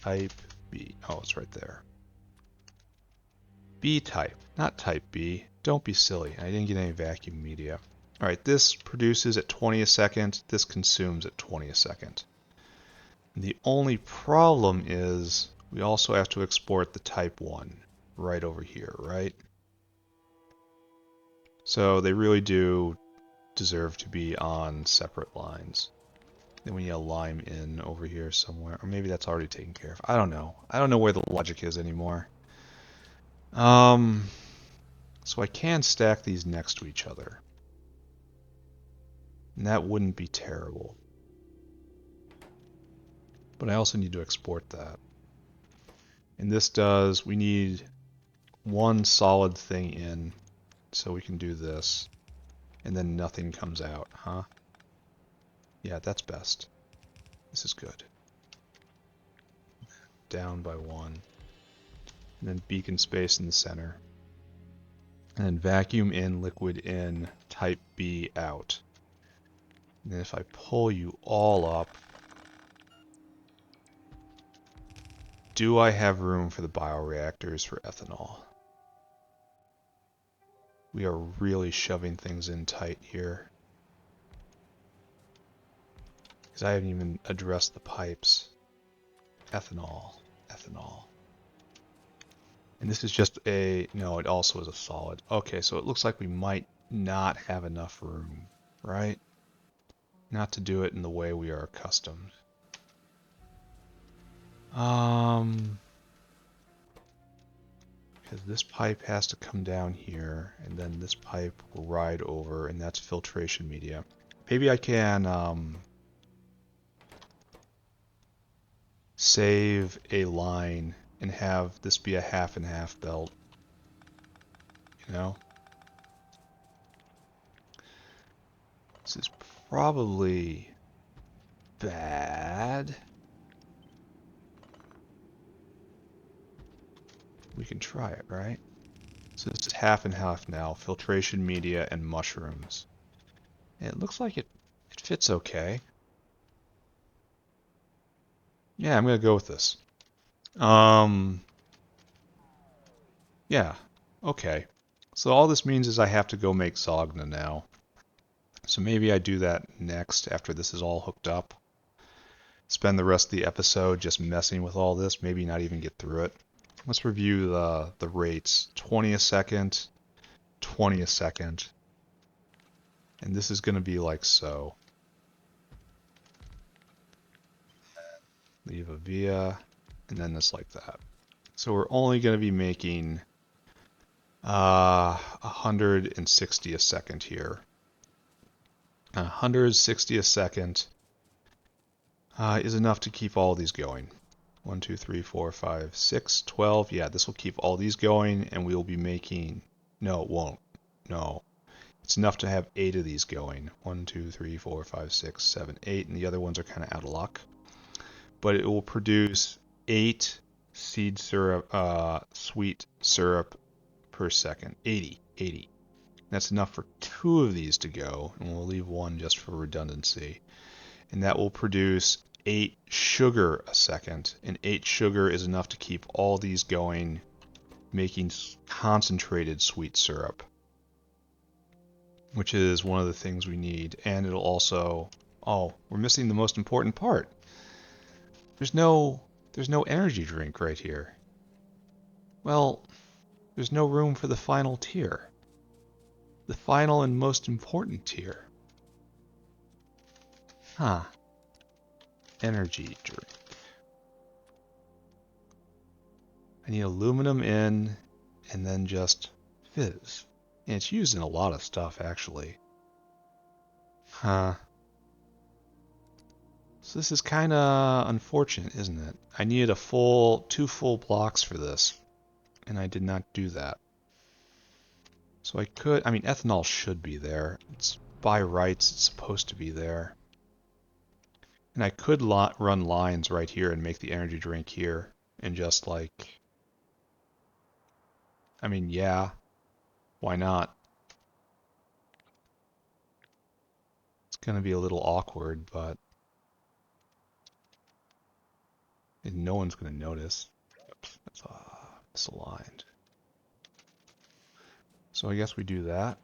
Type B. Oh, it's right there. B type, not type B. Don't be silly. I didn't get any vacuum media. Alright, this produces at 20 a second. This consumes at 20 a second. And the only problem is we also have to export the type 1 right over here, right? So they really do deserve to be on separate lines. Then we need a lime in over here somewhere. Or maybe that's already taken care of. I don't know. I don't know where the logic is anymore. So I can stack these next to each other. And that wouldn't be terrible. But I also need to export that. And this does, we need one solid thing in, so we can do this. And then nothing comes out, huh? Yeah, that's best. This is good. Down by 1. And then beacon space in the center. And then vacuum in, liquid in, type B out. And then if I pull you all up, do I have room for the bioreactors for ethanol? We are really shoving things in tight here. Because I haven't even addressed the pipes. Ethanol, ethanol. And this is just a, no, it also is a solid. Okay, so it looks like we might not have enough room, right? Not to do it in the way we are accustomed. Because this pipe has to come down here, and then this pipe will ride over, and that's filtration media. Maybe I can save a line and have this be a half and half belt. You know? This is probably bad. We can try it, right? So this is half and half now, filtration media and mushrooms. And it looks like it fits okay. Yeah, I'm gonna go with this. Yeah, okay. So all this means is I have to go make Zogna now. So maybe I do that next after this is all hooked up. Spend the rest of the episode just messing with all this, maybe not even get through it. Let's review the rates. 20 a second, 20 a second. And this is going to be like so. Leave a via, and then this like that. So we're only going to be making 160 a second here. 160 a second is enough to keep all these going. 1, 2, 3, 4, 5, 6, 12. Yeah, this will keep all these going, and we will be making... No, it won't. No. It's enough to have 8 of these going. 1, 2, 3, 4, 5, 6, 7, 8, and the other ones are kind of out of luck. But it will produce 8 seed syrup, sweet syrup per second. 80. That's enough for 2 of these to go, and we'll leave 1 just for redundancy. And that will produce 8 sugar a second, and 8 sugar is enough to keep all these going, making concentrated sweet syrup, which is one of the things we need. And it'll also... Oh, we're missing the most important part. There's no energy drink right here. Well, there's no room for the final tier. The final and most important tier. Huh. Energy drink. I need aluminum in, and then just fizz. And it's used in a lot of stuff, actually. Huh. So this is kind of unfortunate, isn't it? I needed a full, 2 full blocks for this, and I did not do that. So I could, I mean, ethanol should be there. It's by rights, it's supposed to be there. And I could run lines right here and make the energy drink here, and just like, I mean, yeah, why not? It's gonna be a little awkward, but no one's gonna notice. Oops, that's misaligned. So I guess we do that.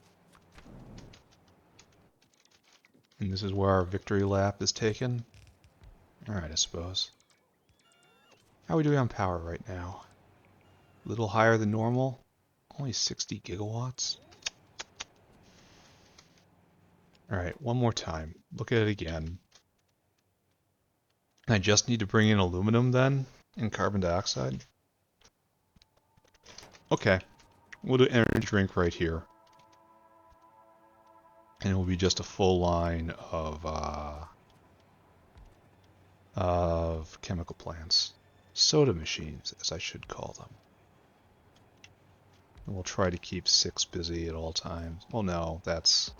And this is where our victory lap is taken. Alright, I suppose. How are we doing on power right now? A little higher than normal. Only 60 gigawatts. Alright, one more time. Look at it again. I just need to bring in aluminum then, and carbon dioxide. Okay, we'll do energy drink right here. And it will be just a full line of chemical plants. Soda machines, as I should call them. And we'll try to keep 6 busy at all times. Oh no, that's...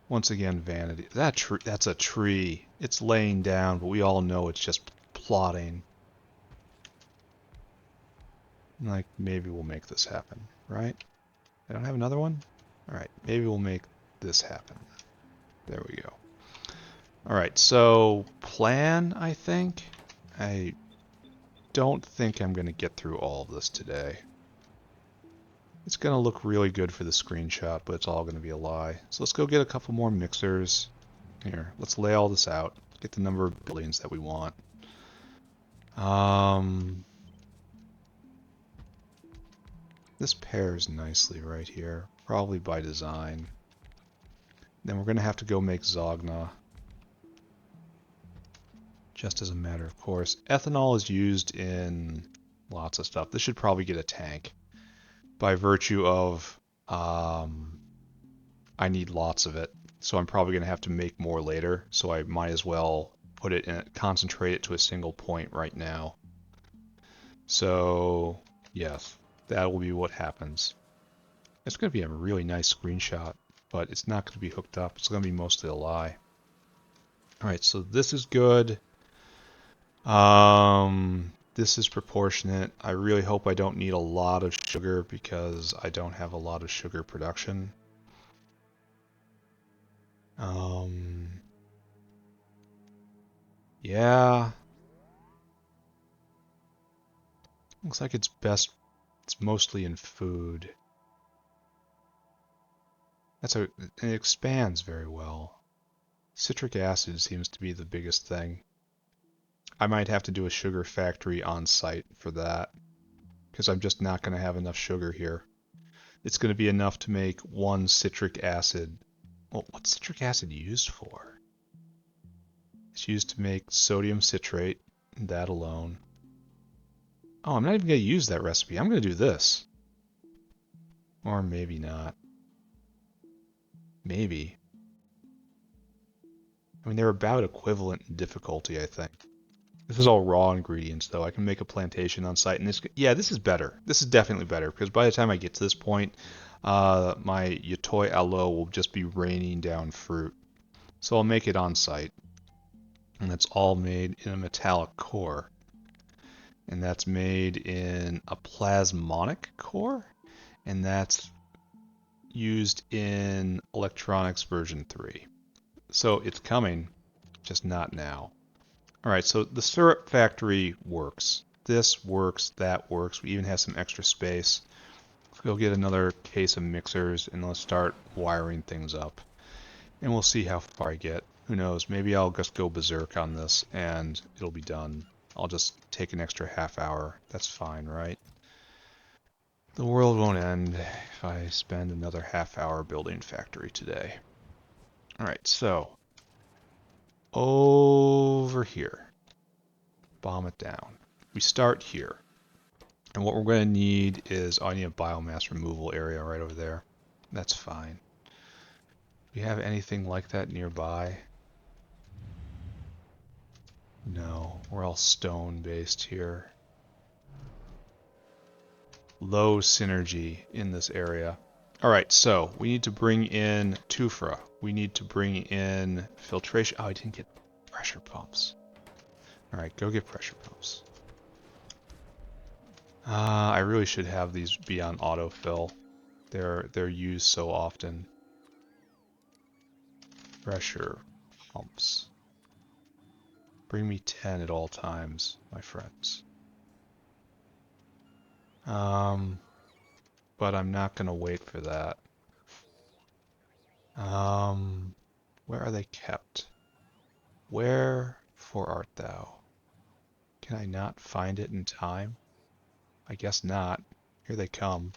Once again, vanity. That's a tree. It's laying down, but we all know it's just plotting. Like, maybe we'll make this happen, right? I don't have another one? Alright, maybe we'll make this happen. There we go. Alright, so plan, I think. I don't think I'm going to get through all of this today. It's going to look really good for the screenshot, but it's all going to be a lie. So let's go get a couple more mixers. Here, let's lay all this out. Get the number of buildings that we want. This pairs nicely right here, probably by design. Then we're going to have to go make Zogna. Just as a matter of course. Ethanol is used in lots of stuff. This should probably get a tank. By virtue of I need lots of it. So I'm probably going to have to make more later. So I might as well put it in, concentrate it to a single point right now. So yes, that will be what happens. It's going to be a really nice screenshot, but it's not going to be hooked up. It's going to be mostly a lie. Alright, so this is good. This is proportionate. I really hope I don't need a lot of sugar because I don't have a lot of sugar production. Yeah. Looks like it's best, it's mostly in food. It expands very well. Citric acid seems to be the biggest thing. I might have to do a sugar factory on site for that, because I'm just not going to have enough sugar here. It's going to be enough to make one citric acid. Well, what's citric acid used for? It's used to make sodium citrate, that alone. Oh, I'm not even going to use that recipe. I'm going to do this. Or maybe not. Maybe. I mean, they're about equivalent in difficulty, I think. This is all raw ingredients, though. I can make a plantation on site, and this, yeah, this is better. This is definitely better, because by the time I get to this point, my Yatoi Alo will just be raining down fruit. So I'll make it on site. And that's all made in a metallic core. And that's made in a plasmonic core, and that's used in electronics version 3. So it's coming, just not now. Alright, so the syrup factory works. This works, that works. We even have some extra space. Let's go get another case of mixers and let's start wiring things up. And we'll see how far I get. Who knows, maybe I'll just go berserk on this and it'll be done. I'll just take an extra half hour. That's fine, right? The world won't end if I spend another half hour building factory today. Alright, so over here. Bomb it down. We start here. And what we're going to need is, I need a biomass removal area right over there. That's fine. Do we have anything like that nearby? No, we're all stone based here. Low synergy in this area. Alright, so we need to bring in Tufra. We need to bring in filtration. Oh, I didn't get pressure pumps. Alright, go get pressure pumps. I really should have these be on autofill. They're used so often. Pressure pumps. Bring me 10 at all times, my friends. But I'm not gonna wait for that. Where are they kept? Wherefore art thou? Can I not find it in time? I guess not. Here they come.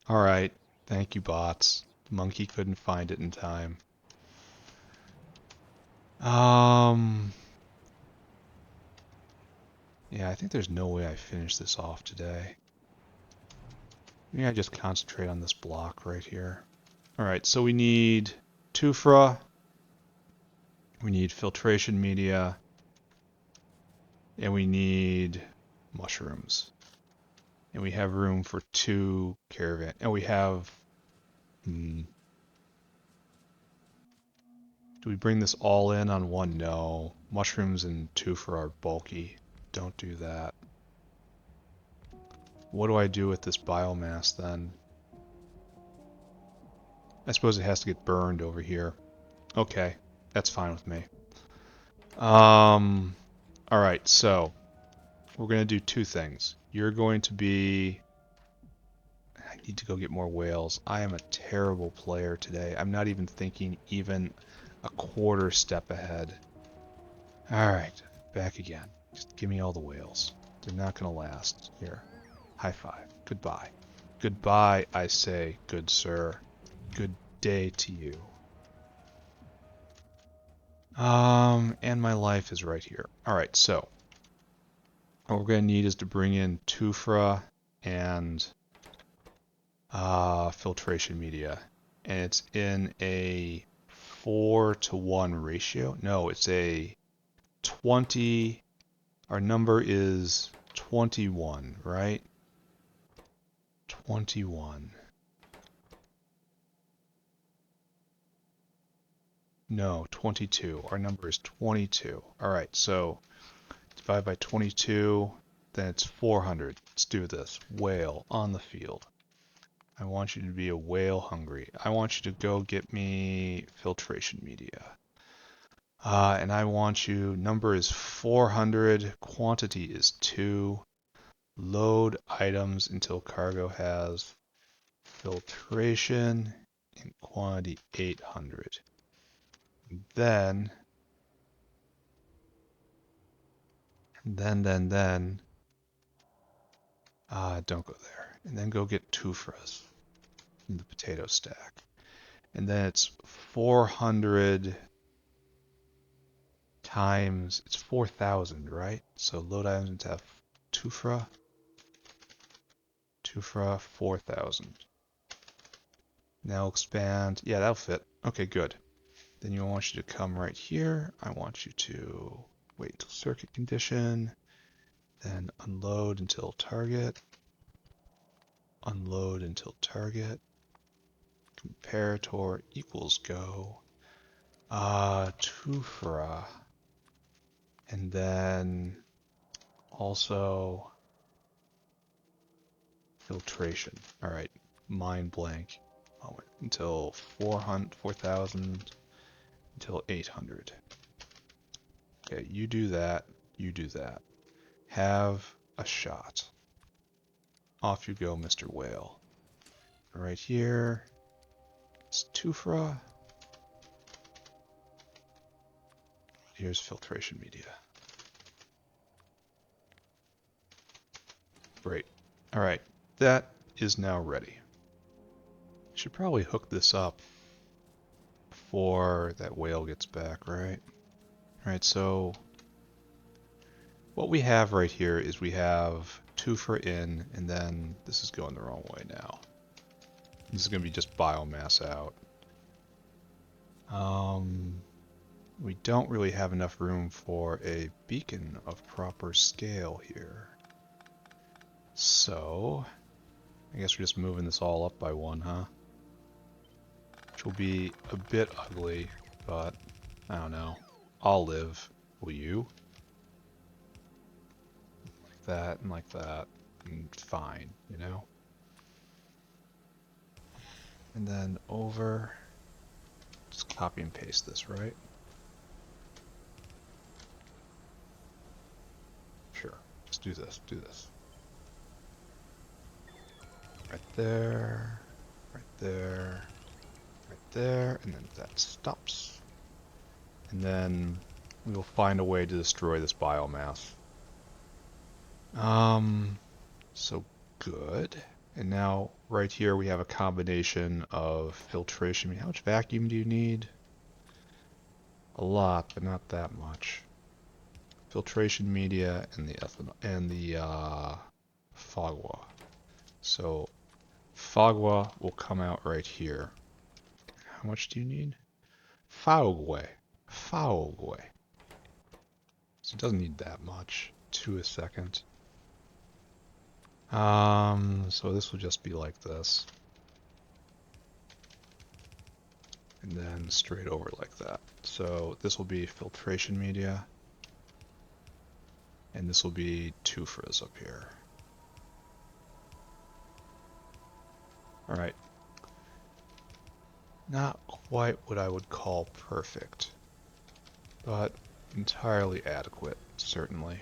Alright, thank you bots. The monkey couldn't find it in time. Yeah, I think there's no way I finish this off today. Maybe I just concentrate on this block right here. Alright, so we need Tufra. We need filtration media. And we need mushrooms. And we have room for 2 caravan. And we have... Do we bring this all in on one? No. Mushrooms and Tufra are bulky. Don't do that. What do I do with this biomass then? I suppose it has to get burned over here. Okay, that's fine with me. Alright, so we're going to do 2 things. You're going to be... need to go get more whales. I am a terrible player today. I'm not even thinking even a quarter step ahead. Alright, back again. Just give me all the whales. They're not gonna last. Here. High five. Goodbye. Goodbye, I say, good sir. Good day to you. And my life is right here. Alright, so what we're gonna need is to bring in Tufra and filtration media. And it's in a 4-to-1 ratio. No, it's a 20. Our number is 21, right? 21. No, 22. Our number is 22. All right, so divide by 22, then it's 400. Let's do this. Whale on the field. I want you to be a whale hungry. I want you to go get me filtration media. And I want you, number is 400, quantity is 2. Load items until cargo has filtration and quantity 800. Then, don't go there. And then go get Tufras from the potato stack. And then it's 400 times, it's 4,000, right? So load items have Tufra, 4,000. Now expand, yeah, that'll fit. Okay, good. Then I want you to come right here. I want you to wait until circuit condition, then unload until target, unload until target, comparator equals go, Tufra, and then also filtration. All right, mind blank moment until 4,000 until 800. Okay, you do that, you do that. Have a shot. Off you go, Mr. Whale. Right here, it's Tufra. Here's filtration media. Great. All right, that is now ready. Should probably hook this up before that whale gets back, right? All right, so what we have right here is we have Tufra in, and then this is going the wrong way now. This is going to be just biomass out. We don't really have enough room for a beacon of proper scale here. So, I guess we're just moving this all up by 1, huh? Which will be a bit ugly, but I don't know. I'll live. Will you? Like that and like that. And fine, you know? And then over. Just copy and paste this, right? Sure. Just do this. Do this. Right there. Right there. Right there. And then that stops. And then we will find a way to destroy this biomass. So good. And now right here we have a combination of filtration. How much vacuum do you need? A lot, but not that much. Filtration media and the ethanol and the Fagua. So Fagua will come out right here. How much do you need? Faugue. Faugue. So it doesn't need that much. 2 a second. So this will just be like this. And then straight over like that. So this will be filtration media. And this will be Tufras up here. Alright. Not quite what I would call perfect, but entirely adequate, certainly.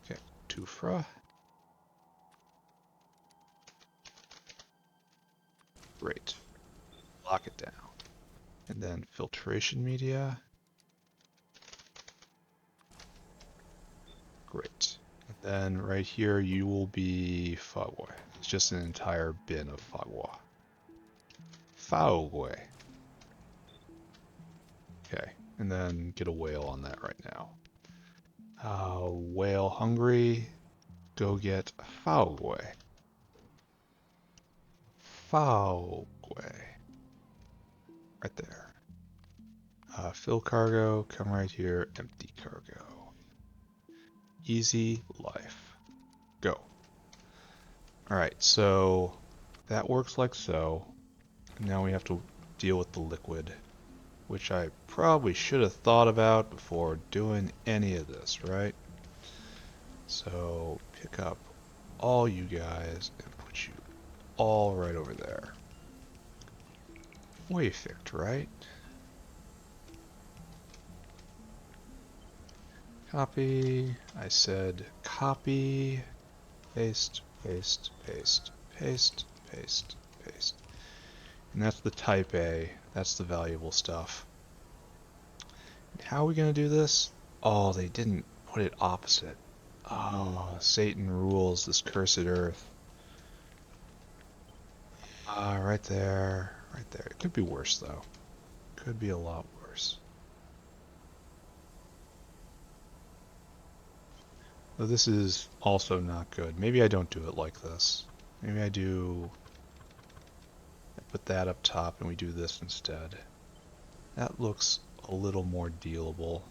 Okay, Tufra. Great. Lock it down. And then filtration media. Great. And then right here you will be Fagwe. It's just an entire bin of Fagwe. Fagwe. Okay, and then get a whale on that right now. Whale hungry. Go get Fagwe. Fagwe. Right there. Fill cargo, come right here, empty cargo. Easy life. Go. Alright, so that works like so. Now we have to deal with the liquid, which I probably should have thought about before doing any of this, right? So pick up all you guys and put you all right over there. Perfect, right? Copy. I said copy, paste, paste, paste, paste, paste, paste. And that's the type A. That's the valuable stuff. And how are we going to do this? Oh, they didn't put it opposite. Oh, Satan rules this cursed earth. Right there. Right there. It could be worse, though. Could be a lot worse. Though this is also not good. Maybe I don't do it like this. Maybe I put that up top and we do this instead. That looks a little more dealable.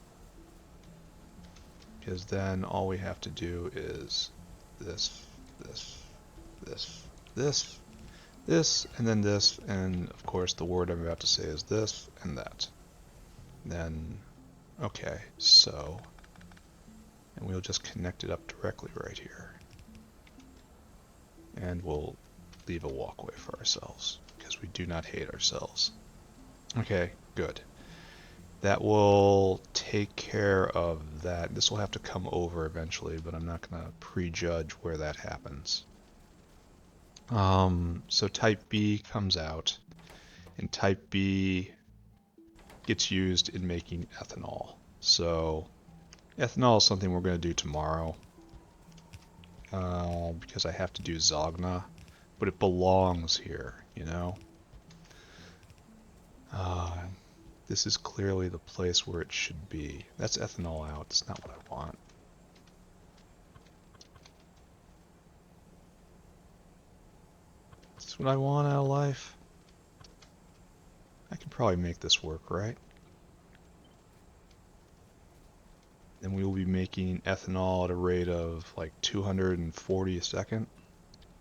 Because then all we have to do is this, this, this, this, and then this, and of course the word I'm about to say is this and that. Then, okay, so, and we'll just connect it up directly right here. And we'll leave a walkway for ourselves, because we do not hate ourselves. Okay, good. That will take care of that. This will have to come over eventually, but I'm not going to prejudge where that happens. So type B comes out, and type B gets used in making ethanol. So ethanol is something we're going to do tomorrow, because I have to do Zogna, but it belongs here, you know? This is clearly the place where it should be. That's ethanol out. It's not what I want. Is this what I want out of life? I can probably make this work, right? Then we will be making ethanol at a rate of like 240 a second.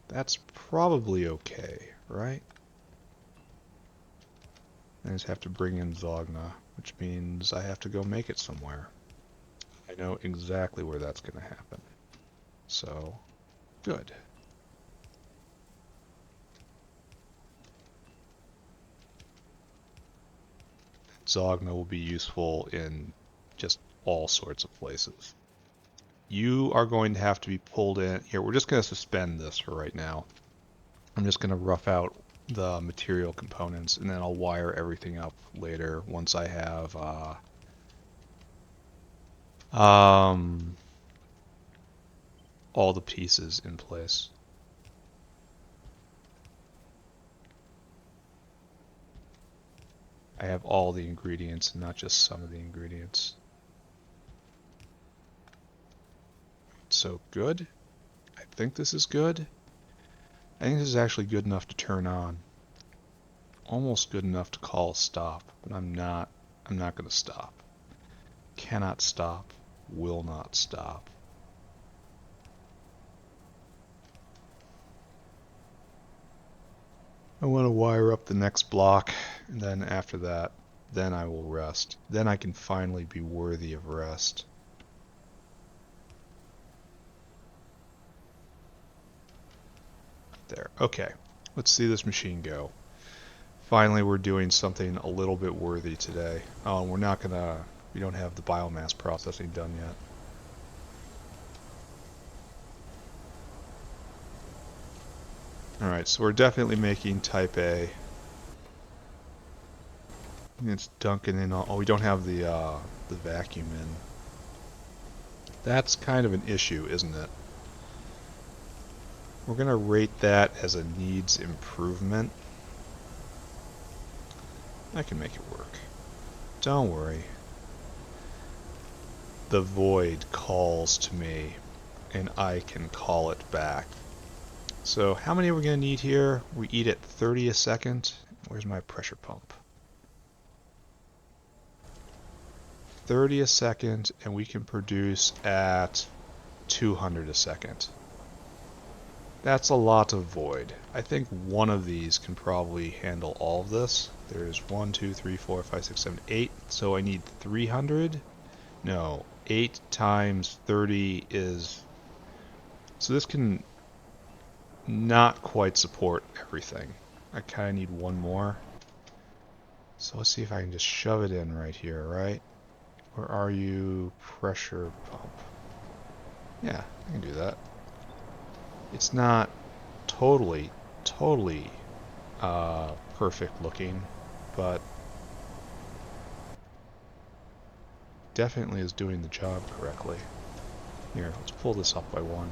That's probably okay, right? I just have to bring in Zogna, which means I have to go make it somewhere. I know exactly where that's going to happen. So, good. Zogna will be useful in just all sorts of places. You are going to have to be pulled in. Here, we're just going to suspend this for right now. I'm just going to rough out the material components, and then I'll wire everything up later once I have all the pieces in place. I have all the ingredients and not just some of the ingredients. So good. I think this is good. I think this is actually good enough to turn on. Almost good enough to call a stop, but I'm not going to stop. Cannot stop. Will not stop. I want to wire up the next block, and then after that, then I will rest. Then I can finally be worthy of rest. There. Okay. Let's see this machine go. Finally, we're doing something a little bit worthy today. Oh, we don't have the biomass processing done yet. Alright, so we're definitely making type A. It's dunking in all... Oh, we don't have the vacuum in. That's kind of an issue, isn't it? We're going to rate that as a needs improvement. I can make it work. Don't worry. The void calls to me, and I can call it back. So how many are we going to need here? We eat at 30 a second. Where's my pressure pump? 30 a second, and we can produce at 200 a second. That's a lot of void. I think one of these can probably handle all of this. There's 1, 2, 3, 4, 5, 6, 7, 8. So I need 300. No, 8 times 30 is... So this can not quite support everything. I kind of need one more. So let's see if I can just shove it in right here, right? Where are you? Pressure pump. Yeah, I can do that. It's not totally perfect looking, but definitely is doing the job correctly. Here, let's pull this up by one.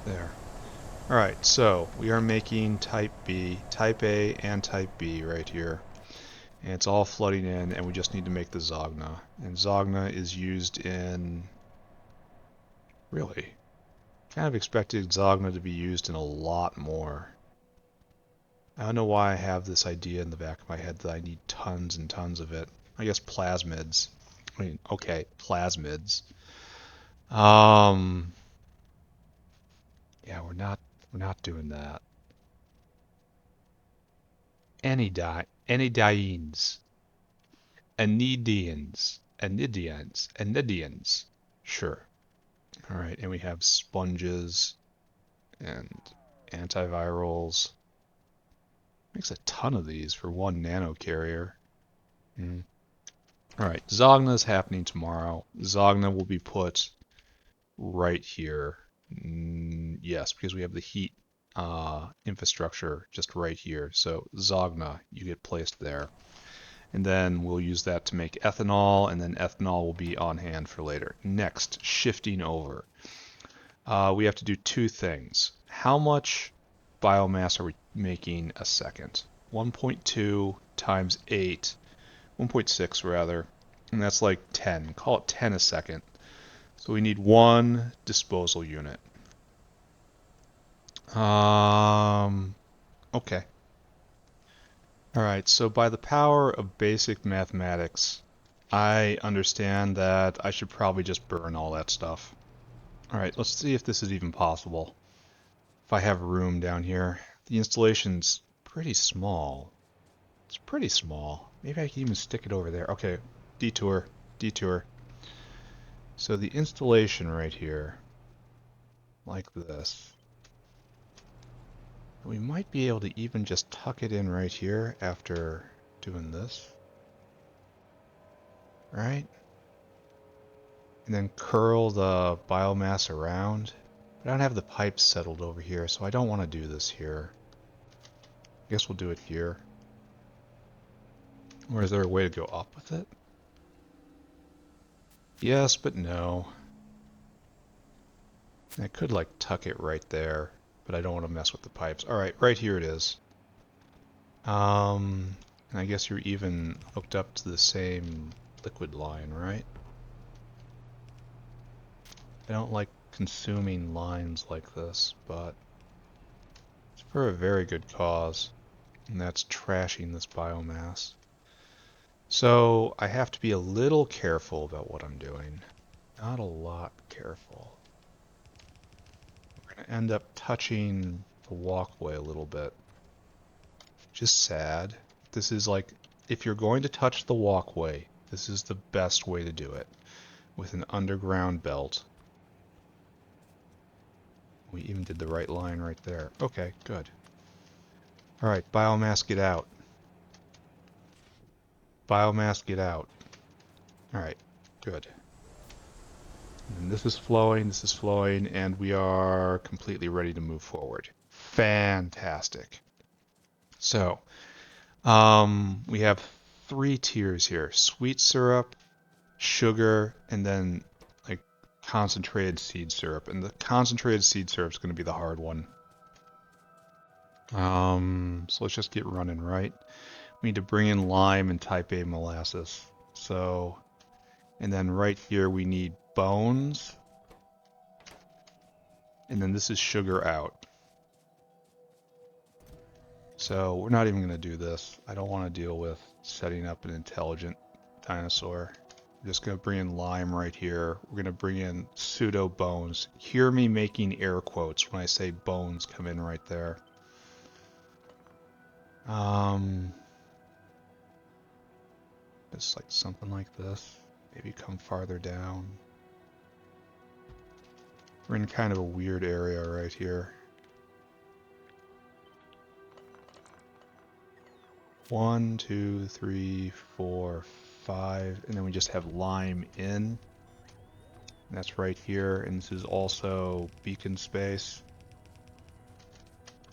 There. Alright, so we are making type B, type A, and type B right here. And it's all flooding in, and we just need to make the Zogna. And Zogna is used in... Really? Kind of expected Zogna to be used in a lot more. I don't know why I have this idea in the back of my head that I need tons and tons of it. I guess plasmids. I mean, okay, plasmids. Yeah, we're not doing that. Anidines, anidians. Sure. All right, and we have sponges and antivirals. Makes a ton of these for one nano carrier. All right, Zogna is happening tomorrow. Zogna will be put right here. Yes, because we have the heat infrastructure just right here. So Zogna, you get placed there. And then we'll use that to make ethanol, and then ethanol will be on hand for later. Next, shifting over. We have to do two things. How much biomass are we making a second? 1.2 times 8, 1.6 rather, and that's like 10. Call it 10 a second. So we need one disposal unit. Okay. Alright, so by the power of basic mathematics, I understand that I should probably just burn all that stuff. Alright, let's see if this is even possible. If I have room down here. The installation's pretty small. It's pretty small. Maybe I can even stick it over there. Okay, detour. So the installation right here, like this. We might be able to even just tuck it in right here after doing this. Right? And then curl the biomass around. But I don't have the pipes settled over here, so I don't want to do this here. I guess we'll do it here. Or is there a way to go up with it? Yes, but no. I could like tuck it right there, but I don't want to mess with the pipes. Alright, right here it is. And I guess you're even hooked up to the same liquid line, right? I don't like consuming lines like this, but it's for a very good cause, and that's trashing this biomass. So I have to be a little careful about what I'm doing. Not a lot careful. We're going to end up touching the walkway a little bit. Just sad. This is like, if you're going to touch the walkway, this is the best way to do it. With an underground belt. We even did the right line right there. Okay, good. Alright, biomass get out. Biomass get out. Alright, good. And this is flowing, and we are completely ready to move forward. Fantastic. So, we have 3 tiers here: sweet syrup, sugar, and then like concentrated seed syrup. And the concentrated seed syrup is going to be the hard one. So let's just get running, right? We need to bring in lime and type A molasses. So, and then right here we need bones. And then this is sugar out. So we're not even going to do this. I don't want to deal with setting up an intelligent dinosaur. I'm just going to bring in lime right here. We're going to bring in pseudo bones. Hear me making air quotes when I say bones come in right there. It's like something like this. Maybe come farther down. We're in kind of a weird area right here. 1, 2, 3, 4, 5, and then we just have lime in. And that's right here, and this is also beacon space.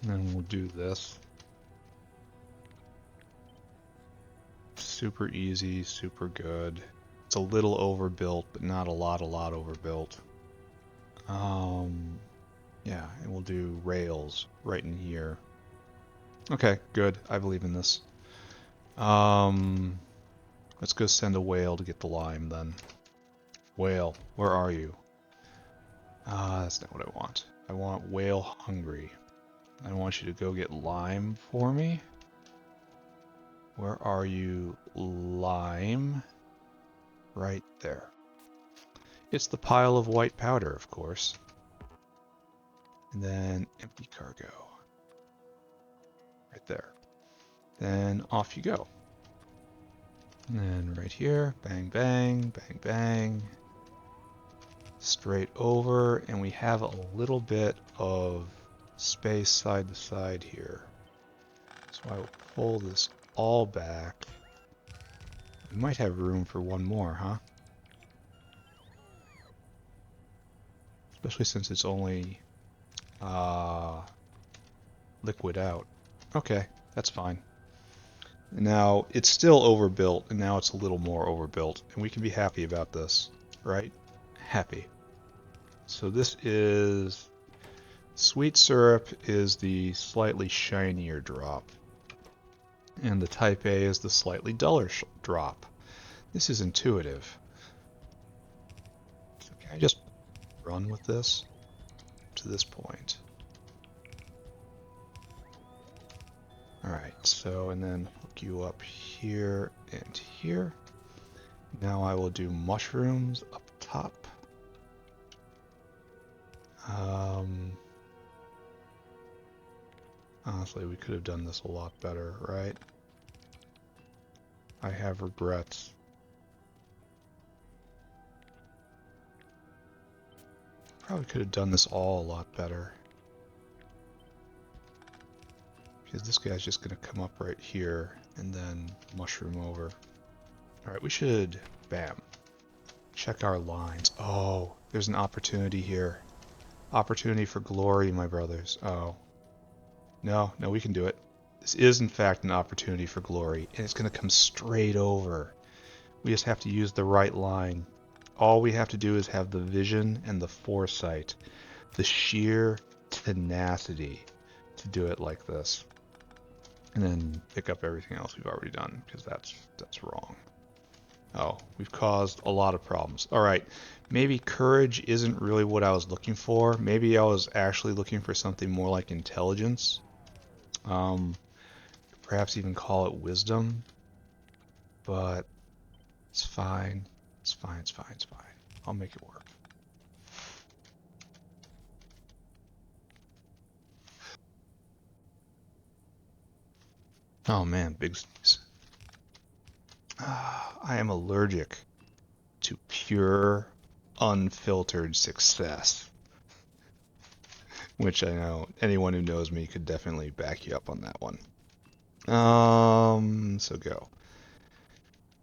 And then we'll do this. Super easy, super good. It's a little overbuilt, but not a lot overbuilt. Yeah, and we'll do rails right in here. Okay, good. I believe in this. Let's go send a whale to get the lime then. Whale, where are you? That's not what I want. I want whale hungry. I want you to go get lime for me. Where are you, lime? Right there. It's the pile of white powder, of course. And then empty cargo. Right there. Then off you go. And then right here, bang, bang, bang, bang. Straight over, and we have a little bit of space side to side here. So I will pull this all back. We might have room for one more, huh? Especially since it's only liquid out. Okay, that's fine. Now, it's still overbuilt, and now it's a little more overbuilt, and we can be happy about this, right? Happy. So this is... Sweet syrup is the slightly shinier drop, and the type A is the slightly duller drop. This is intuitive. So can I just run with this to this point? Alright, so, and then hook you up here and here. Now I will do mushrooms up top. Honestly, we could have done this a lot better, right? I have regrets. Probably could have done this all a lot better. Because this guy's just going to come up right here and then mushroom over. Alright, we should, bam, check our lines. Oh, there's an opportunity here. Opportunity for glory, my brothers. Oh. No, we can do it. This is, in fact, an opportunity for glory, and it's going to come straight over. We just have to use the right line. All we have to do is have the vision and the foresight, the sheer tenacity to do it like this. And then pick up everything else we've already done, because that's wrong. Oh, we've caused a lot of problems. Alright, maybe courage isn't really what I was looking for. Maybe I was actually looking for something more like intelligence. Perhaps even call it wisdom. But it's fine. It's fine, it's fine, it's fine. I'll make it work. Oh man, big sneeze. I am allergic to pure, unfiltered success. Which I know anyone who knows me could definitely back you up on that one. So go.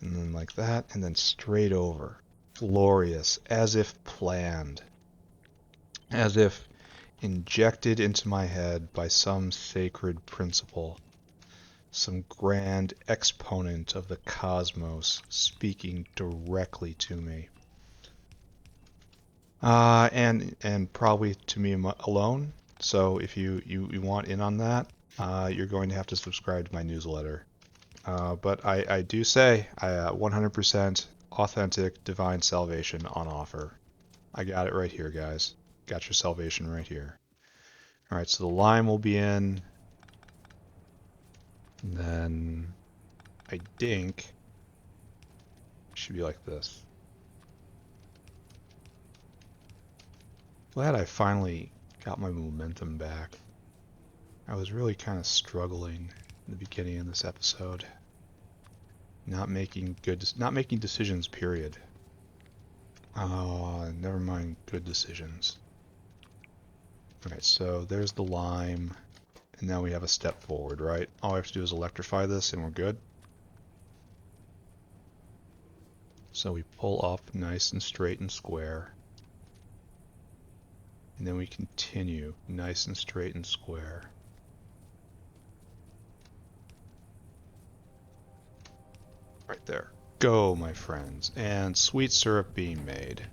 And then like that, and then straight over. glorious, as if planned, as if injected into my head by some sacred principle, some grand exponent of the cosmos speaking directly to me. And probably to me alone. So if you want in on that, you're going to have to subscribe to my newsletter. But I do say 100% authentic divine salvation on offer. I got it right here, guys. Got your salvation right here. All right, so the lime will be in. And then I think it should be like this. Glad I finally got my momentum back. I was really kind of struggling in the beginning of this episode. Not making decisions, period. Never mind good decisions. Alright, so there's the lime, and now we have a step forward, right? All we have to do is electrify this and we're good. So we pull up nice and straight and square. And then we continue nice and straight and square. Right there. Go, my friends. And sweet syrup being made.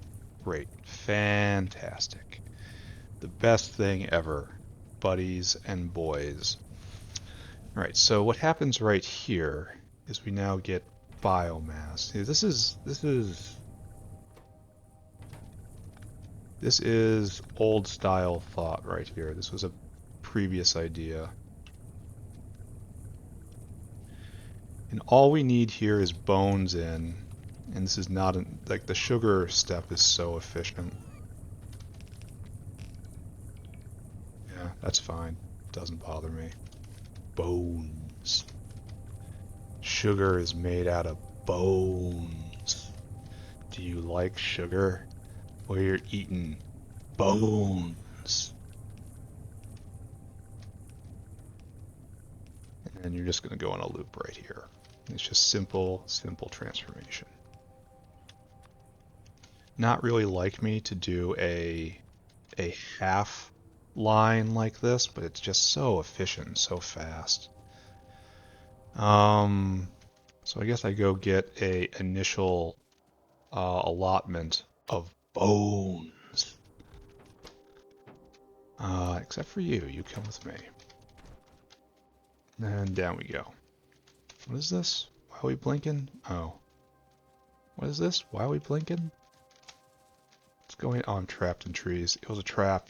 Great. Fantastic. The best thing ever. Buddies and boys. Alright, so what happens right here is we now get biomass. See, this is old style thought right here. This was a previous idea. And all we need here is bones in. And this is not like the sugar step is so efficient. Yeah, that's fine. Doesn't bother me. Bones. Sugar is made out of bones. Do you like sugar? Well, you're eating bones. And you're just going to go on a loop right here. It's just simple transformation. Not really like me to do a half line like this, but it's just so efficient, so fast. So I guess I go get a initial allotment of bones. Except for you. You come with me. And down we go. What is this? Why are we blinking? Oh. What is this? Why are we blinking? What's going on? I'm trapped in trees. It was a trap.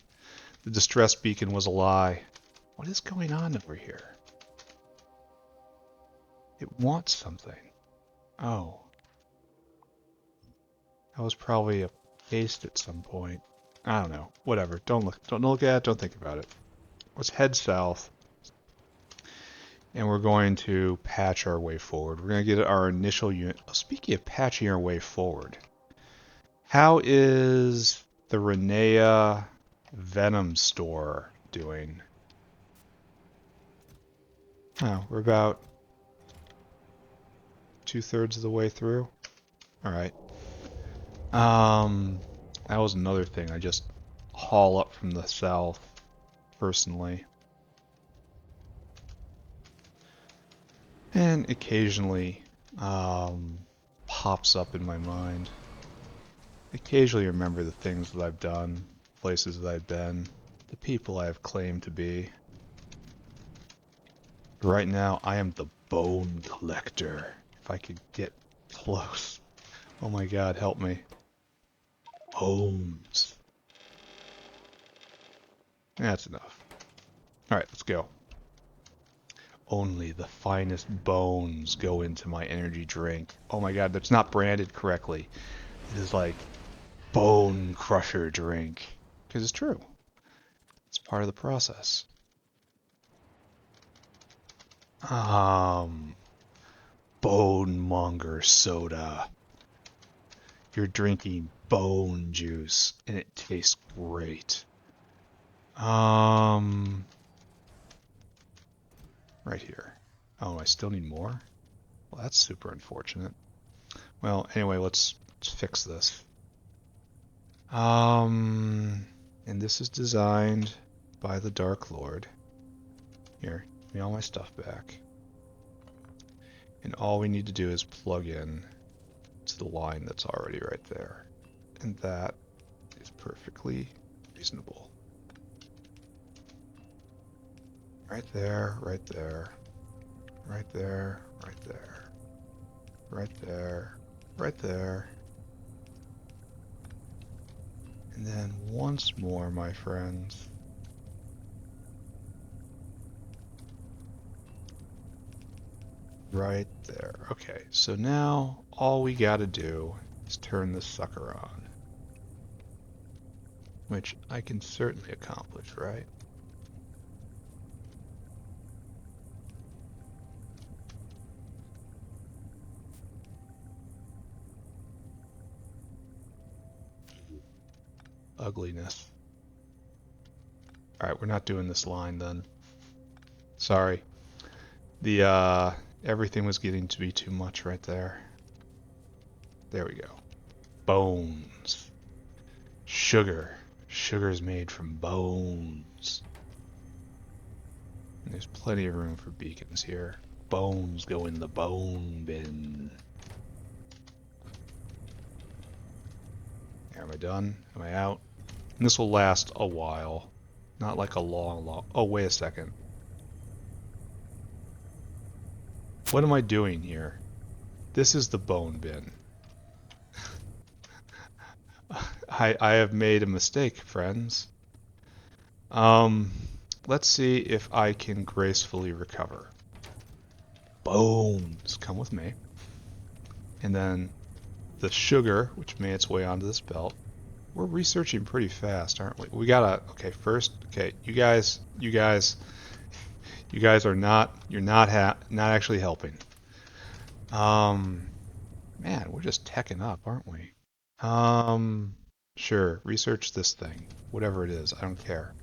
The distress beacon was a lie. What is going on over here? It wants something. Oh. That was probably a paste at some point. I don't know. Whatever. Don't look at it. Don't think about it. Let's head south. And we're going to patch our way forward. We're going to get our initial unit. Oh, speaking of patching our way forward, how is the Renea Venom store doing? Oh, we're about 2/3 of the way through. All right. That was another thing I just haul up from the south personally. And occasionally pops up in my mind. Occasionally remember the things that I've done, places that I've been, the people I have claimed to be. Right now, I am the bone collector. If I could get close. Oh my god, help me. Bones. That's enough. Alright, let's go. Only the finest bones go into my energy drink. Oh my god, that's not branded correctly. It is like bone crusher drink. Because it's true. It's part of the process. Bone monger soda. You're drinking bone juice and it tastes great. Right here. Oh, I still need more? Well, that's super unfortunate. Well, anyway, let's fix this. And this is designed by the Dark Lord. Here, give me all my stuff back. And all we need to do is plug in to the line that's already right there. And that is perfectly reasonable. Right there, right there, right there, right there, right there, right there. And then once more, my friends. Right there. Okay, so now all we gotta do is turn this sucker on. Which I can certainly accomplish, right? Ugliness. Alright, we're not doing this line then. Sorry. The, everything was getting to be too much right there. There we go. Bones. Sugar. Sugar is made from bones. And there's plenty of room for beacons here. Bones go in the bone bin. Am I done? Am I out? And this will last a while. Not like a long... Oh, wait a second. What am I doing here? This is the bone bin. I have made a mistake, friends. Let's see if I can gracefully recover. Bones, come with me. And then the sugar, which made its way onto this belt. We're researching pretty fast, aren't we? We gotta, okay, first, okay, you guys are not, you're not actually helping. Man, we're just teching up, aren't we? Sure, research this thing, whatever it is, I don't care.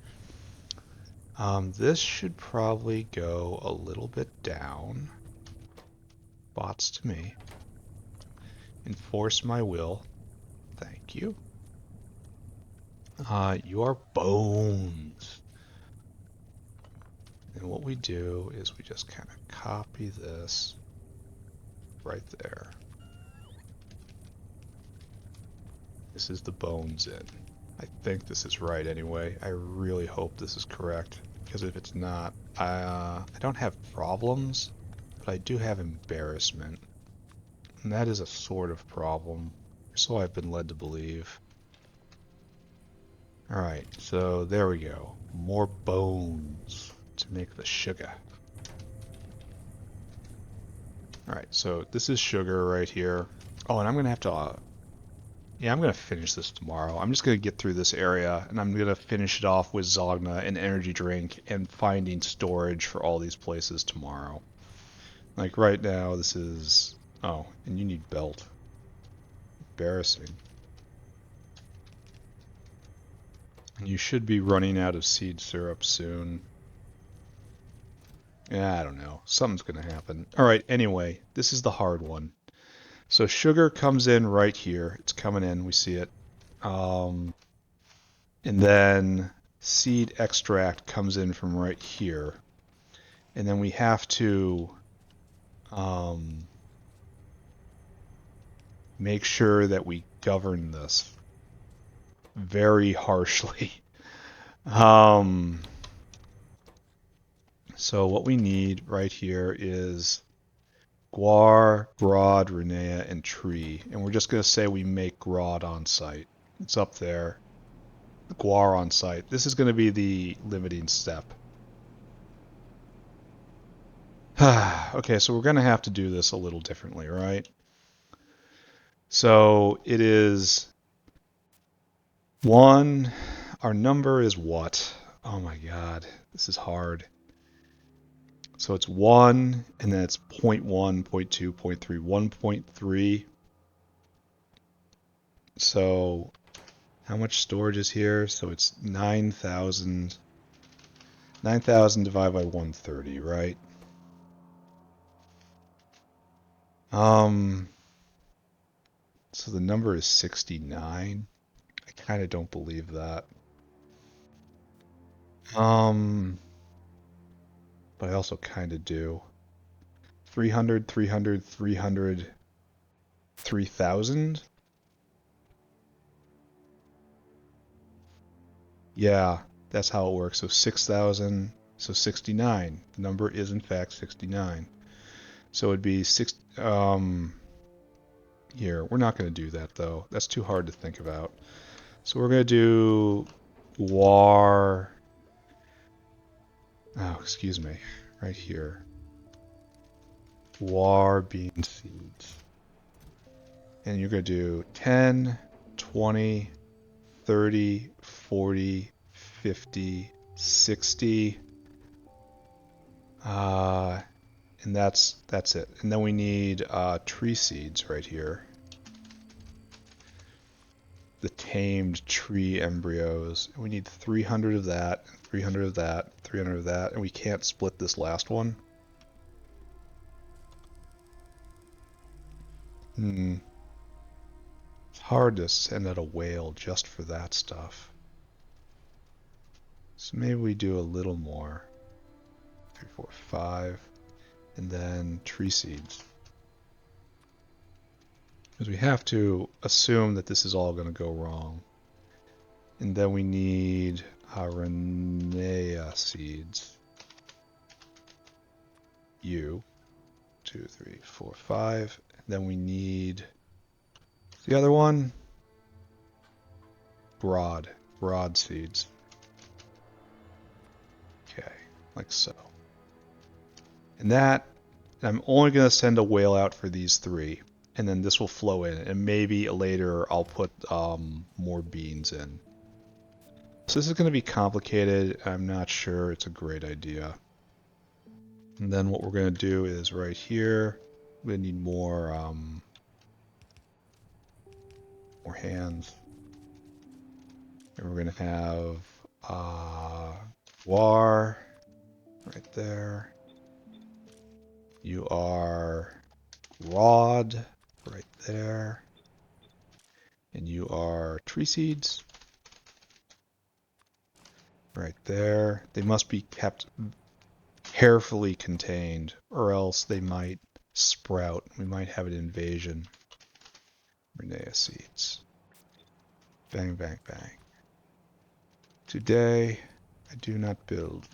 This should probably go a little bit down. Bots to me. Enforce my will. Thank you. You are bones. And what we do is we just kind of copy this right there. This is the bones in. I think this is right anyway. I really hope this is correct, because if it's not, I don't have problems, but I do have embarrassment. And that is a sort of problem, so I've been led to believe. Alright, so there we go. More bones to make the sugar. Alright, so this is sugar right here. Oh, and I'm going to have to... yeah, I'm going to finish this tomorrow. I'm just going to get through this area, and I'm going to finish it off with Zogna and energy drink and finding storage for all these places tomorrow. Like right now, this is... oh, and you need belt. Embarrassing. And you should be running out of seed syrup soon. Yeah, I don't know. Something's going to happen. Alright, anyway, this is the hard one. So sugar comes in right here. It's coming in. We see it. And then seed extract comes in from right here. And then we have to make sure that we govern this very harshly. So what we need right here is guar, grod, renea, and tree. And we're just going to say we make grod on site. It's up there. Guar on site. This is going to be the limiting step. Okay, so we're going to have to do this a little differently, right? So it is 1. Our number is what? Oh my god, this is hard. So it's 1, and then it's 0.1, 0.2, 0.3, 1.3. So how much storage is here? So it's 9,000. 9,000 divided by 130, right? So the number is 69. I kind of don't believe that. But I also kind of do. 300, 300, 300, 3000? Yeah, that's how it works. So 6,000, so 69. The number is in fact 69. So it'd be here. We're not going to do that though. That's too hard to think about. So we're going to do war. Oh, excuse me. Right here. War bean seeds. And you're going to do 10, 20, 30, 40, 50, 60. And that's it. And then we need tree seeds right here. The tamed tree embryos. We need 300 of that, 300 of that, 300 of that, and we can't split this last one. It's hard to send out a whale just for that stuff. So maybe we do a little more. 3, 4, 5, and then tree seeds. Because we have to assume that this is all going to go wrong. And then we need Aranea seeds. U. 2, 3, 4, 5. And then we need the other one. Broad seeds. Okay, like so. And that, I'm only going to send a whale out for these 3. And then this will flow in. And maybe later I'll put more beans in. So this is going to be complicated. I'm not sure it's a great idea. And then what we're going to do is right here, we need more hands. And we're going to have war right there. You are rod right there. And you are tree seeds right there. They must be kept carefully contained, or else they might sprout. We might have an invasion. Renea seeds. Bang, bang, bang. Today, I do not build.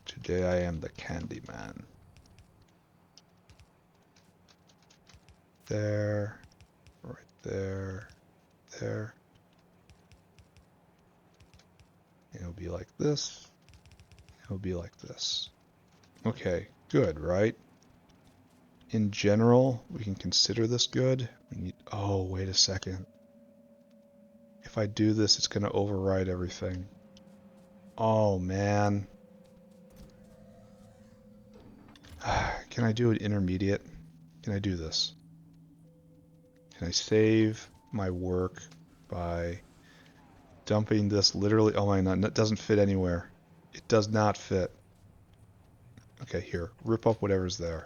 Today I am the candy man. There, right there, there. And it'll be like this. It'll be like this. Okay, good, right? In general, we can consider this good. We need, oh, wait a second. If I do this, it's going to override everything. Oh, man. Can I do an intermediate? Can I do this? Can I save my work by dumping this literally? Oh my god, it doesn't fit anywhere. It does not fit. Okay, here. Rip up whatever's there.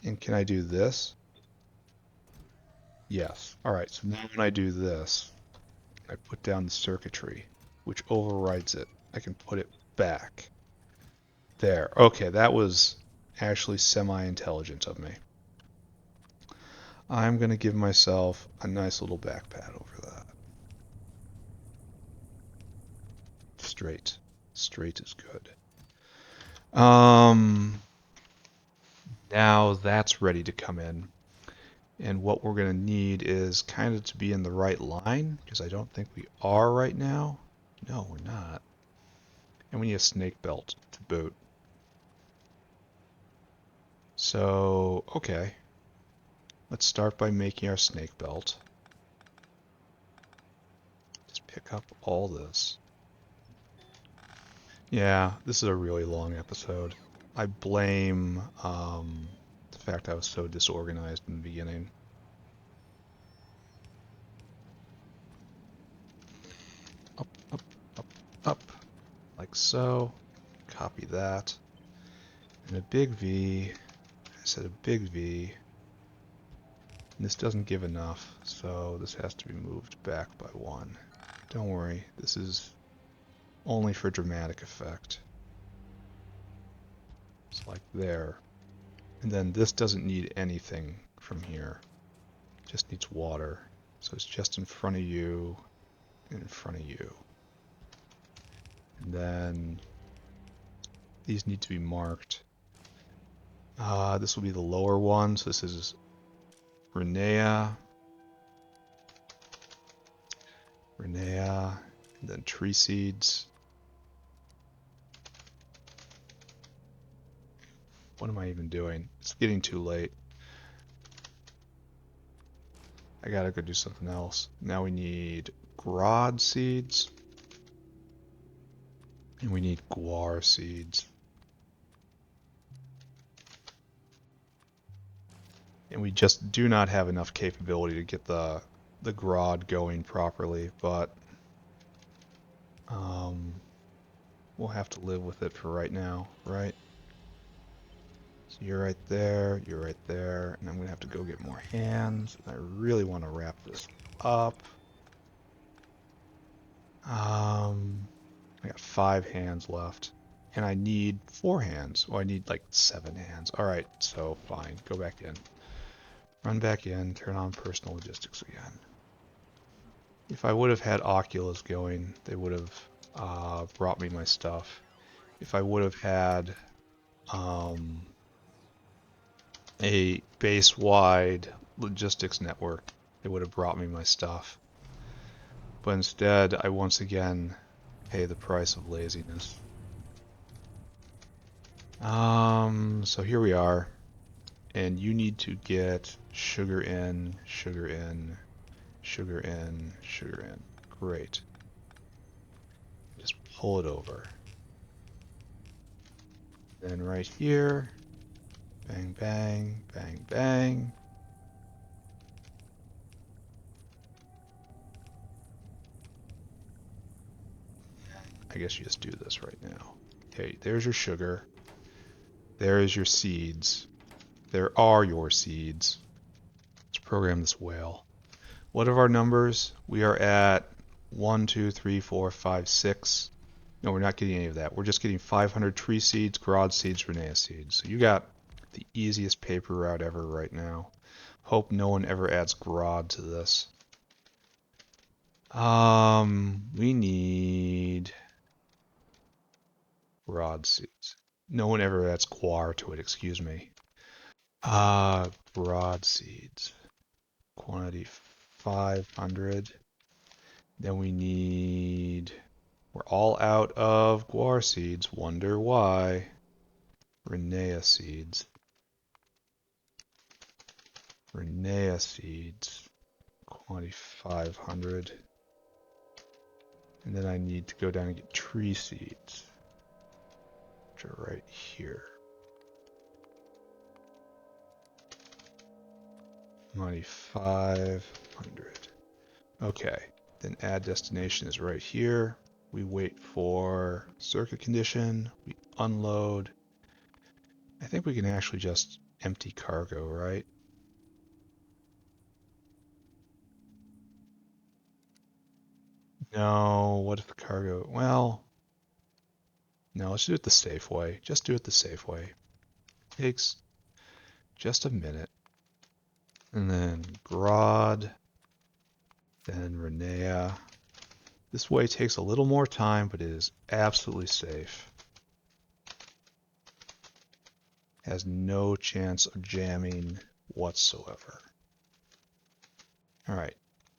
And can I do this? Yes. Alright, so now when I do this, I put down the circuitry, which overrides it. I can put it back. There. Okay, that was actually semi-intelligent of me. I'm going to give myself a nice little back pad over that. Straight. Straight is good. Now that's ready to come in. And what we're going to need is kind of to be in the right line, because I don't think we are right now. No, we're not. And we need a snake belt to boot. So, okay. Let's start by making our snake belt. Just pick up all this. Yeah, this is a really long episode. I blame the fact I was so disorganized in the beginning. Up, up, up, up. Like so. Copy that. And a big V. I said a big V. And this doesn't give enough, so this has to be moved back by 1. Don't worry, this is only for dramatic effect. It's like there. And then this doesn't need anything from here. It just needs water. So it's just in front of you and in front of you. And then these need to be marked. This will be the lower one, so this is Renea, and then tree seeds. What am I even doing? It's getting too late. I gotta go do something else. Now we need Grod seeds. And we need guar seeds. And we just do not have enough capability to get the Grod going properly, but we'll have to live with it for right now, right? So you're right there, and I'm gonna have to go get more hands. I really want to wrap this up. I got 5 hands left, and I need 4 hands. Oh, I need like 7 hands. All right, so fine, go back in. Run back in, turn on personal logistics again. If I would have had Oculus going, they would have brought me my stuff. If I would have had a base-wide logistics network, they would have brought me my stuff. But instead, I once again pay the price of laziness. So here we are. And you need to get sugar in, sugar in, sugar in, sugar in. Great. Just pull it over. Then right here, bang, bang, bang, bang. I guess you just do this right now. Okay, there's your sugar. There is your seeds. There are your seeds. Let's program this whale. What are our numbers? We are at 1, 2, 3, 4, 5, 6. No, we're not getting any of that. We're just getting 500 tree seeds, Grod seeds, Renea seeds. So you got the easiest paper route ever right now. Hope no one ever adds Grod to this. We need Grod seeds. No one ever adds guar to it, excuse me. Grod seeds. Quantity 500. Then we need... We're all out of guar seeds. Wonder why. Renea seeds. Renea seeds. Quantity 500. And then I need to go down and get tree seeds, which are right here. Quantity 500. Okay, then add destination is right here. We wait for circuit condition. We unload. I think we can actually just empty cargo, right? No, what if the cargo... Well, no, let's do it the safe way. Just do it the safe way. Takes just a minute. And then Grod, then Renea. This way takes a little more time, but it is absolutely safe. Has no chance of jamming whatsoever. Alright,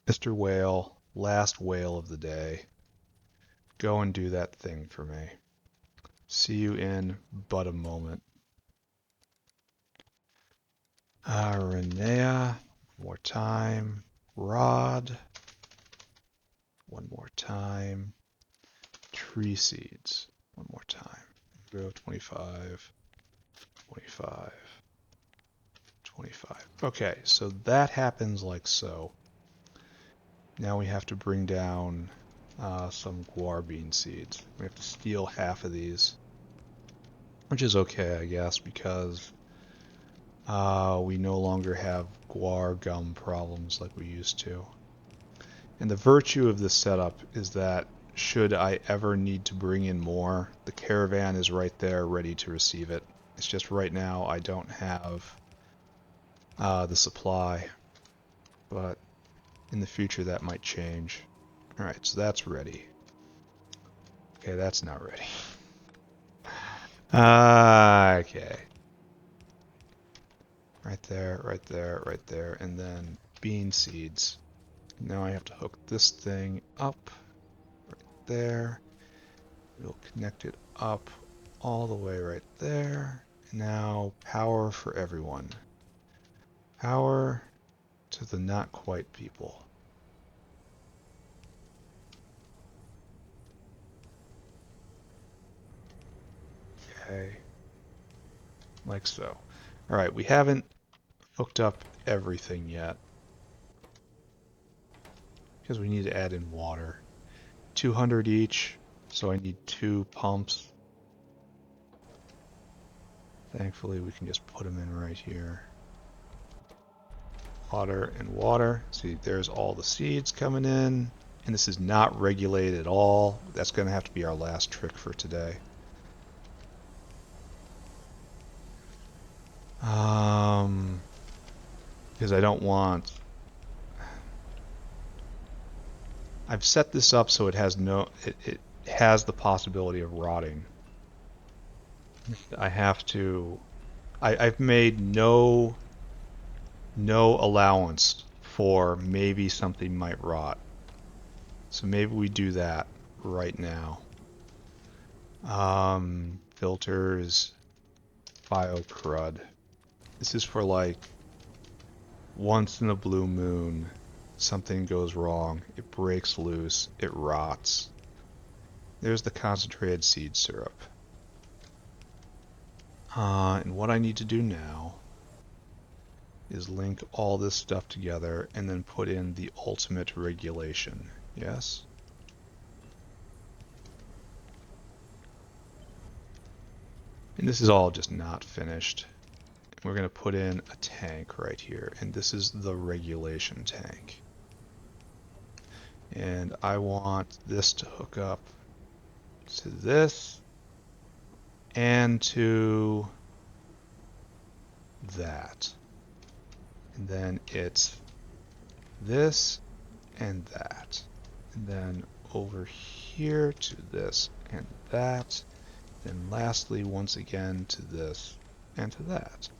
Mr. Whale, last whale of the day. Go and do that thing for me. See you in but a moment. Renea, one more time. Rod, one more time. Tree seeds, one more time. Go 25, 25, 25. Okay, so that happens like so. Now we have to bring down some guar bean seeds. We have to steal half of these, which is okay, I guess, because we no longer have guar gum problems like we used to. And the virtue of this setup is that should I ever need to bring in more, the caravan is right there ready to receive it. It's just right now I don't have the supply, but in the future that might change. Alright, so that's ready. Okay, that's not ready. Okay. Right there, right there, right there, and then bean seeds. Now I have to hook this thing up right there. We'll connect it up all the way right there. And now power for everyone. Power to the not quite people. Okay. Like so. Alright, we haven't hooked up everything yet, because we need to add in water. 200 each, so I need 2 pumps. Thankfully, we can just put them in right here. Water and water. See, there's all the seeds coming in. And this is not regulated at all. That's going to have to be our last trick for today. Because I don't want... I've set this up so it has it has the possibility of rotting. I have to... I've made no allowance for maybe something might rot. So maybe we do that right now. Filters, biocrud. This is for like once in a blue moon, something goes wrong, it breaks loose, it rots. There's the concentrated seed syrup. And what I need to do now is link all this stuff together and then put in the ultimate regulation. Yes? And this is all just not finished. We're going to put in a tank right here, and this is the regulation tank. And I want this to hook up to this and to that. And then it's this and that. And then over here to this and that. Then lastly, once again, to this and to that.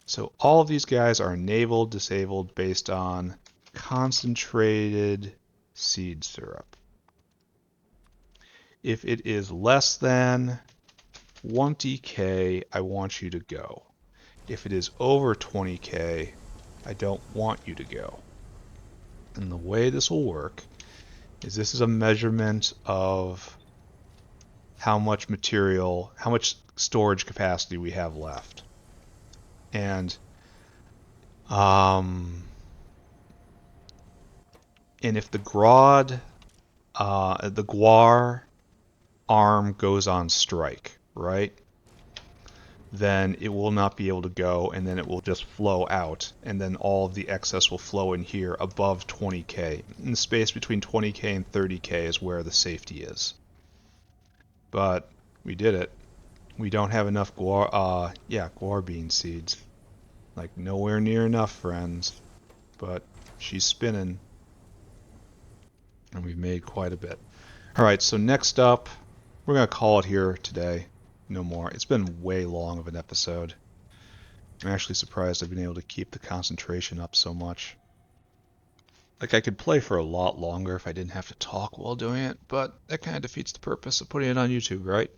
So all of these guys are enabled, disabled based on concentrated seed syrup. If it is less than 20K, I want you to go. If it is over 20K, I don't want you to go. And the way this will work is this is a measurement of how much material, how much storage capacity we have left. And if the the guar arm goes on strike, right? Then it will not be able to go, and then it will just flow out, and then all of the excess will flow in here above 20K. In the space between 20K and 30K is where the safety is. But we did it. We don't have enough guar bean seeds. Like, nowhere near enough, friends. But she's spinning. And we've made quite a bit. Alright, so next up, we're going to call it here today. No more. It's been way long of an episode. I'm actually surprised I've been able to keep the concentration up so much. Like, I could play for a lot longer if I didn't have to talk while doing it, but that kind of defeats the purpose of putting it on YouTube, right?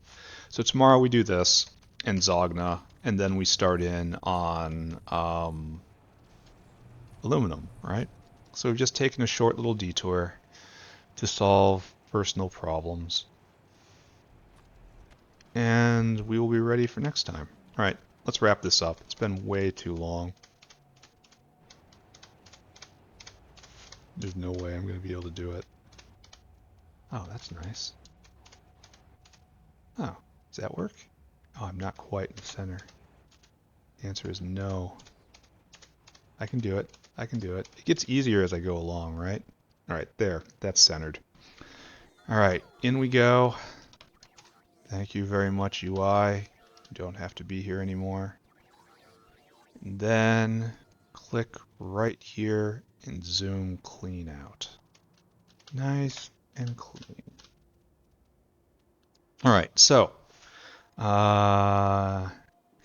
So tomorrow we do this, and Zogna, and then we start in on aluminum, right? So we've just taken a short little detour to solve personal problems. And we will be ready for next time. Alright, let's wrap this up. It's been way too long. There's no way I'm going to be able to do it. Oh, that's nice. Oh, does that work? Oh, I'm not quite in the center. The answer is no. I can do it. I can do it. It gets easier as I go along, right? All right, there. That's centered. All right, in we go. Thank you very much, UI. You don't have to be here anymore. And then click right here and zoom clean out. Nice and clean. All right, so now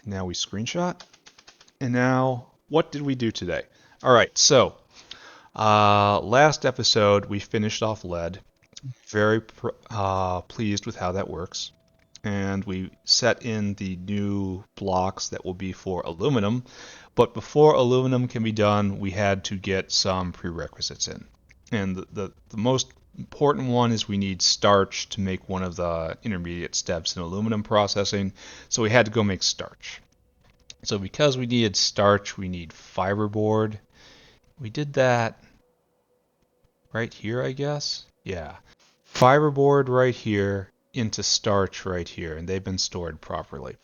we screenshot. And now, what did we do today? All right, so last episode we finished off lead. Very pleased with how that works. And we set in the new blocks that will be for aluminum. But before aluminum can be done, we had to get some prerequisites in. And the most important one is we need starch to make one of the intermediate steps in aluminum processing. So we had to go make starch. So because we needed starch, we need fiberboard. We did that right here, I guess. Yeah. Fiberboard right here into starch right here, and they've been stored properly.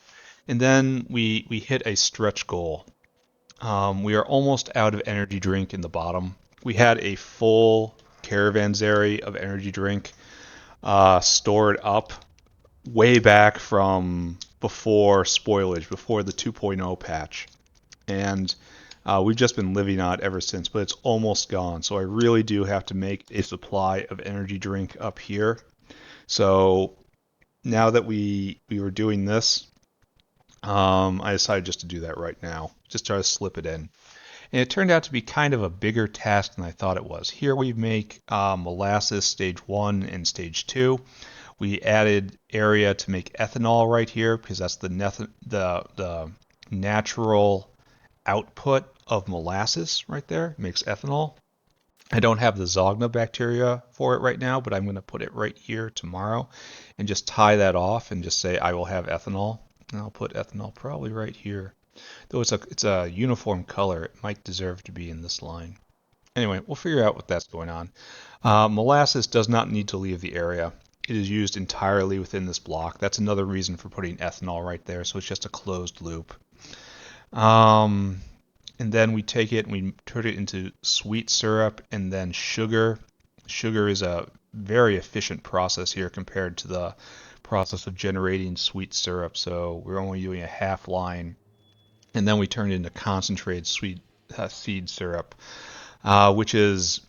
And then we hit a stretch goal. We are almost out of energy drink in the bottom. We had a full caravanserai of energy drink stored up way back from before spoilage, before the 2.0 patch. And we've just been living on it ever since, but it's almost gone. So I really do have to make a supply of energy drink up here. So now that we were doing this, I decided just to do that right now. Just try to slip it in. And it turned out to be kind of a bigger task than I thought it was. Here we make molasses stage 1 and stage 2. We added area to make ethanol right here because that's the natural output of molasses right there. It makes ethanol. I don't have the Zogna bacteria for it right now, but I'm going to put it right here tomorrow and just tie that off and just say I will have ethanol. And I'll put ethanol probably right here. Though it's a uniform color, it might deserve to be in this line. Anyway, we'll figure out what that's going on. Molasses does not need to leave the area. It is used entirely within this block. That's another reason for putting ethanol right there, so it's just a closed loop. And then we take it and we turn it into sweet syrup and then sugar. Sugar is a very efficient process here compared to the process of generating sweet syrup. So we're only doing a half line. And then we turn it into concentrated sweet seed syrup, which is,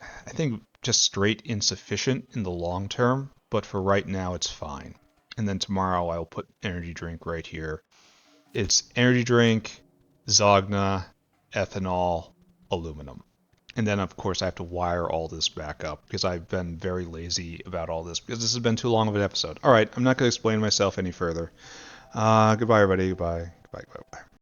I think, just straight insufficient in the long term. But for right now, it's fine. And then tomorrow I'll put energy drink right here. It's energy drink, Zogna, ethanol, aluminum. And then, of course, I have to wire all this back up because I've been very lazy about all this because this has been too long of an episode. All right, I'm not going to explain myself any further. Goodbye, everybody. Goodbye. Goodbye. Goodbye.